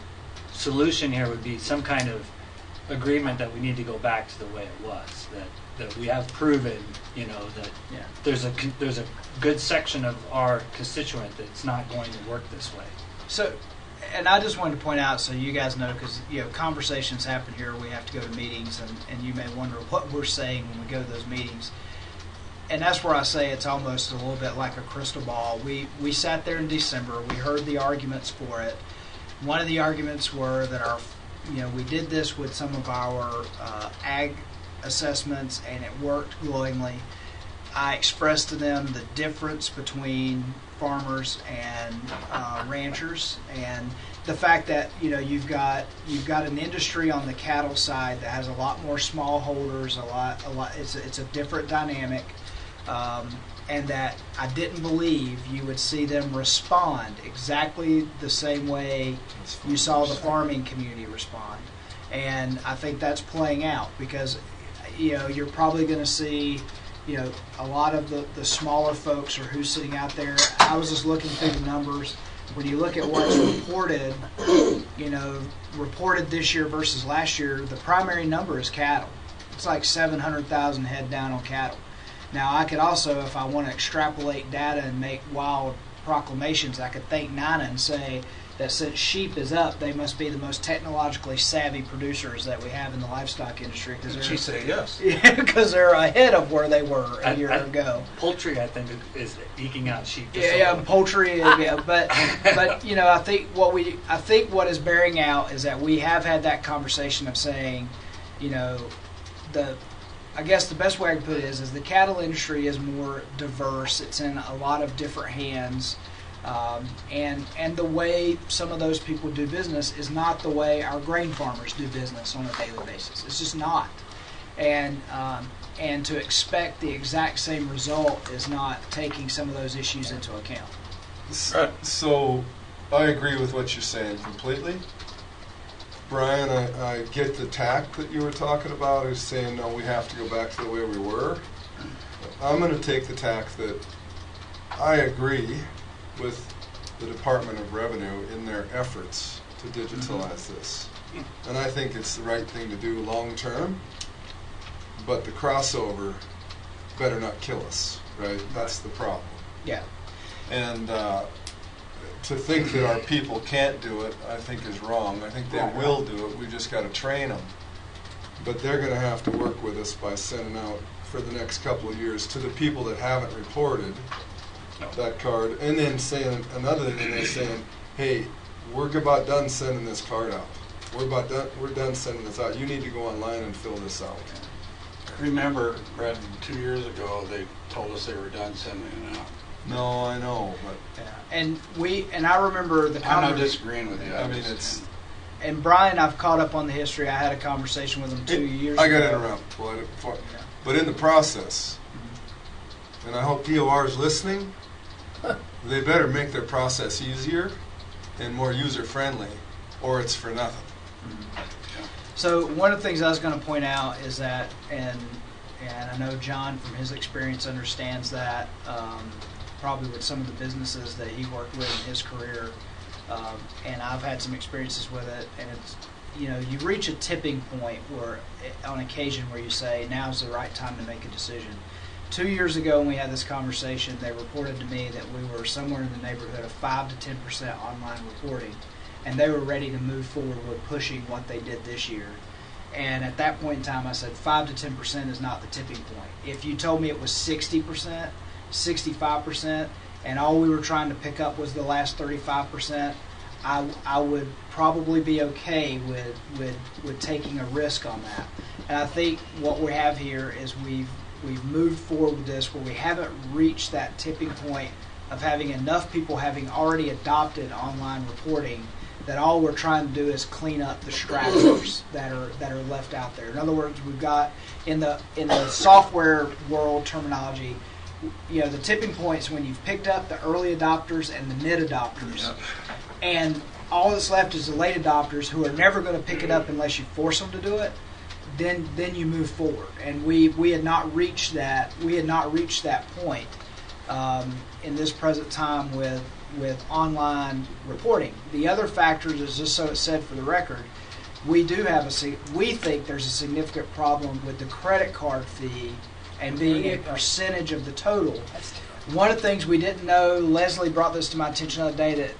solution here would be some kind of agreement that we need to go back to the way it was, that we have proven, that there's a good section of our constituent that's not going to work this way. So, and I just wanted to point out so you guys know, because conversations happen here. We have to go to meetings, and you may wonder what we're saying when we go to those meetings. And that's where I say it's almost a little bit like a crystal ball. We sat there in December. We heard the arguments for it. One of the arguments were that we did this with some of our ag assessments, and it worked glowingly. I expressed to them the difference between farmers and ranchers, and the fact that you've got an industry on the cattle side that has a lot more smallholders, a lot. It's a different dynamic. And that I didn't believe you would see them respond exactly the same way you saw the farming community respond. And I think that's playing out because, you're probably going to see, a lot of the smaller folks or who's sitting out there. I was just looking through the numbers. When you look at what's reported this year versus last year, the primary number is cattle. It's like 700,000 head down on cattle. Now, I could also, if I want to extrapolate data and make wild proclamations, I could thank Nina and say that since sheep is up, they must be the most technologically savvy producers that we have in the livestock industry. She say yes. Yeah, because they're ahead of where they were a year ago. Poultry, I think, is eking out sheep. Poultry. But I think what is bearing out is that we have had that conversation of saying, I guess the best way I can put it is the cattle industry is more diverse. It's in a lot of different hands. And the way some of those people do business is not the way our grain farmers do business on a daily basis. It's just not. And to expect the exact same result is not taking some of those issues into account. So I agree with what you're saying completely. Brian, I get the tack that you were talking about, is saying, no, we have to go back to the way we were. I'm going to take the tack that I agree with the Department of Revenue in their efforts to digitalize this. And I think it's the right thing to do long term, but the crossover better not kill us, right? That's the problem. Yeah. And to think that our people can't do it, I think is wrong. I think they will do it. We just got to train them. But they're going to have to work with us by sending out for the next couple of years to the people that haven't reported that card, and then saying another thing. They're saying, "Hey, we're about done sending this card out. We're done sending this out. You need to go online and fill this out." Remember, Brad, 2 years ago they told us they were done sending it out. No, I know, but and I remember the. I'm not disagreeing with you. I mean, it's. And Brian, I've caught up on the history. I had a conversation with him 2 years ago. I got to interrupt, but in the process, and I hope DOR is listening, they better make their process easier and more user-friendly, or it's for nothing. So one of the things I was going to point out is that, and I know John from his experience understands that, probably with some of the businesses that he worked with in his career, and I've had some experiences with it, and it's, you reach a tipping point where, on occasion, where you say, now's the right time to make a decision. 2 years ago when we had this conversation, they reported to me that we were somewhere in the neighborhood of 5 to 10% online reporting, and they were ready to move forward with pushing what they did this year. And at that point in time, I said 5 to 10% is not the tipping point. If you told me it was 60%, 65%, and all we were trying to pick up was the last 35%, I would probably be okay with taking a risk on that. And I think what we have here is we've moved forward with this where we haven't reached that tipping point of having enough people having already adopted online reporting, that all we're trying to do is clean up the stragglers that are left out there. In other words, we've got in the software world terminology, the tipping points when you've picked up the early adopters and the mid adopters, and all that's left is the late adopters who are never going to pick it up unless you force them to do it. Then you move forward, and we had not reached that. We had not reached that point in this present time with online reporting. The other factors is, just so it's said for the record, we think there's a significant problem with the credit card fee and being a percentage of the total. One of the things we didn't know, Leslie brought this to my attention the other day, that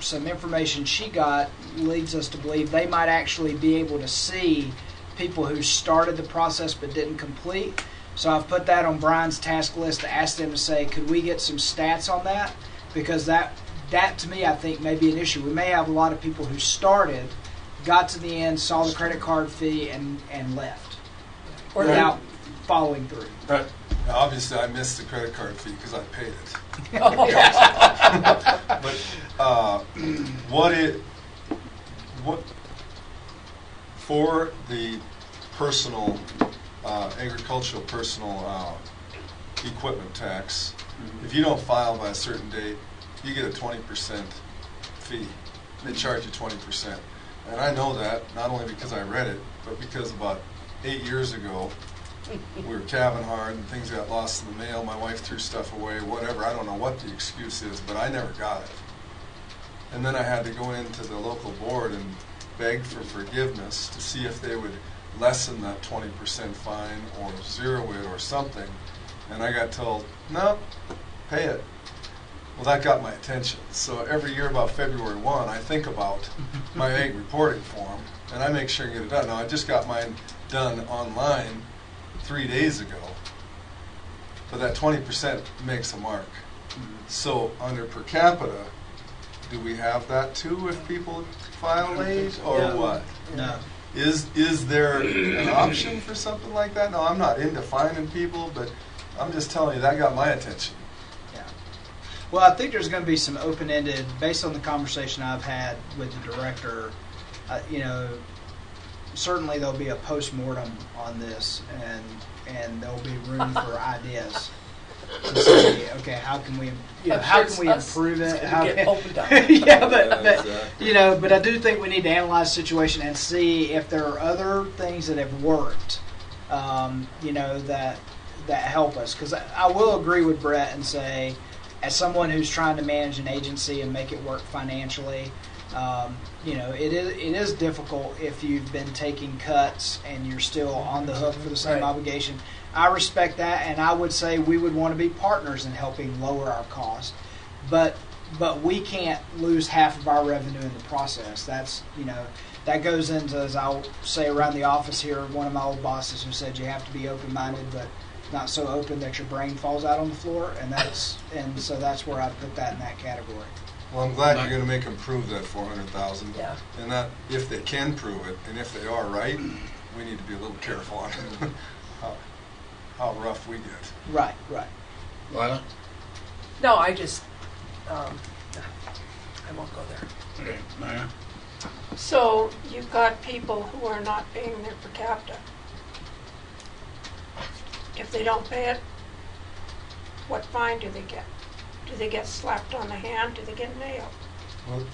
some information she got leads us to believe they might actually be able to see people who started the process but didn't complete. So I've put that on Brian's task list to ask them to say, could we get some stats on that? Because that to me, I think, may be an issue. We may have a lot of people who started, got to the end, saw the credit card fee, and left without following through. Right. Now, obviously, I missed the credit card fee because I paid it. But what for the personal agricultural personal equipment tax? If you don't file by a certain date, you get a 20% fee. They charge you 20%, and I know that not only because I read it, but because about 8 years ago, we were calving hard and things got lost in the mail. My wife threw stuff away, whatever. I don't know what the excuse is, but I never got it. And then I had to go into the local board and beg for forgiveness to see if they would lessen that 20% fine or zero it or something. And I got told, no, pay it. Well, that got my attention. So every year about February 1, I think about my egg reporting form, and I make sure and get it done. Now, I just got mine done online 3 days ago, but that 20% makes a mark. So under per capita, do we have that too if people file late or what? No. Is there an option for something like that? No, I'm not into finding people, but I'm just telling you that got my attention. Yeah. Well, I think there's going to be some open-ended, based on the conversation I've had with the director, certainly there'll be a post-mortem on this, and there'll be room for ideas to say, okay, how can we improve it? How get opened up. But I do think we need to analyze the situation and see if there are other things that have worked, that help us. Because I will agree with Brett and say, as someone who's trying to manage an agency and make it work financially, it is difficult if you've been taking cuts and you're still on the hook for the same obligation. I respect that, and I would say we would want to be partners in helping lower our cost, but we can't lose half of our revenue in the process. That's that goes into, as I'll say around the office here, one of my old bosses who said you have to be open-minded, but not so open that your brain falls out on the floor, and so that's where I put that in that category. Well, I'm glad you're going to make them prove that 400,000. Yeah. And that if they can prove it, and if they are right, we need to be a little careful on how rough we get. Right. Lila? No, I just, I won't go there. Okay, Maya? So you've got people who are not paying their per capita. If they don't pay it, what fine do they get? Do they get slapped on the hand? Do they get nailed? Well,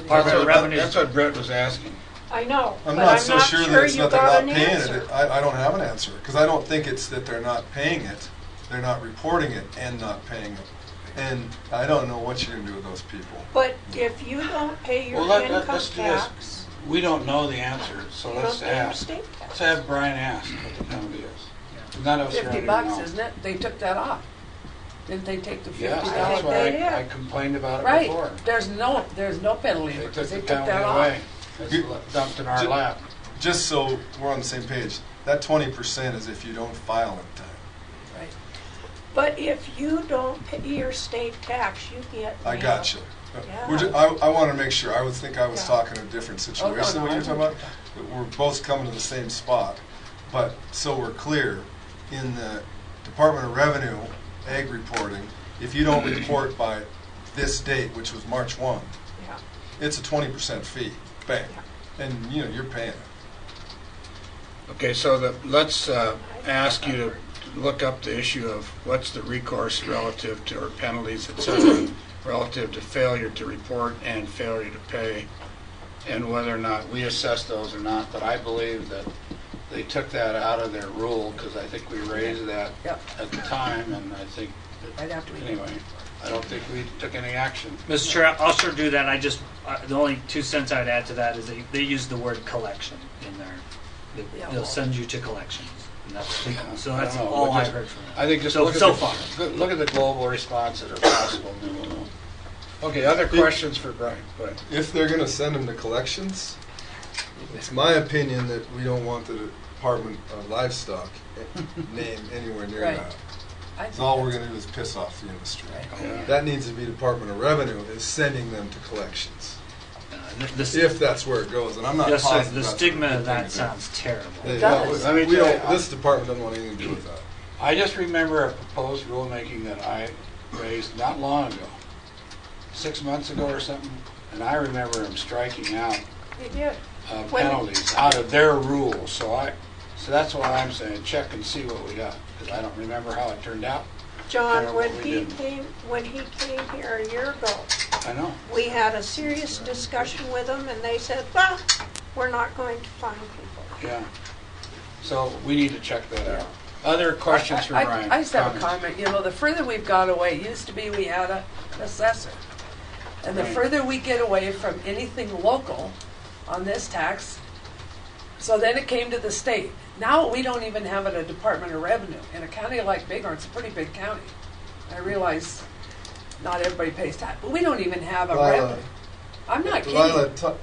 That's what Brett was asking. I know, I'm but not I'm so not sure sure that it's you not they're got not an paying answer. it. I don't have an answer because I don't think it's that they're not paying it. They're not reporting it and not paying it. And I don't know what you're going to do with those people. But if you don't pay your Well, income let's do this. tax, We don't know the answer, so you let's don't pay your ask. state tax. Let's have Brian ask what the penalty is. None of us around here $50, know. isn't it? They took that off. Didn't they take the $50? Yes, I that's think why they did. I complained about it Right. before. There's no penalty They because took they the took penalty that away. off. It's dumped in our lap. Just so we're on the same page, that 20% is if you don't file in time. Right. But if you don't pay your state tax, you get I nailed. got you. Yeah. I want to make sure. I would think I was talking a different situation than what I you're know talking what about. We're both coming to the same spot. But so we're clear, in the Department of Revenue ag reporting, if you don't report by this date, which was March 1, Yeah. it's a 20% fee. Bang. And you're paying it. Okay, so let's ask you to look up the issue of what's the recourse relative to, or penalties, et cetera, relative to failure to report and failure to pay, and whether or not we assess those or not. But I believe that they took that out of their rule because I think we raised that Yep. at the time, and I think I'd have to read it. anyway. I don't think we took any action. Mr. Chair, I'll sure do that. I just, the only 2 cents I'd add to that is they use the word collection in there. They'll send you to collections. And that's, so that's I don't know, all but I just- heard from them. I think just So look at far. look at the global response that are possible. And then we'll know. Okay, other questions for Brian? Go ahead. If they're going to send them to collections, it's my opinion that we don't want the Department of Livestock name anywhere near Right. that. I think All we're that's- going to do is piss off the industry. Yeah. That needs to be Department of Revenue is sending them to collections. The- If that's where it goes, and I'm not yes, sir, positive the that's stigma a good of thing that to do. sounds terrible. It does. Let me We tell don't, you, this department doesn't want anything to do with that. I just remember a proposed rulemaking that I raised not long ago, 6 months ago or something, and I remember them striking out You did. penalties out of their rules. So that's what I'm saying. Check and see what we got, because I don't remember how it turned out. John, Yeah, when we he didn't. came here a year ago, I know. we had a serious discussion with them, and they said, well, we're not going to fine people. Yeah. So we need to check that out. Other questions for Brian? I just have a Comments? comment. You know, the further we've gone away, it used to be we had an assessor. And the Right. further we get away from anything local on this tax, so then it came to the state. Now we don't even have it a Department of Revenue. In a county like Bighorn, it's a pretty big county. I realize not everybody pays tax, but we don't even have a revenue. I'm not Lila, kidding.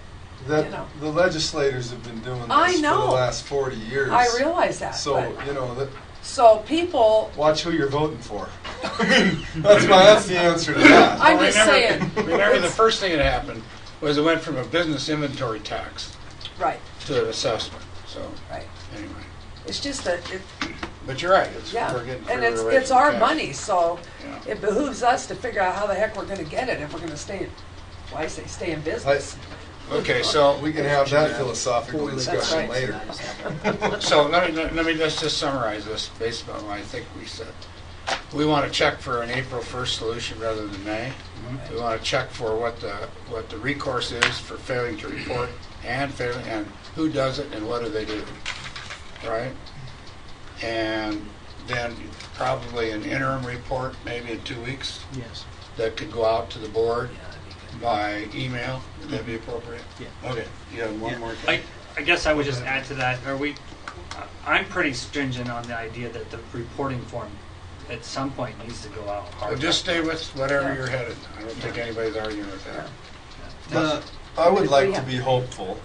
that You know. the legislators have been doing I this for know. the last 40 years. I realize that. So, but- you know, so people, watch who you're voting for. I mean, that's the answer to that. I'm just saying. Remember the first thing that happened was it went from a business inventory tax Right, to an assessment. So right. anyway, It's just that it, but you're right. yeah, We're getting and further away it's from our cash. money, so Yeah. it behooves us to figure out how the heck we're gonna get it if we're gonna stay, well, I say stay in business. Okay, so We can have that philosophical That's discussion right. later. So let me just summarize this based on what I think we said. We want to check for an April 1st solution rather than May. We want to check for what the recourse is for failing to report and who does it and what do they do, right? And then probably an interim report, maybe in 2 weeks, Yes. that could go out to the board by email. Would that be appropriate? Yeah. Okay. You have one more thing? I guess I would just add to that, I'm pretty stringent on the idea that the reporting form at some point needs to go out. Well, just stay with whatever you're headed. I don't think anybody's arguing with that. I would like to be hopeful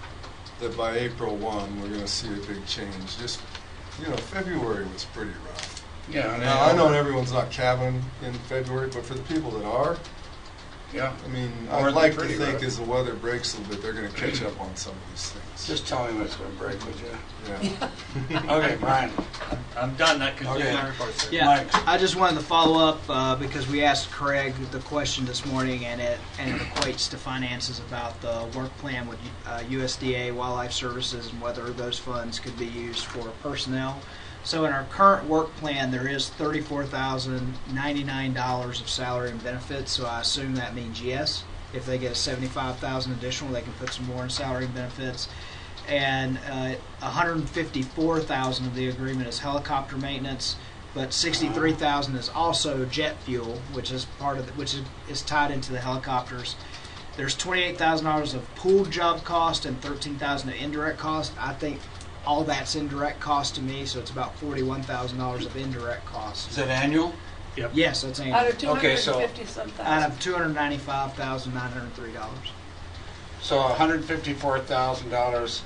that by April 1, we're going to see a big change. Just, February was pretty rough. Yeah. and Now, I know everyone's not cabining in February, but for the people that are, Yeah. I mean, More I'd like to pretty think rough. as the weather breaks a little bit, they're going to catch up on some of these things. Just tell me when it's going to break, would you? Yeah. Okay, Brian. I'm done. That concludes Okay. my report, sir. Yeah, Mike. I just wanted to follow up because we asked Craig the question this morning, and it equates to finances about the work plan with USDA Wildlife Services and whether those funds could be used for personnel. So in our current work plan, there is $34,099 of salary and benefits. So I assume that means yes. If they get a $75,000 additional, they can put some more in salary and benefits. And $154,000 of the agreement is helicopter maintenance, but $63,000 is also jet fuel, which is is tied into the helicopters. There's $28,000 of pooled job cost and $13,000 of indirect cost. I think all that's indirect cost to me, so it's about $41,000 of indirect cost. Is that annual? Yep. Yes, that's annual. Out of Okay, so- 250-some Out thousand. of $295,903. So $154,000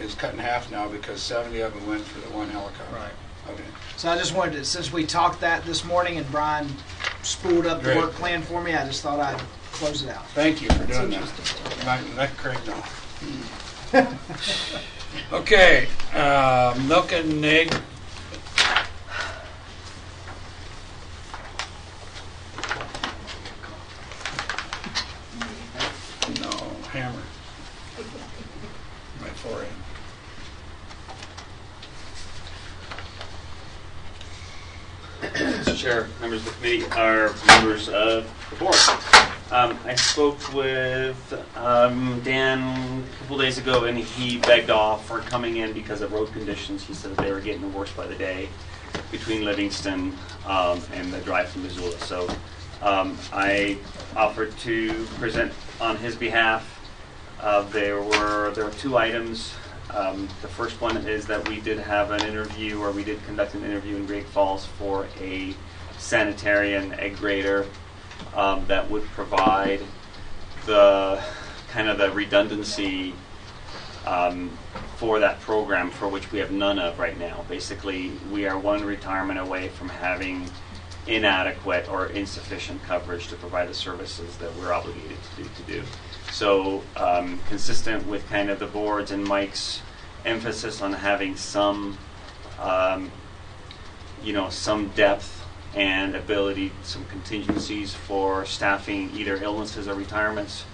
is cut in half now because 70 of them went for the one helicopter. Right. Okay. So I just wanted to, since we talked that this morning and Brian spooled up the Great. work plan for me, I just thought I'd close it out. Thank you for doing that. Let Craig know. Okay, milk and egg. No, hammer. My forehead. Mr. Chair, members of the committee, or members of the board. I spoke with Dan a couple days ago, and he begged off for coming in because of road conditions. He said that they were getting worse by the day. between Livingston and the drive from Missoula. So I offered to present on his behalf. There were 2 items. The first one is that we did have an interview, or we did conduct an interview in Great Falls for a sanitarian egg grader that would provide the kind of the redundancy for that program, for which we have none of right now. Basically, we are one retirement away from having inadequate or insufficient coverage to provide the services that we're obligated to do. So, consistent with kind of the board's and Mike's emphasis on having some, some depth and ability, some contingencies for staffing either illnesses or retirements,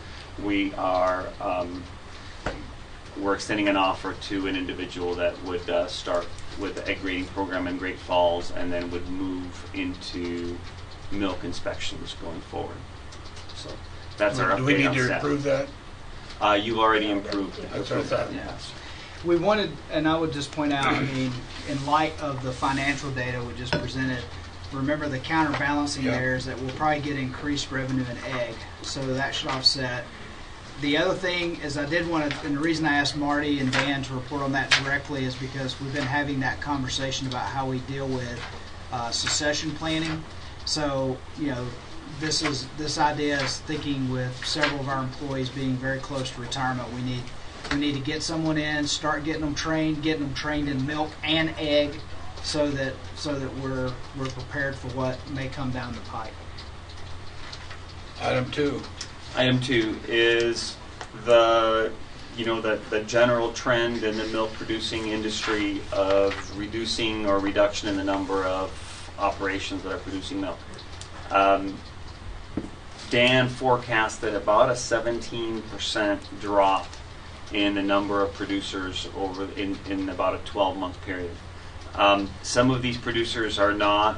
we're extending an offer to an individual that would start with the egg grading program in Great Falls and then would move into milk inspections going forward. So that's our update. Do we need on to staff. approve that? You've already improved. That's what I thought. Yes. We wanted, and I would just point out, I mean, in light of the financial data we just presented, remember the counterbalancing there is that we'll probably get increased revenue in egg, so that should offset. The other thing is I did want to, and the reason I asked Marty and Dan to report on that directly is because we've been having that conversation about how we deal with succession planning. So, this idea is thinking with several of our employees being very close to retirement. We need to get someone in, start getting them trained in milk and egg, so that we're prepared for what may come down the pipe. Item 2. Item 2 is the general trend in the milk producing industry of reducing or reduction in the number of operations that are producing milk. Dan forecasted about a 17% drop in the number of producers over in about a 12-month period. Some of these producers are not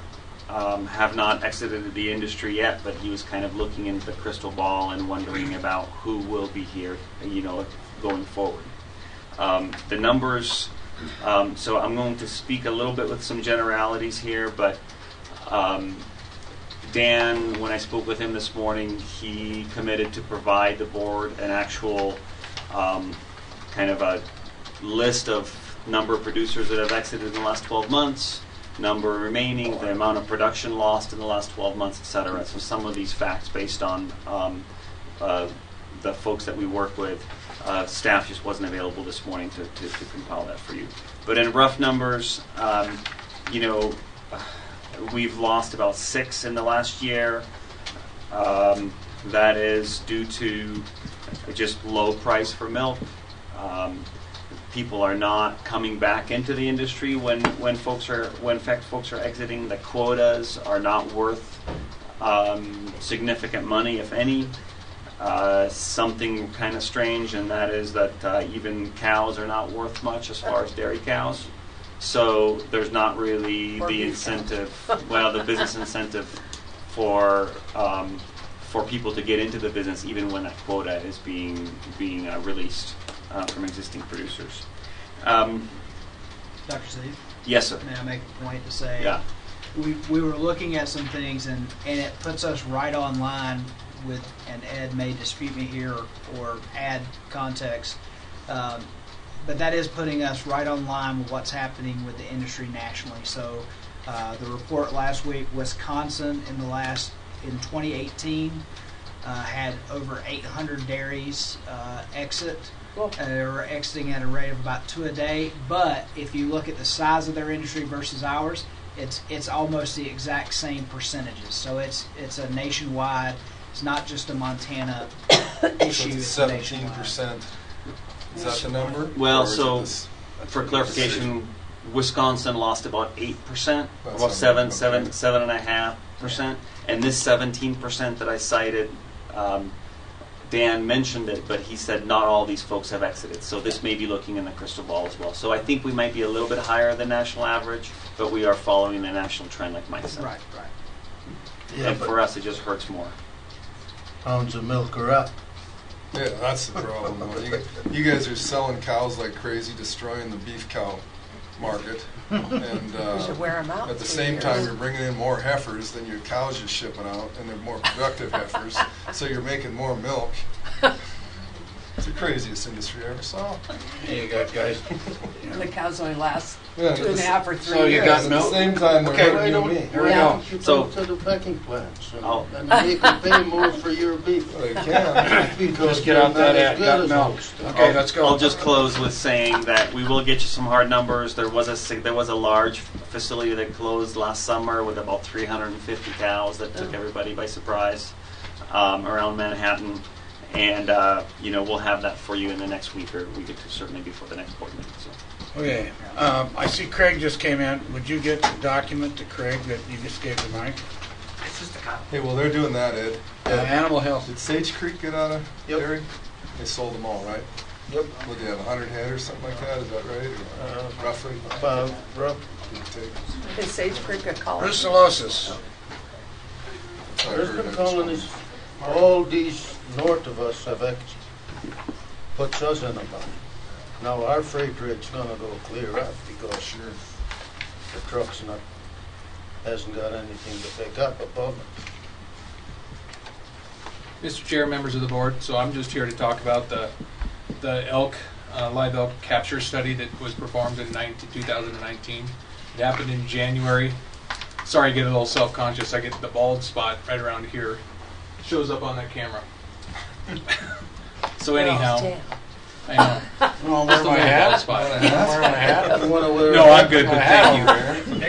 have not exited the industry yet, but he was kind of looking into the crystal ball and wondering about who will be here, going forward. The numbers. So I'm going to speak a little bit with some generalities here, but Dan, when I spoke with him this morning, he committed to provide the board an actual kind of a list of number of producers that have exited in the last 12 months, number remaining, the amount of production lost in the last 12 months, etc. So some of these facts based on the folks that we work with, staff just wasn't available this morning to compile that for you. But in rough numbers, we've lost about 6 in the last year. That is due to just low price for milk. People are not coming back into the industry when folks are exiting. The quotas are not worth significant money, if any. Something kind of strange, and that is that even cows are not worth much as far as dairy cows. So there's not really the incentive, the business incentive for people to get into the business, even when that quota is being released from existing producers. Dr. Steve? Yes, sir. May I make a point to say? Yeah. We were looking at some things, and it puts us right on line with, and Ed may dispute me here or add context, but that is putting us right on line with what's happening with the industry nationally. So the report last week, Wisconsin in 2018 had over 800 dairies exit. They were exiting at a rate of about 2 a day. But if you look at the size of their industry versus ours, it's almost the exact same percentages. So it's a nationwide. It's not just a Montana issue. It's 17%. Is that the number? Well, so for clarification, Wisconsin lost about 8%, about 7.5%, and this 17% that I cited, Dan mentioned it, but he said not all these folks have exited. So this may be looking in the crystal ball as well. So I think we might be a little bit higher than national average, but we are following the national trend, like Mike said. Right. Yeah, and for us, it just hurts more. Pounds of milk are up. Yeah, that's the problem. You guys are selling cows like crazy, destroying the beef cow market. And We should wear 'em out at the 3 same years. time, you're bringing in more heifers than your cows you're shipping out, and they're more productive heifers, so you're making more milk. It's the craziest industry I ever saw. There you go, guys. The cows only last Yeah, 2.5 or 3 so you years. got At milk? the same time, they're Okay, hurting Why me. Here we why go. don't you So- go to the packing plants Oh. and make them pay more for your beef? Well, they can. Because Just get out they're that not as ad, good got as milk. most. Okay, let's go. I'll just close with saying that we will get you some hard numbers. There was a large facility that closed last summer with about 350 cows that took everybody by surprise around Manhattan. And we'll have that for you in the next week or week or two, certainly before the next board meeting. So. Okay, I see Craig just came in. Would you get the document to Craig that you just gave to Mike? Hey, well, they're doing that, Ed. Animal health. Did Sage Creek get out of Yep. dairy? They sold them all, right? Yep. What, they have 100 head or something like that? Is that right? Or roughly? About, Is Sage Creek a colony? Brucellosis. That's what I there's heard. been colonies, all these north of us have puts us in a bind. Now our freight rate's gonna go clear up because the truck's hasn't got anything to pick up above it. Mr. Chair, members of the board, so I'm just here to talk about the elk, live elk capture study that was performed in 2019. It happened in January. Sorry, I get a little self-conscious. I get the bald spot right around here. It shows up on that camera. So anyhow, I know. Well, wear my hat. Spot. Wear my hat. No, I'm good, but thank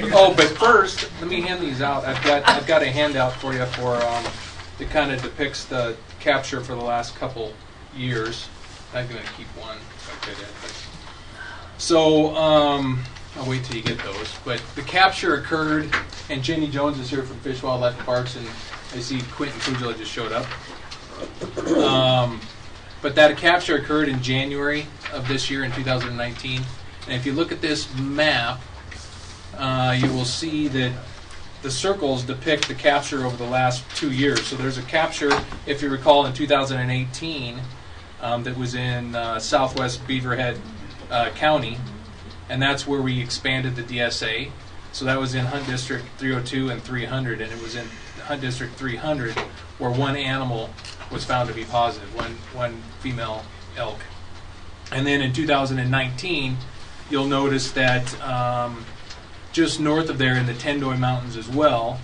you. Oh, but first, let me hand these out. I've got a handout for you that kind of depicts the capture for the last couple years. I'm going to keep one if I could. So I'll wait till you get those. But the capture occurred, and Jenny Jones is here from Fish, Wildlife, and Parks, and I see Quentin Kujala just showed up. But that capture occurred in January of this year, in 2019. And if you look at this map, you will see that the circles depict the capture over the last 2 years. So there's a capture, if you recall, in 2018 that was in southwest Beaverhead County, and that's where we expanded the DSA. So that was in Hunt District 302 and 300, and it was in Hunt District 300 where one animal was found to be positive, one female elk. And then in 2019, you'll notice that just north of there in the Tendoy Mountains as well.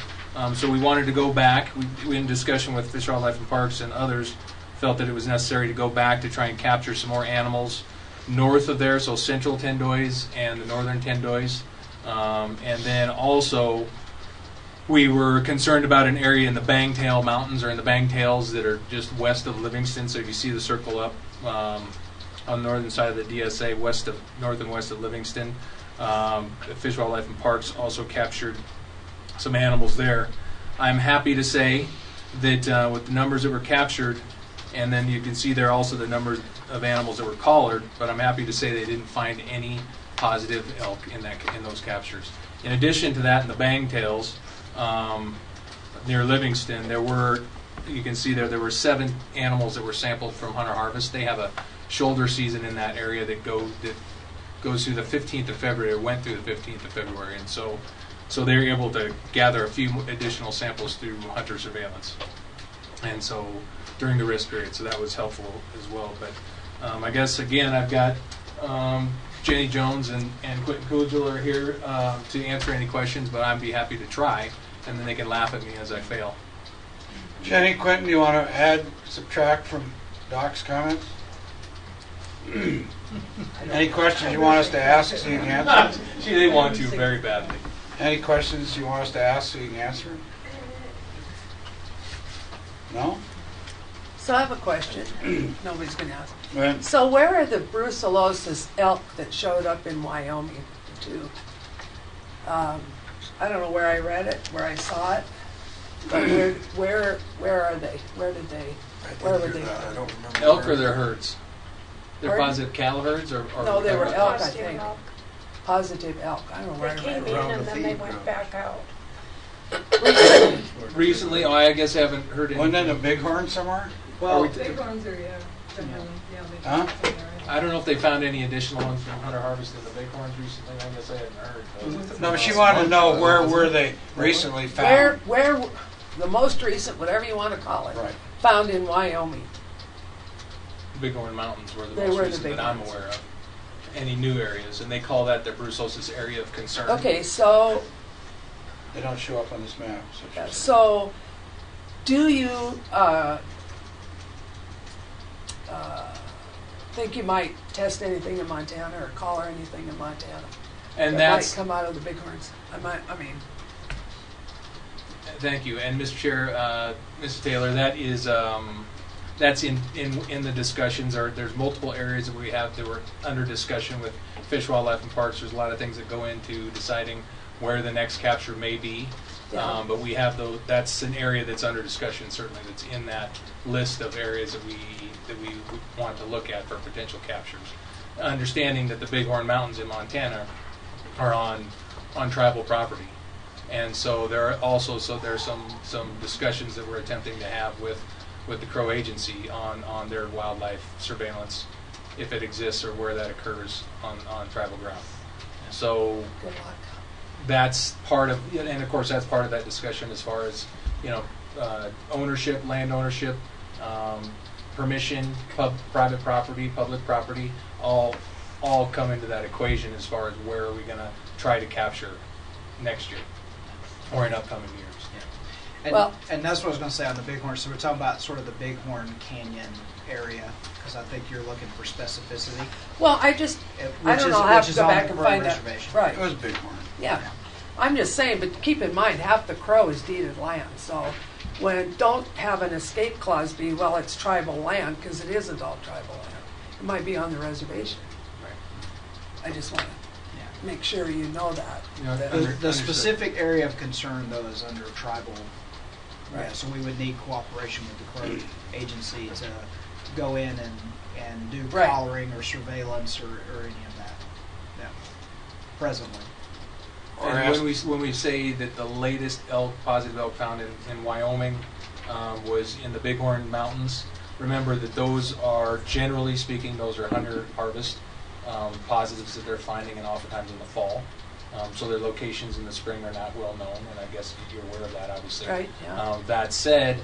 So we wanted to go back. We in discussion with Fish, Wildlife, and Parks and others, felt that it was necessary to go back to try and capture some more animals north of there, so central Tendoys and the northern Tendoys. And then also, we were concerned about an area in the Bangtail Mountains, or in the Bangtails, that are just west of Livingston. So if you see the circle up on the northern side of the DSA, north and west of Livingston, Fish, Wildlife, and Parks also captured some animals there. I'm happy to say that with the numbers that were captured, and then you can see there also the numbers of animals that were collared, but I'm happy to say they didn't find any positive elk in those captures. In addition to that, in the Bangtails, near Livingston, you can see there were 7 animals that were sampled from Hunter Harvest. They have a shoulder season in that area that goes through the 15th of February, or went through the 15th of February, and so they were able to gather a few additional samples through hunter surveillance, and so during the risk period, so that was helpful as well. But I guess again, I've got Jenny Jones and Quentin Kujala are here to answer any questions, but I'd be happy to try, and then they can laugh at me as I fail. Jenny, Quentin, you want to add, subtract from Doc's comments? Any questions you want us to ask so you can answer? They want to very badly. Any questions you want us to ask so you can answer? No? So I have a question. Nobody's going to ask. Go ahead. So where are the brucellosis elk that showed up in Wyoming too? I don't know where I read it, where I saw it, but where are they? Where were they? I don't remember. Elk or their herds? They're Pardon? positive cattle herds, or No, they were elk, I Positive think. elk. Positive elk. I don't know where They I came read in it. and then they went back out. recently. I guess I haven't heard any. Wasn't that a bighorn somewhere? Well, Bighorns are, yeah. Huh? I don't know if they found any additional ones from Hunter Harvest in the Bighorns recently. I guess I hadn't heard. No, but she wanted to know where were they recently found. Where, the most recent, whatever you want to call it, Right. found in Wyoming. Bighorn Mountains were the They most were the recent big that I'm ones. aware of. Any new areas, and they call that the brucellosis area of concern. Okay, so, They don't show up on this map. So she said. so, do you, think you might test anything in Montana or collar anything in Montana? And that that's might come out of the bighorns? I mean, thank you. And Mr. Chair, Mrs. Taylor, that is that's in the discussions. There's multiple areas that we have that were under discussion with Fish, Wildlife, and Parks. There's a lot of things that go into deciding where the next capture may be. Yeah. But we have that's an area that's under discussion, certainly, that's in that list of areas that we want to look at for potential captures. Understanding that the Bighorn Mountains in Montana are on tribal property. And so there are also there's some discussions that we're attempting to have with the Crow Agency on their wildlife surveillance, if it exists or where that occurs on tribal ground. So good luck. that's part of, and of course that's part of that discussion as far as ownership, land ownership, permission, private property, public property, all come into that equation as far as where are we going to try to capture next year or in upcoming years. And that's what I was going to say on the Bighorn. So we're talking about sort of the Bighorn Canyon area, because I think you're looking for specificity. Well, I don't know, I'll have to go back and find out. Right. It was a big one. Yeah. I'm just saying, but keep in mind, half the Crow is deeded land, so don't have an escape clause be, well, it's tribal land, because it isn't all tribal land. It might be on the reservation. Right. I just want to make sure you know that. The specific area of concern, though, is under tribal. Right. Yeah, so we would need cooperation with the Crow Agency to go in and do Right. collaring or surveillance or any of that. Yeah. Presently. And when we say that the latest positive elk found in Wyoming was in the Bighorn Mountains, remember that those are, generally speaking, those are hunter harvest positives that they're finding, and oftentimes in the fall. So their locations in the spring are not well known, and I guess you're aware of that, obviously. Right, yeah. That said,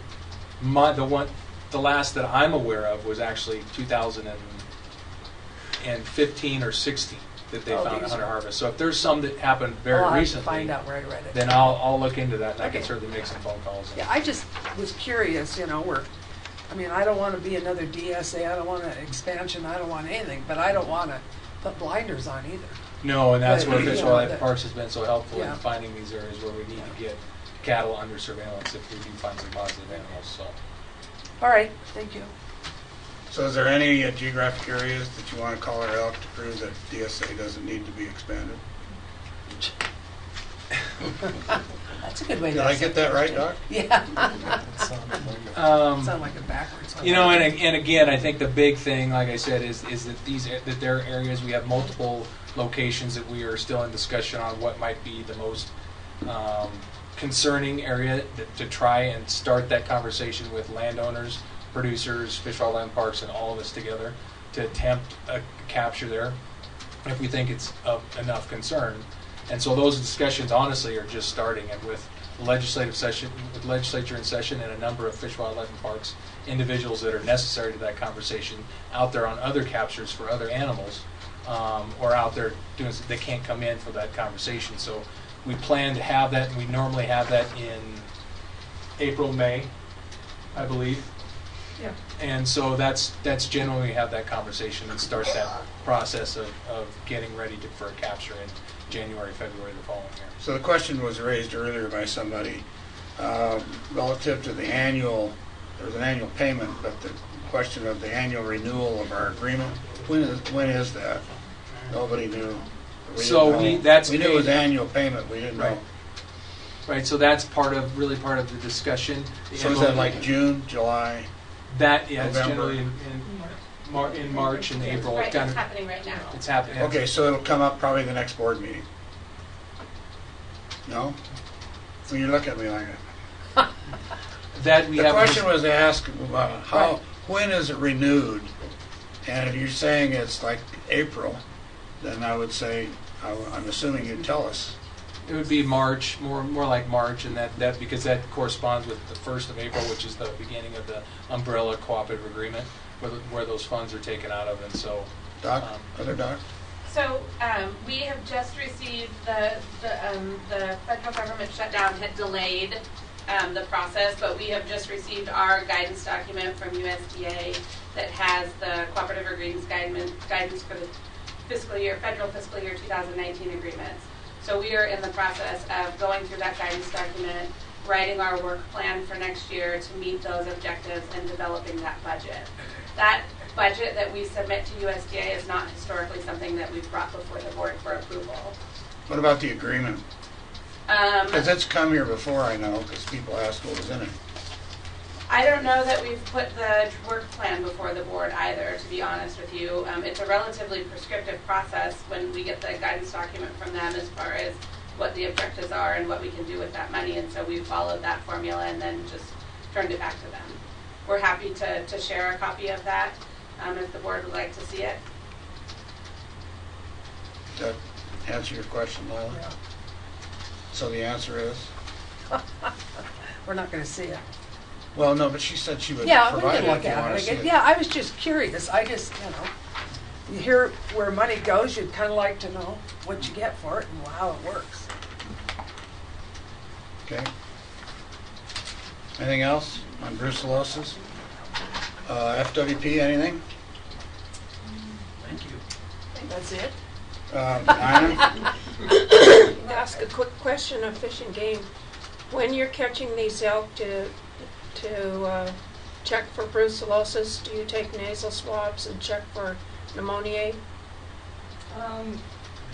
the last that I'm aware of was actually 2015 or 16 that they found a hunter harvest. So if there's some that happened very I'll recently, have to find out where I read it. then I'll look into that, and I can Okay. certainly make some phone calls. Yeah, I just was curious, I don't want to be another DSA, I don't want an expansion, I don't want anything, but I don't want to put blinders on either. No, and that's But, where you Fish, know, Wildlife, that- Parks has been so helpful Yeah. in finding these areas where we need to get cattle under surveillance if we do find some positive animals. So. All right, thank you. So is there any geographic areas that you want to call our elk to prove that DSA doesn't need to be expanded? That's a good way to Did I get that right, Doc? Yeah. Sound like a backwards one. And again, I think the big thing, like I said, is that there are areas, we have multiple locations that we are still in discussion on what might be the most concerning area to try and start that conversation with landowners, producers, Fish, Wildlife, and Parks, and all of us together to attempt a capture there if we think it's of enough concern. And so those discussions, honestly, are just starting, and with legislature in session and a number of Fish, Wildlife, and Parks individuals that are necessary to that conversation out there on other captures for other animals, or out there doing, they can't come in for that conversation. So we plan to have that, and we normally have that in April, May, I believe. Yeah. And so that's generally when we have that conversation and start that process of getting ready for a capture in January, February the following year. So the question was raised earlier by somebody relative to the annual, there's an annual payment, but the question of the annual renewal of our agreement, when is that? Nobody knew. So we knew it was annual payment, we didn't know. Right, so that's part of the discussion. So is that like June, July? That, yeah, it's November? generally in March and April. Right, it's happening right now. It's happening. Okay, so it'll come up probably the next board meeting. No? Well, you look at me like that. That we The have. question was asked, when is it renewed? And if you're saying it's like April, then I would say, I'm assuming you'd tell us. It would be March, more like March, and that because that corresponds with the 1st of April, which is the beginning of the umbrella cooperative agreement, where those funds are taken out of, and so. Doc, other doc? So we have just received the federal government shutdown had delayed the process, but we have just received our guidance document from USDA that has the cooperative agreements guidance for the federal fiscal year 2019 agreements. So we are in the process of going through that guidance document, writing our work plan for next year to meet those objectives and developing that budget. That budget that we submit to USDA is not historically something that we've brought before the board for approval. What about the agreement? Because it's come here before, I know, because people ask what was in it. I don't know that we've put the work plan before the board either, to be honest with you. It's a relatively prescriptive process when we get the guidance document from them as far as what the objectives are and what we can do with that money, and so we followed that formula and then just turned it back to them. We're happy to share a copy of that if the board would like to see it. Does that answer your question, Lila? Yeah. So the answer is? We're not going to see it. Well, no, but she said she would Yeah, we provide can it look if you want at to see it. it. Yeah, I was just curious. I just, you hear where money goes, you'd kind of like to know what you get for it and how it works. Okay. Anything else on brucellosis? FWP, anything? Thank you. That's it. Dinah? Ask a quick question of Fish and Game. When you're catching these elk to check for brucellosis, do you take nasal swabs and check for pneumonia?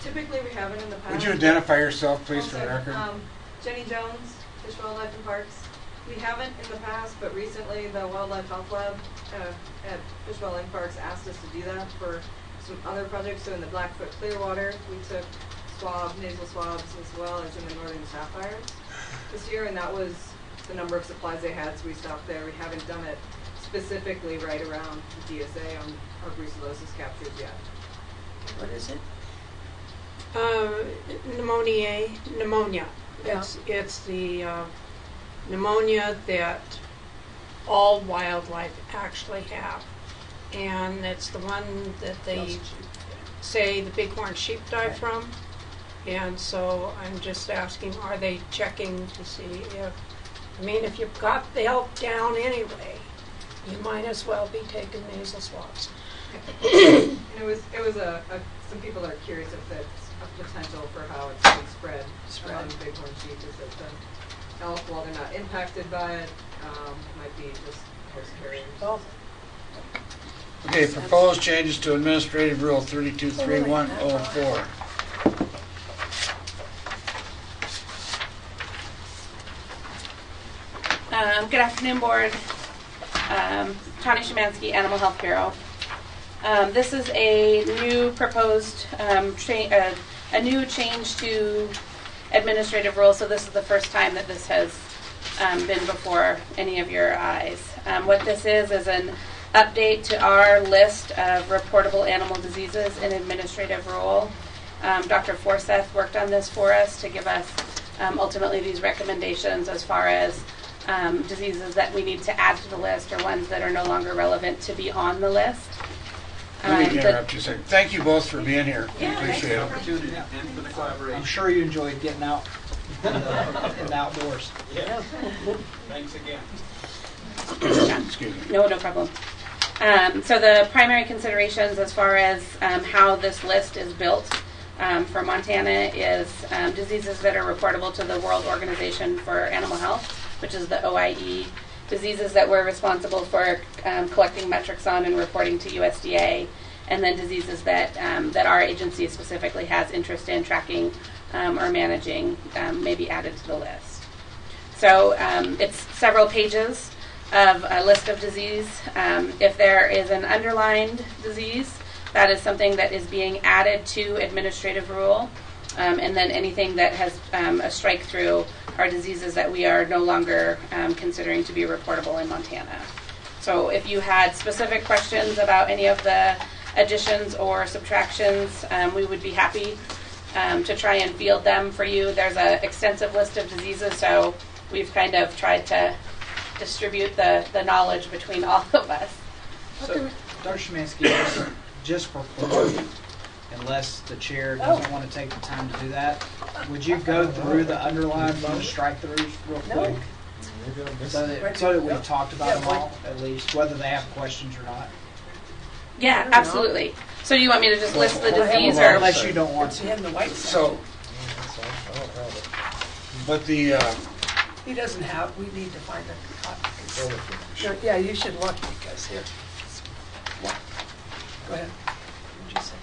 Typically, we haven't in the past. Would you identify yourself, please, for the Also, record? Jenny Jones, Fish, Wildlife, and Parks. We haven't in the past, but recently the Wildlife Health Lab at Fish, Wildlife, and Parks asked us to do that for some other projects. So in the Blackfoot Clearwater, we took nasal swabs, as well as in the Northern Sapphires this year, and that was the number of supplies they had, so we stopped there. We haven't done it specifically right around the DSA on our brucellosis captures yet. What is it? Pneumonia. Yeah. It's the pneumonia that all wildlife actually have. And it's the one that they say the bighorn sheep die from. And so I'm just asking, are they checking to see if you've got the elk down anyway, you might as well be taking nasal swabs. And it was some people are curious if that's a potential for how it's being spread among bighorn sheep, is that the elk, while they're not impacted by it, might be just host carriers. Oh. Okay, proposed changes to Administrative Rule 323104. Good afternoon, board. Tawny Szymanski, Animal Health Bureau. This is a new proposed a new change to administrative rules. So this is the first time that this has been before any of your eyes. What this is an update to our list of reportable animal diseases in administrative rule. Dr. Forsyth worked on this for us to give us ultimately these recommendations as far as diseases that we need to add to the list or ones that are no longer relevant to be on the list. Let me interrupt you a second. Thank you both for being here. Yeah, Appreciate it. Opportunity and for the collaboration. I'm sure you enjoyed getting out in the outdoors. Yeah. Thanks again. Excuse me. No problem. So the primary considerations as far as how this list is built for Montana is diseases that are reportable to the World Organization for Animal Health, which is the OIE, diseases that we're responsible for collecting metrics on and reporting to USDA, and then diseases that that our agency specifically has interest in tracking or managing may be added to the list. So it's several pages of a list of disease. If there is an underlined disease, that is something that is being added to administrative rule. And then anything that has a strike through are diseases that we are no longer considering to be reportable in Montana. So if you had specific questions about any of the additions or subtractions, we would be happy to try and field them for you. There's an extensive list of diseases, so we've kind of tried to distribute the knowledge between all of us. So, Dr. Szymanski, just for clarity, unless the chair doesn't want to take the time to do that, would you go through the underlined strike-throughs real quick? So that we've talked about them all, at least, whether they have questions or not? Yeah, absolutely. So do you want me to just list the disease, Or or unless you don't want It's to. in the white So, but the, He doesn't have, we need to find a copy. No, yeah, you should look because here. Go ahead. What'd you say?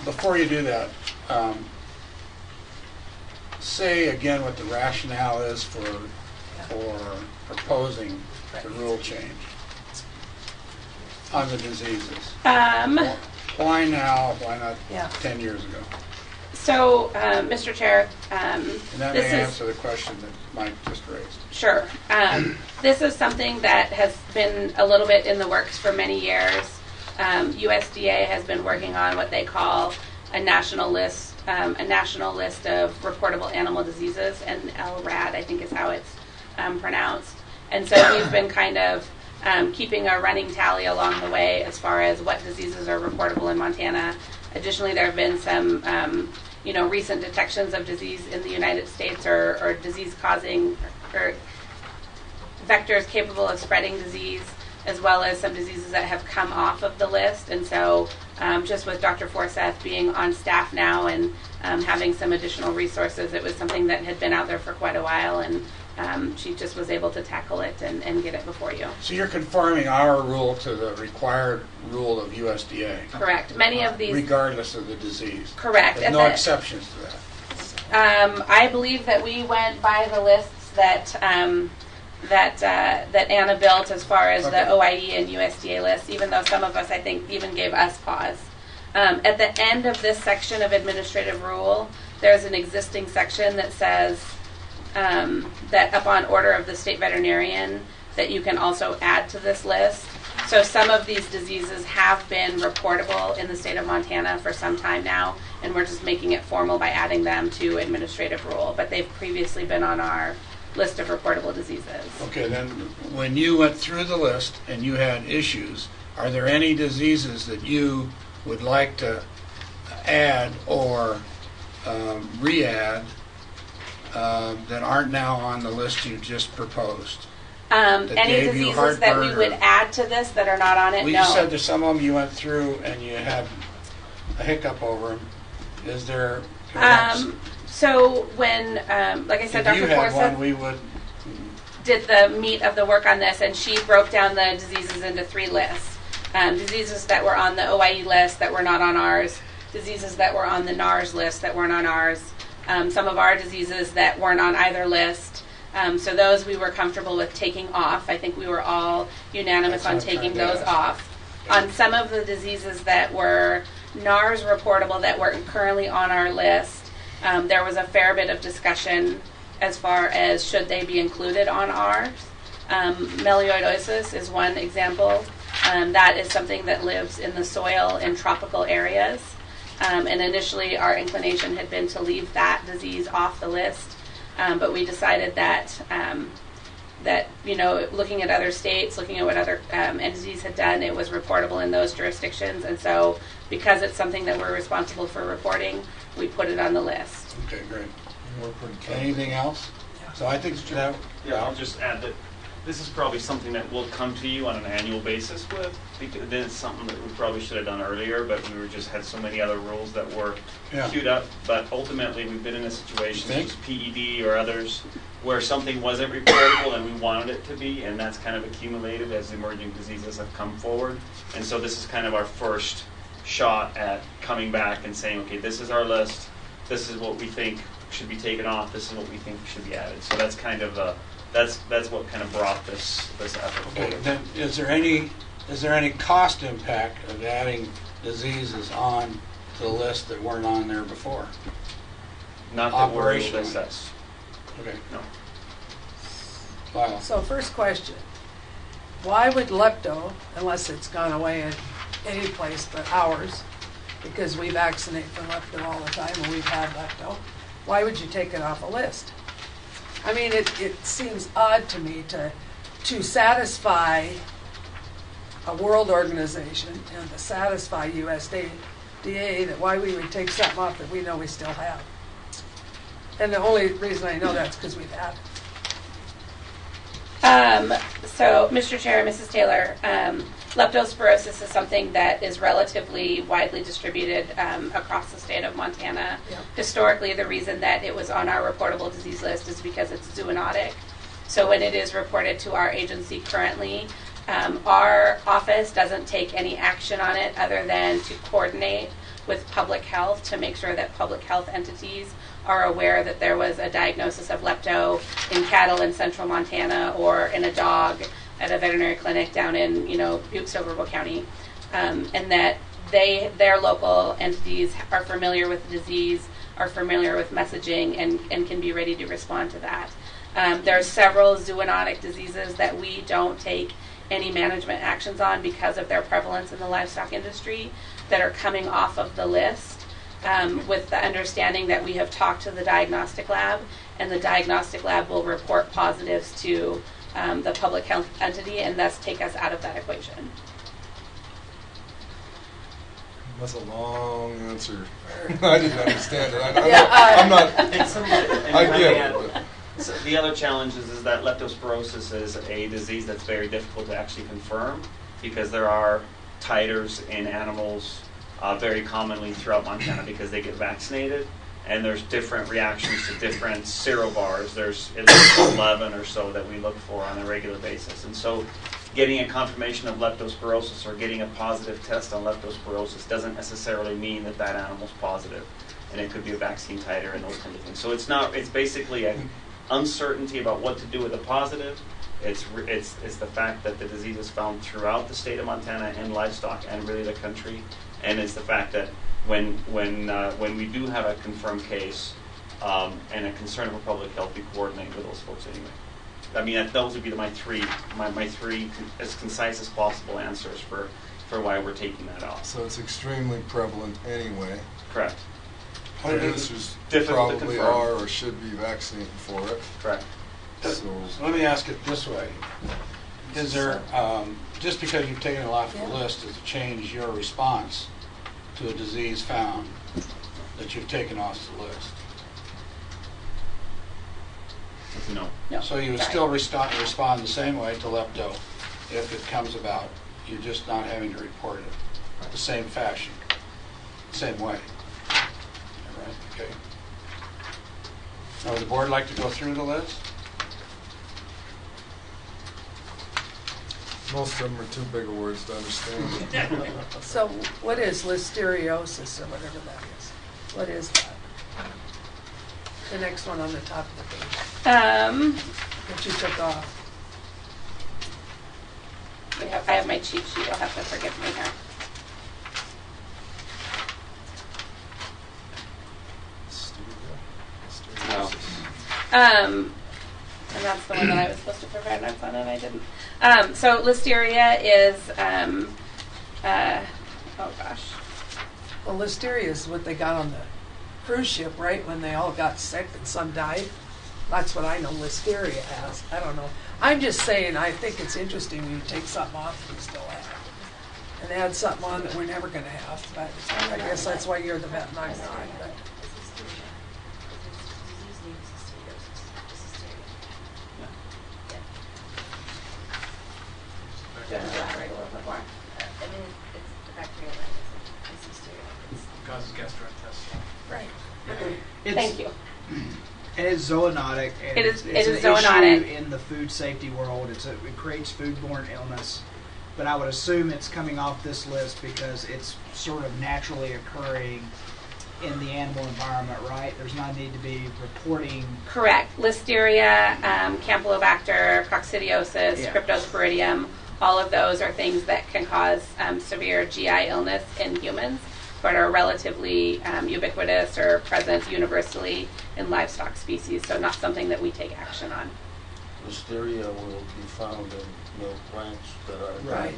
before you do that, say again what the rationale is for proposing the rule change on the diseases. Why now? Why not Yeah. 10 years ago? So, Mr. Chair, And that may this is answer the question that Mike just raised. sure. This is something that has been a little bit in the works for many years. USDA has been working on what they call a national list of reportable animal diseases, and LRAD, I think is how it's pronounced. And so we've been kind of keeping a running tally along the way as far as what diseases are reportable in Montana. Additionally, there have been some recent detections of disease in the United States or disease-causing or vectors capable of spreading disease, as well as some diseases that have come off of the list. And so just with Dr. Forsyth being on staff now and having some additional resources, it was something that had been out there for quite a while, and she just was able to tackle it and get it before you. So you're conforming our rule to the required rule of USDA? Correct. Many of these... Regardless of the disease? Correct. There's no exceptions to that? I believe that we went by the lists that Anna built as far as the OIE and USDA lists, even though some of us, I think, even gave us pause. At the end of this section of administrative rule, there's an existing section that says that upon order of the state veterinarian, that you can also add to this list. So some of these diseases have been reportable in the state of Montana for some time now, and we're just making it formal by adding them to administrative rule. But they've previously been on our list of reportable diseases. Okay, then when you went through the list and you had issues, are there any diseases that you would like to add or re-add that aren't now on the list you just proposed? Any diseases that we would add to this that are not on it? Well, no. you said there's some of them you went through and you had a hiccup over them. Is there... So when, like I said, if you Dr. had one, Forsyth we would... did the meat of the work on this, and she broke down the diseases into 3 lists. Diseases that were on the OIE list that were not on ours, diseases that were on the NARS list that weren't on ours, some of our diseases that weren't on either list. So those we were comfortable with taking off. I think we were all unanimous on taking those off. On some of the diseases that were NARS reportable that weren't currently on our list, there was a fair bit of discussion as far as should they be included on ours. Melioidosis is one example. That is something that lives in the soil in tropical areas. And initially our inclination had been to leave that disease off the list. But we decided that, looking at other states, looking at what other entities had done, it was reportable in those jurisdictions. And so because it's something that we're responsible for reporting, we put it on the list. Okay, great. Anything else? So I think that... Yeah, I'll just add that this is probably something that we'll come to you on an annual basis with. Because then it's something that we probably should have done earlier, but we just had so many other rules that were queued up. But ultimately, we've been in a situation, such as PED or others, where something wasn't reportable and we wanted it to be, and that's kind of accumulated as emerging diseases have come forward. And so this is kind of our first shot at coming back and saying, okay, this is our list, this is what we think should be taken off, this is what we think should be added. So that's kind of that's what kind of brought this effort forward. Okay, then is there any cost impact of adding diseases on to the list that weren't on there before? Not that we're able to assess. Okay. No. Wow. So first question, why would lepto, unless it's gone away in any place but ours, because we vaccinate for lepto all the time and we've had lepto, why would you take it off a list? I mean, it seems odd to me to satisfy a world organization and to satisfy USDA that why we would take something off that we know we still have. And the only reason I know that's because we've had it. So, Mr. Chair, Mrs. Taylor, leptospirosis is something that is relatively widely distributed across the state of Montana. Yep. Historically, the reason that it was on our reportable disease list is because it's zoonotic. So when it is reported to our agency currently, our office doesn't take any action on it other than to coordinate with public health to make sure that public health entities are aware that there was a diagnosis of lepto in cattle in central Montana or in a dog at a veterinary clinic down in, Butte-Silverville County, and that their local entities are familiar with the disease, are familiar with messaging, and can be ready to respond to that. There are several zoonotic diseases that we don't take any management actions on because of their prevalence in the livestock industry that are coming off of the list, with the understanding that we have talked to the diagnostic lab, and the diagnostic lab will report positives to the public health entity and thus take us out of that equation. That's a long answer. I didn't understand it. Yeah, I'm not. I get it. But. So the other challenge is that leptospirosis is a disease that's very difficult to actually confirm because there are titers in animals very commonly throughout Montana because they get vaccinated, and there's different reactions to different serobars. There's at least 11 or so that we look for on a regular basis. And so getting a confirmation of leptospirosis or getting a positive test on leptospirosis doesn't necessarily mean that that animal's positive, and it could be a vaccine titer and those kinds of things. So it's basically an uncertainty about what to do with a positive. It's the fact that the disease is found throughout the state of Montana and livestock and really the country, and it's the fact that when we do have a confirmed case and a concern for public health, we coordinate with those folks anyway. I mean, those would be my three as concise as possible answers for why we're taking that off. So it's extremely prevalent anyway. Correct. Producers Difficult to probably confirm. are or should be vaccinating for it. Correct. So let me ask it this way. Is there, just because you've taken it off the list, does it change your response to a disease found that you've taken off the list? No. So you would still respond the same way to lepto if it comes about. You're just not having to report it the same fashion, same way. All right, okay. Now, would the board like to go through the list? Most of them are too big of words to understand. So what is listeriosis or whatever that is? What is that? The next one on the top of the page that you took off. I have my cheat sheet. You'll have to forgive me here. And that's the one that I was supposed to provide notes on, and I didn't. So listeria is, oh gosh. Well, listeria is what they got on the cruise ship, right? When they all got sick and some died. That's what I know listeria as. I don't know. I'm just saying I think it's interesting when you take something off that we still have and add something on that we're never going to have. But I guess that's why you're the vet and I'm not. But. Do you want to elaborate a little bit more? I mean, it's the bacterial It causes gastrointestinal. Right. It's, Thank you. And it's zoonotic. And It is it's an zoonotic. issue in the food safety world. It creates foodborne illness. But I would assume it's coming off this list because it's sort of naturally occurring in the animal environment, right? There's not need to be reporting. Correct. Listeria, Campylobacter, coccidiosis, Yeah. Cryptosporidium, all of those are things that can cause severe GI illness in humans, but are relatively ubiquitous or present universally in livestock species, so not something that we take action on. listeria will be found in milk plants that are. Right.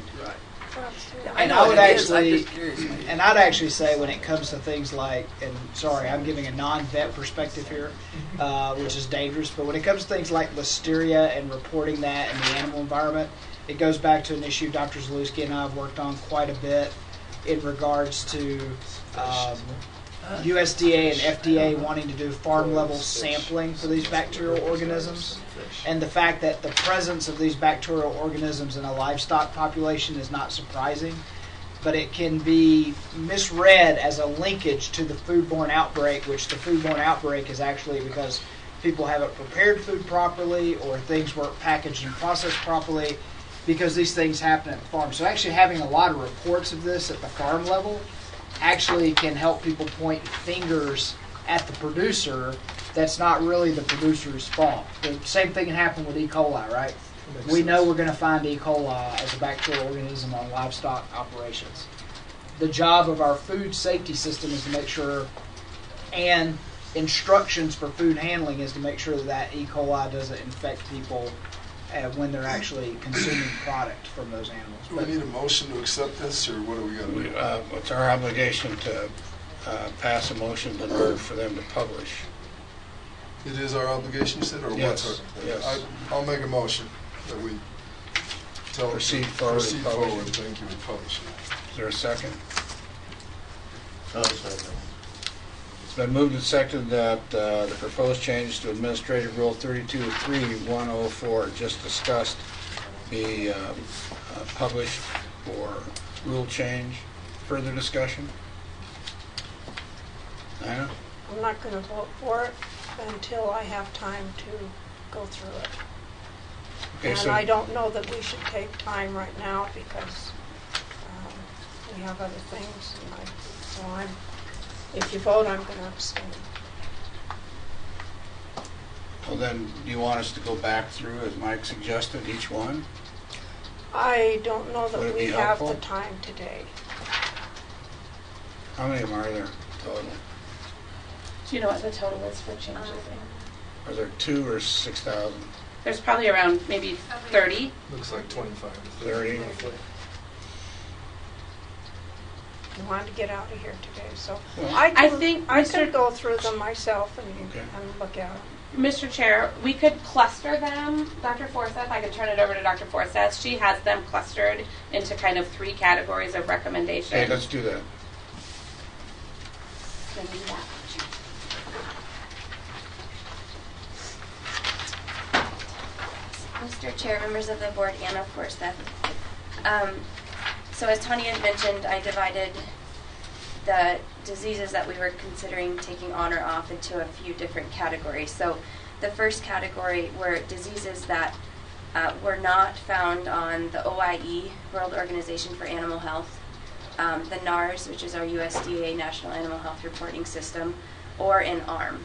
I And know I would what it is, I'm actually, just curious. and I'd actually say when it comes to things like, and sorry, I'm giving a non-vet perspective here, which is dangerous, but when it comes to things like listeria and reporting that in the animal environment, it goes back to an issue Dr. Zalewski and I have worked on quite a bit in regards to USDA and FDA wanting to do farm-level sampling for these bacterial organisms, and the fact that the presence of these bacterial organisms in a livestock population is not surprising, but it can be misread as a linkage to the foodborne outbreak, which the foodborne outbreak is actually because people haven't prepared food properly or things weren't packaged and processed properly, because these things happen at the farm. So actually having a lot of reports of this at the farm level actually can help people point fingers at the producer that's not really the producer's fault. The same thing can happen with E. coli, right? We know we're going to find E. coli as a bacterial organism on livestock operations. The job of our food safety system is to make sure, and instructions for food handling is to make sure that E. coli doesn't infect people when they're actually consuming product from those animals. Do we need a motion to accept this, or what do we got to do? It's our obligation to pass a motion to order for them to publish. It is our obligation, you said, or Yes, what's our? yes. I'll make a motion that we tell them Proceed to forward and proceed publish forward. it. Thank you, and publish it. Is there a second? I'll second. It's been moved and seconded that the proposed changes to Administrative Rule 32.3.104 just discussed be published for rule change. Further discussion? Diana? I'm not going to vote for it until I have time to go through it. Okay, And so I don't know that we should take time right now because we have other things. And if you vote, I'm going to abstain. well then, do you want us to go back through, as Mike suggested, each one? I don't know Would that it we be have helpful? the time today. How many of them are there total? Do you know what the total is for changes? Are there 2 or 6,000? There's probably around maybe 30. Looks like 25. 30? I wanted to get out of here today, so Well, I think I Mr. could go through them myself and Okay. look at them. Mr. Chair, we could cluster them. Dr. Forsyth, I could turn it over to Dr. Forsyth. She has them clustered into kind of 3 categories of recommendation. Hey, let's do that. Can we do that? Mr. Chair, members of the board, and of course that. So as Tony had mentioned, I divided the diseases that we were considering taking on or off into a few different categories. So the first category were diseases that were not found on the OIE, World Organization for Animal Health, the NARS, which is our USDA National Animal Health Reporting System, or in ARM,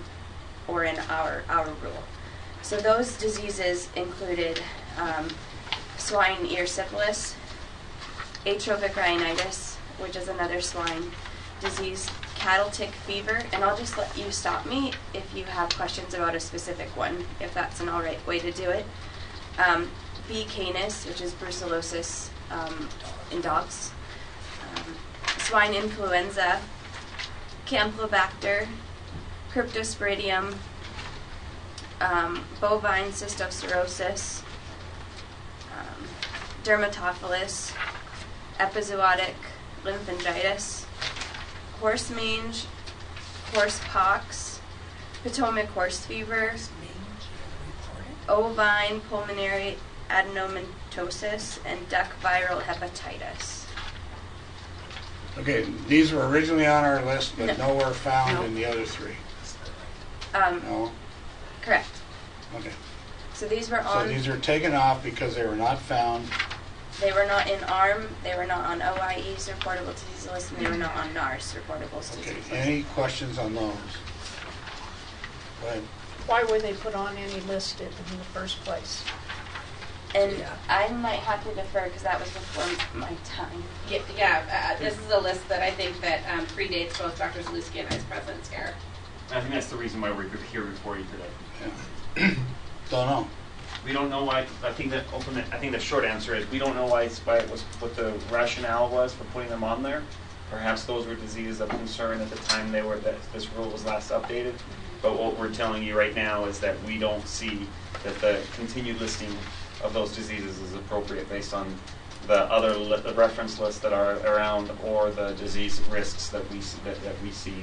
or in our rule. So those diseases included swine ear syphilis, atrophic rhinitis, which is another swine disease, cattle tick fever, and I'll just let you stop me if you have questions about a specific one, if that's an all right way to do it. B. canis, which is brucellosis in dogs, swine influenza, Campylobacter, Cryptosporidium, bovine cystocirrhosis, dermatophilus, epizootic lymphangitis, horse mange, horse pox, Potomac horse fever, ovine pulmonary adenomatosis, and duck viral hepatitis. Okay, these were originally on our list, but No. nowhere found No. in the other 3. No? Correct. Okay. So these were So on. these are taken off because they were not found. They were not in ARM, they were not on OIE's reportable disease list, and they were not on NARS reportable disease Okay, list. any questions on those? Go ahead. Why were they put on any listed in the first place? And I might have to defer because that was before my time. This is a list that I think that predates both Dr. Zalewski and I's President's care. I think that's the reason why we're here before you today. Yeah. Don't know. We don't know why. I think the short answer is we don't know why it was what the rationale was for putting them on there. Perhaps those were diseases of concern at the time that this rule was last updated. But what we're telling you right now is that we don't see that the continued listing of those diseases is appropriate based on the other the reference lists that are around or the disease risks that we see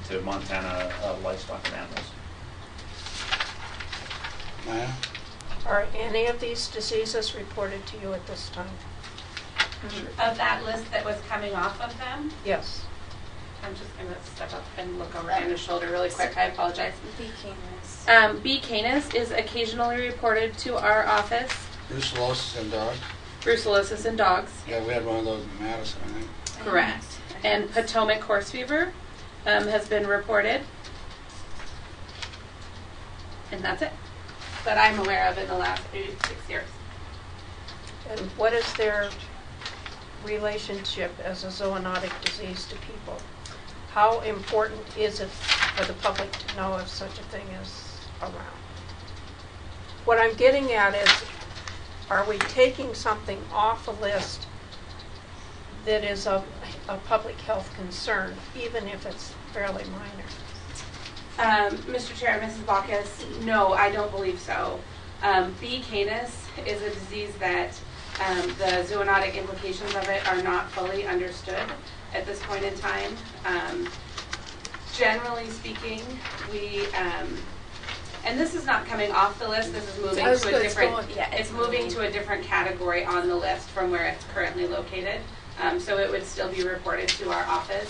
to Montana livestock and animals. Maya? Are any of these diseases reported to you at this time? Of that list that was coming off of them, Yes. I'm just going to step up and look over Anna's shoulder really quick. I apologize. B. canis. B. canis is occasionally reported to our office. Brucellosis in dogs? Brucellosis in dogs. Yeah, we had one of those in Madison, I think. Correct. And Potomac horse fever has been reported. And that's it. That I'm aware of in the last 6 years. And what is their relationship as a zoonotic disease to people? How important is it for the public to know if such a thing is around? What I'm getting at is, are we taking something off a list that is of a public health concern, even if it's fairly minor? Mr. Chair, Mrs. Bacchus, no, I don't believe so. B. canis is a disease that the zoonotic implications of it are not fully understood at this point in time. Generally speaking, we, and this is not coming off the list, this is moving to a different, it's moving to a different category on the list from where it's currently located. So it would still be reported to our office.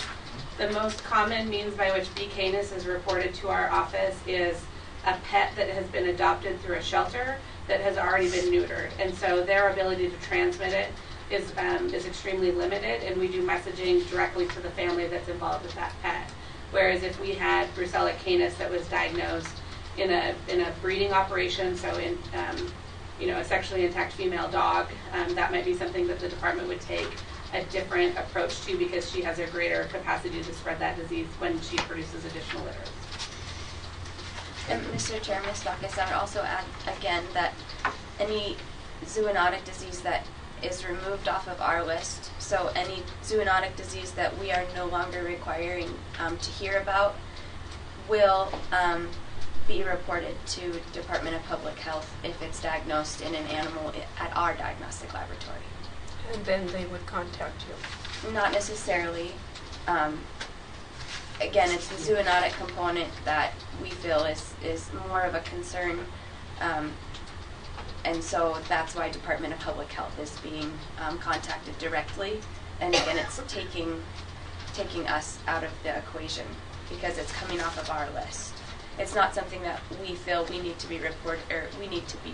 The most common means by which B. canis is reported to our office is a pet that has been adopted through a shelter that has already been neutered. And so their ability to transmit it is extremely limited, and we do messaging directly to the family that's involved with that pet. Whereas if we had Brucella canis that was diagnosed in a breeding operation, so in a sexually intact female dog, that might be something that the department would take a different approach to, because she has a greater capacity to spread that disease when she produces additional litters. And Mr. Chair, Ms. Bacchus, I would also add again that any zoonotic disease that is removed off of our list, so any zoonotic disease that we are no longer requiring to hear about, will be reported to Department of Public Health if it's diagnosed in an animal at our diagnostic laboratory. And then they would contact you? Not necessarily. Again, it's the zoonotic component that we feel is more of a concern, and so that's why Department of Public Health is being contacted directly. And again, it's taking us out of the equation because it's coming off of our list. It's not something that we feel we need to be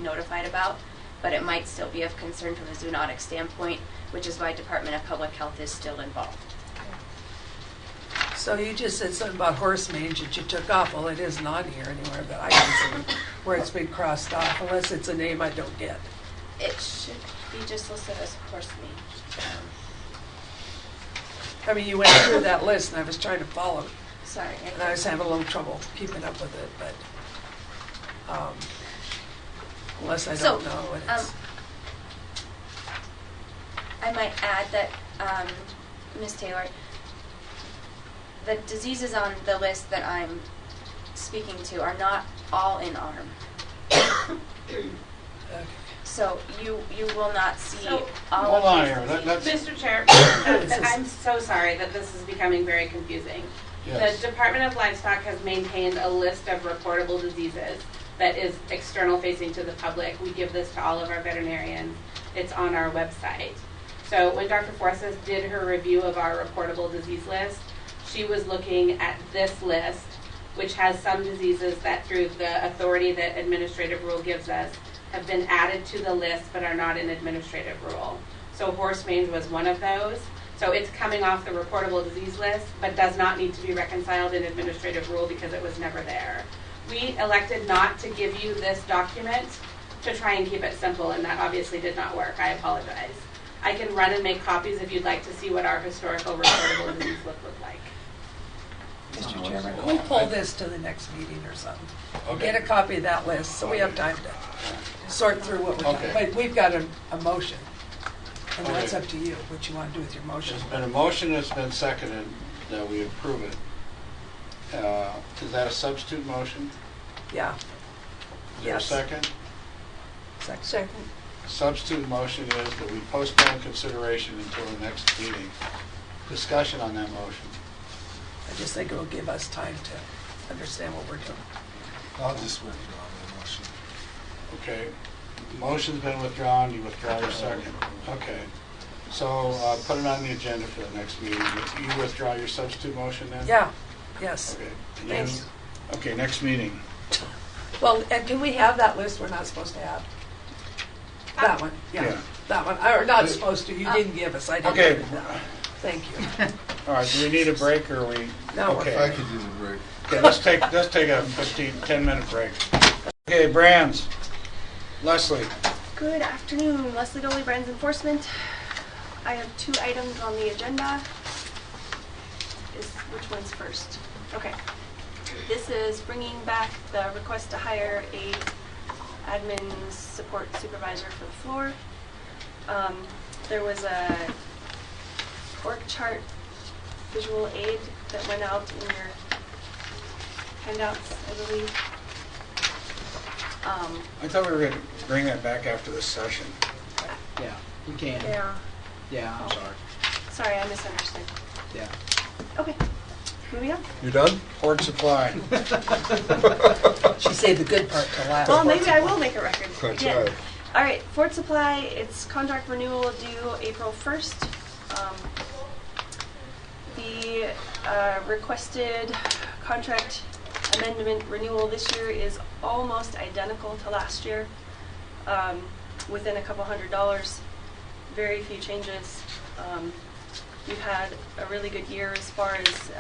notified about, but it might still be of concern from a zoonotic standpoint, which is why Department of Public Health is still involved. So you just said something about horse mange that you took off. Well, it isn't on here anywhere that I can see where it's been crossed off, unless it's a name I don't get. It should be just listed as horse mange. I mean, you went through that list and I was trying to follow. Sorry. And I was having a little trouble keeping up with it, but unless I don't know what it's... I might add that, Ms. Taylor, the diseases on the list that I'm speaking to are not all in arm. Okay. So you will not see all Hold of on these here. diseases. Mr. Chair, I'm so sorry that this is becoming very confusing. Yes. The Department of Livestock has maintained a list of reportable diseases that is external facing to the public. We give this to all of our veterinarians. It's on our website. So when Dr. Forsyth did her review of our reportable disease list, she was looking at this list, which has some diseases that through the authority that administrative rule gives us have been added to the list but are not in administrative rule. So horse mange was one of those. So it's coming off the reportable disease list but does not need to be reconciled in administrative rule because it was never there. We elected not to give you this document to try and keep it simple, and that obviously did not work. I apologize. I can run and make copies if you'd like to see what our historical reportable disease list looked like. Mr. Chairman, can we pull this to the next meeting or something? Okay. Get a copy of that list, so we have time to sort through what we're doing. Okay. But we've got a motion, and that's Okay. up to you, what you want to do with your motion. There's been a motion that's been seconded that we approve it. Is that a substitute motion? Yeah. Is there a Yes. second? Second. Substitute motion is that we postpone consideration until the next meeting. Discussion on that motion. I just think it'll give us time to understand what we're doing. I'll just withdraw my motion. Okay. Motion's been withdrawn, you withdraw your second. Okay. So put it on the agenda for the next meeting. You withdraw your substitute motion then? Yeah, yes. Okay. And Thanks. you- Okay, next meeting. Well, and can we have that list we're not supposed to have? That one, yeah, Yeah. that one. Or not supposed to, you didn't give us, I didn't. Okay. give that. Thank you. All right, do we need a break or are we? No, we're Okay. I could use a break. Okay, let's take a 10-minute break. Okay, Brands. Leslie. Good afternoon, Leslie Doley, Brands Enforcement. I have 2 items on the agenda. Which one's first? Okay. This is bringing back the request to hire a admin support supervisor for the floor. There was a org chart visual aid that went out in your handouts, I believe. I thought we were going to bring that back after this session. Yeah, we can. Yeah. Yeah, I'm sorry. Sorry, I misunderstood. Yeah. Okay, moving on. You done? Port supply. She saved the good part to last. Well, maybe I will make a record That's again. right. All right, Ford Supply, its contract renewal due April 1st. The requested contract amendment renewal this year is almost identical to last year, within a couple $100. Very few changes. We've had a really good year as far as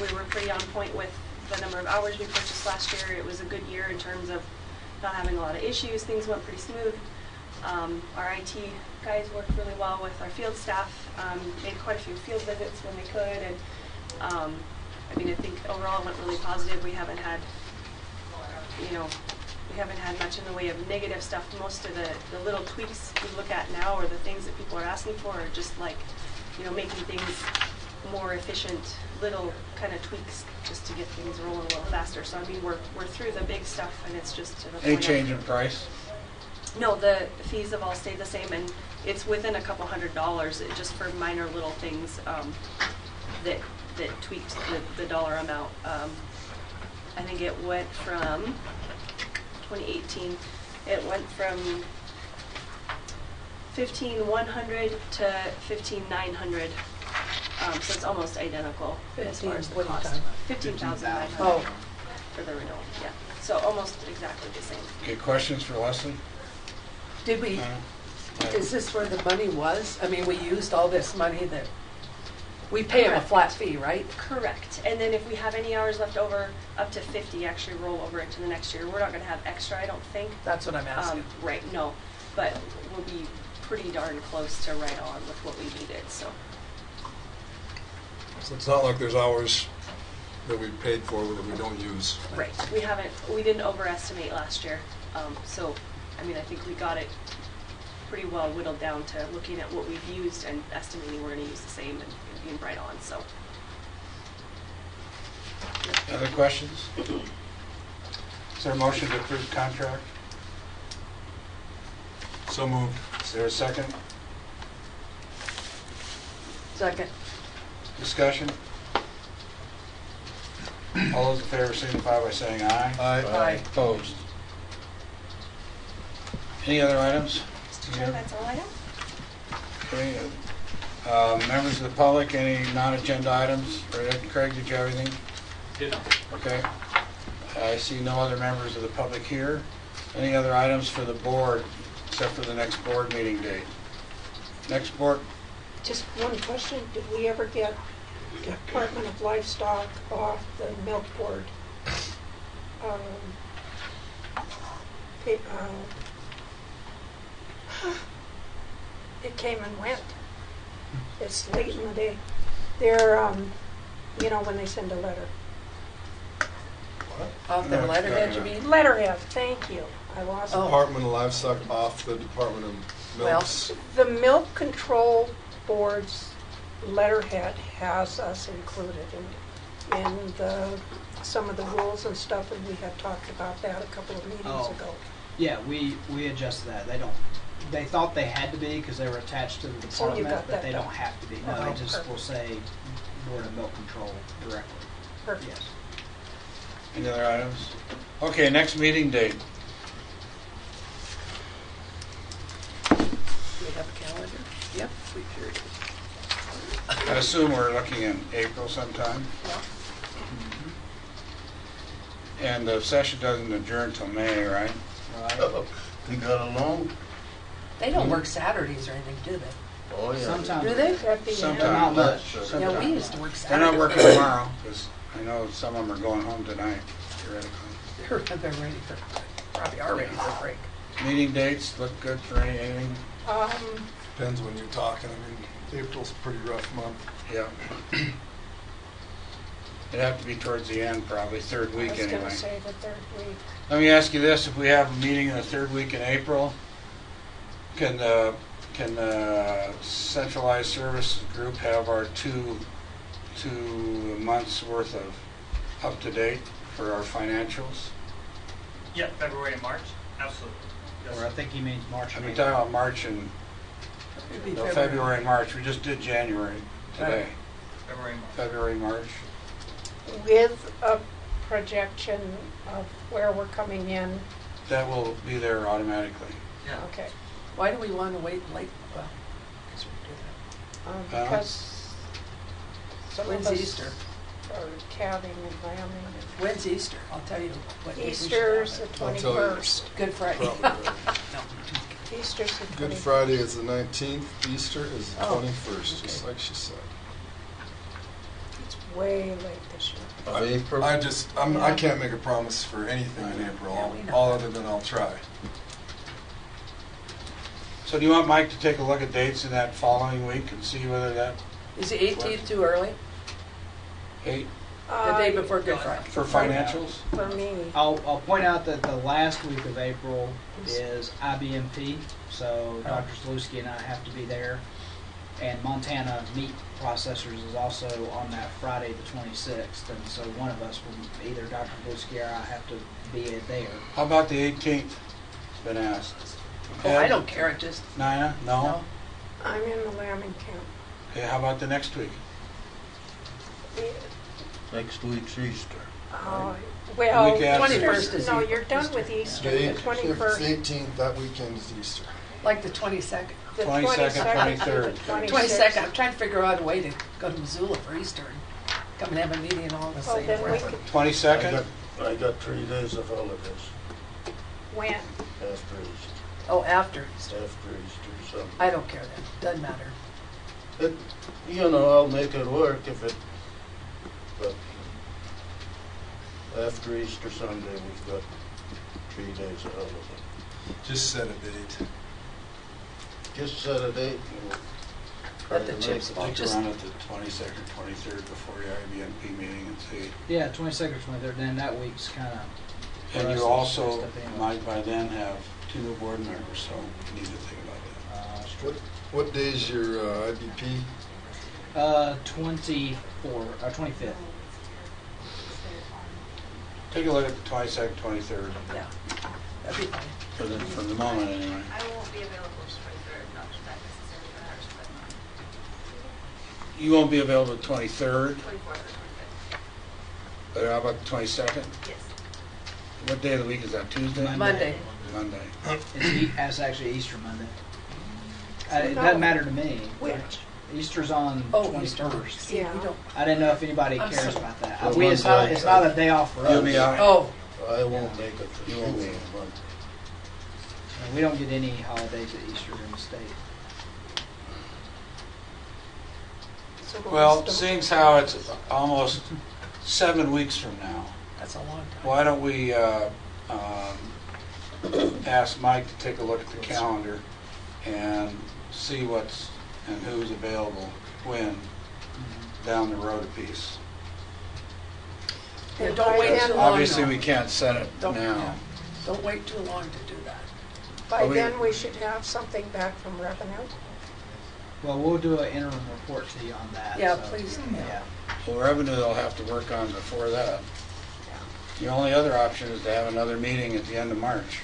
we were pretty on point with the number of hours we purchased last year. It was a good year in terms of not having a lot of issues. Things went pretty smooth. Our IT guys worked really well with our field staff, made quite a few field visits when they could, and I think overall it went really positive. We haven't had, much in the way of negative stuff. Most of the little tweaks we look at now or the things that people are asking for are just like, making things more efficient, little kind of tweaks just to get things rolling a little faster. So we're through the big stuff, and it's just to the Any point change in price? No, the fees have all stayed the same, and it's within a couple $100, just for minor little things that tweaked the dollar amount. I think it went from 2018. It went from $15,100 to $15,900. So it's almost identical as far as the cost. $15,900 Oh. for the renewal. Yeah. So almost exactly the same. Okay, questions for Leslie? Did we, is this where the money was? We used all this money that, we pay them a flat fee, right? Correct. And then if we have any hours left over, up to 50, actually roll over into the next year. We're not going to have extra, I don't think. That's what I'm asking. Right, no. But we'll be pretty darn close to right on with what we needed, so. So it's not like there's hours that we paid for that we don't use. Right. We didn't overestimate last year. So, I think we got it pretty well whittled down to looking at what we've used and estimating we're going to use the same and being right on, so. Other questions? Is there a motion to approve the contract? So moved. Is there a second? Second. Discussion? All those in favor signify by saying aye. Aye. Opposed? Any other items? Mr. Chair, that's all I have. Okay. Members of the public, any non-agenda items? Craig, did you have anything? Did. Okay. I see no other members of the public here. Any other items for the board, except for the next board meeting date? Next board, Just one question, did we ever get Department of Livestock off the milk board? It came and went. It's late in the day. They're You know, when they send a letter. Off the letterhead, you mean? Letterhead, thank you. I lost it. Department of Livestock off the Department of Milks. The Milk Control Board's letterhead has us included in some of the rules and stuff, and we had talked about that a couple of meetings ago. Yeah, we adjusted that. They thought they had to be because they were attached to the So you department, got but that they done. don't have to be. No, Oh, they just perfect. will say Board of Milk Control directly. Perfect. Yes. Any other items? Okay, next meeting date. Do we have a calendar? Yep, we sure do. I assume we're looking in April sometime. And the session doesn't adjourn till May, right? We got along? They don't work Saturdays or anything, do they? Oh, yeah. Sometimes. Do they? At the Sometimes. end. Not much. Yeah, Sometimes. we used to work They're Saturdays. not working tomorrow, because I know some of them are going home tonight, theoretically. They're ready for, probably are ready for a break. Meeting dates look good for anything? Depends when you're talking. I mean, April's a pretty rough month. Yeah. It'd have to be towards the end, probably, third I week was anyway. gonna say the third week. Let me ask you this, if we have a meeting in the third week in April, can the centralized services group have our two months worth of up-to-date for our financials? Yeah, February and March, absolutely. Yes. Or I think he means March. I've and been April. talking about March and, It'd be no, February and March, we just did January today. February and March. February, March. With a projection of where we're coming in. That will be there automatically. Yeah. Okay. Why do we want to wait late? Well, I guess we can do that. Because some of When's us Easter? are calving and lambing. When's Easter? I'll tell you what date we should Easter's have the it. I'll tell you. 21st. Good Friday. Probably. Easter's the 21st. Good Friday is the 19th. Easter is the Oh, 21st, just okay. like she said. It's way late this year. Of April? I can't make a promise for anything in April, Yeah, we know. all other than I'll try. So do you want Mike to take a look at dates in that following week and see whether that, Is the 18th too early? 8, The day before Good Friday? for financials? For me. I'll point out that the last week of April is IBMP, so Dr. Slewski and I have to be there. And Montana Meat Processors is also on that Friday the 26th, and so one of us will, either Dr. Slewski or I, have to be there. How about the 18th? It's been asked. Oh, I don't care, it just, Nina? No? I'm in the lambing camp. Okay, how about the next week? Next week's Easter. Well, week after. 21st is no, Easter. you're done with Easter, The the 8th, If it's 21st. the 18th, that weekend is Easter. like the 22nd. The 22nd, 23rd. 22nd, I'm trying to figure out a way to go to Missoula for Easter and come and have a meeting and all the Well, same. then we place. could, 22nd? I got 3 days of holidays when? after Easter. Oh, after Easter. After Easter, so. I don't care then, doesn't matter. It, you know, I'll make it work if it, but after Easter Sunday, we've got 3 days of holiday. Just set a date. Just set a date and we'll try Let the to make chips it. fall. Look Just- around at the 22nd, 23rd before your IBMP meeting and see. Yeah, 22nd, 23rd, then that week's kind of. And you also might by then have 2 new board members, so you need to think about that. What day is your IBP? 25th. Take a look at the 22nd, 23rd, Yeah, that'd be fine. for the moment anyway. I won't be available the 23rd, not that necessarily matters, but You won't be available the 23rd, 24th or 25th. but how about the 22nd? Yes. What day of the week is that, Tuesday? Monday. Monday. That's actually Easter Monday. It doesn't matter to me. Which? Easter's on Oh, 21st. Easter. See, we don't, I didn't know if anybody I'm cares sorry. about that. Well, It's not a day off for us. You'll be out. oh, I won't make it for You you won't be. We don't get any holidays at Easter in the state. So most Well, of- seeing as how it's almost 7 weeks from now, that's a long time. why don't we ask Mike to take a look at the calendar and see what's and who's available when down the road a piece. Yeah, don't wait too long. Obviously, though. we can't set it Don't- now. yeah. Don't wait too long to do that. By we- then, we should have something back from revenue. Well, we'll do an interim report to you on that. Yeah, so, please. Yeah. Well, revenue they'll have to work on before that. The only other option is to have another meeting at the end of March.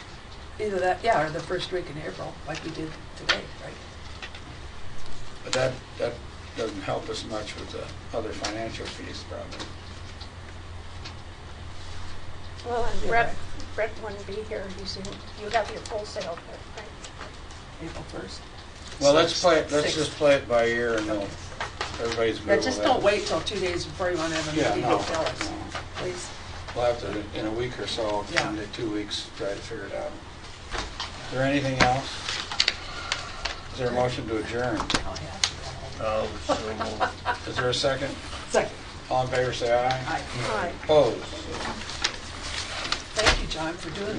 Either that, yeah, or the first week in April, like we did today, right? But that doesn't help us much with the other financial fees probably. Well, and You're Brett, right. Brett wouldn't be here, you have your wholesale, right? April 1st. Well, let's Six. just play it by ear and then everybody's good Yeah, with just that. don't wait till 2 days before you want to have a Yeah, meeting no, to tell us, no. please. We'll have to, in a week or so, Yeah. in 2 weeks, try to figure it out. Is there anything else? Is there a motion to adjourn? Oh, so moved. Is there a second? Second. All in favor, say aye. Aye. Aye. Opposed? Thank you, John, for doing that.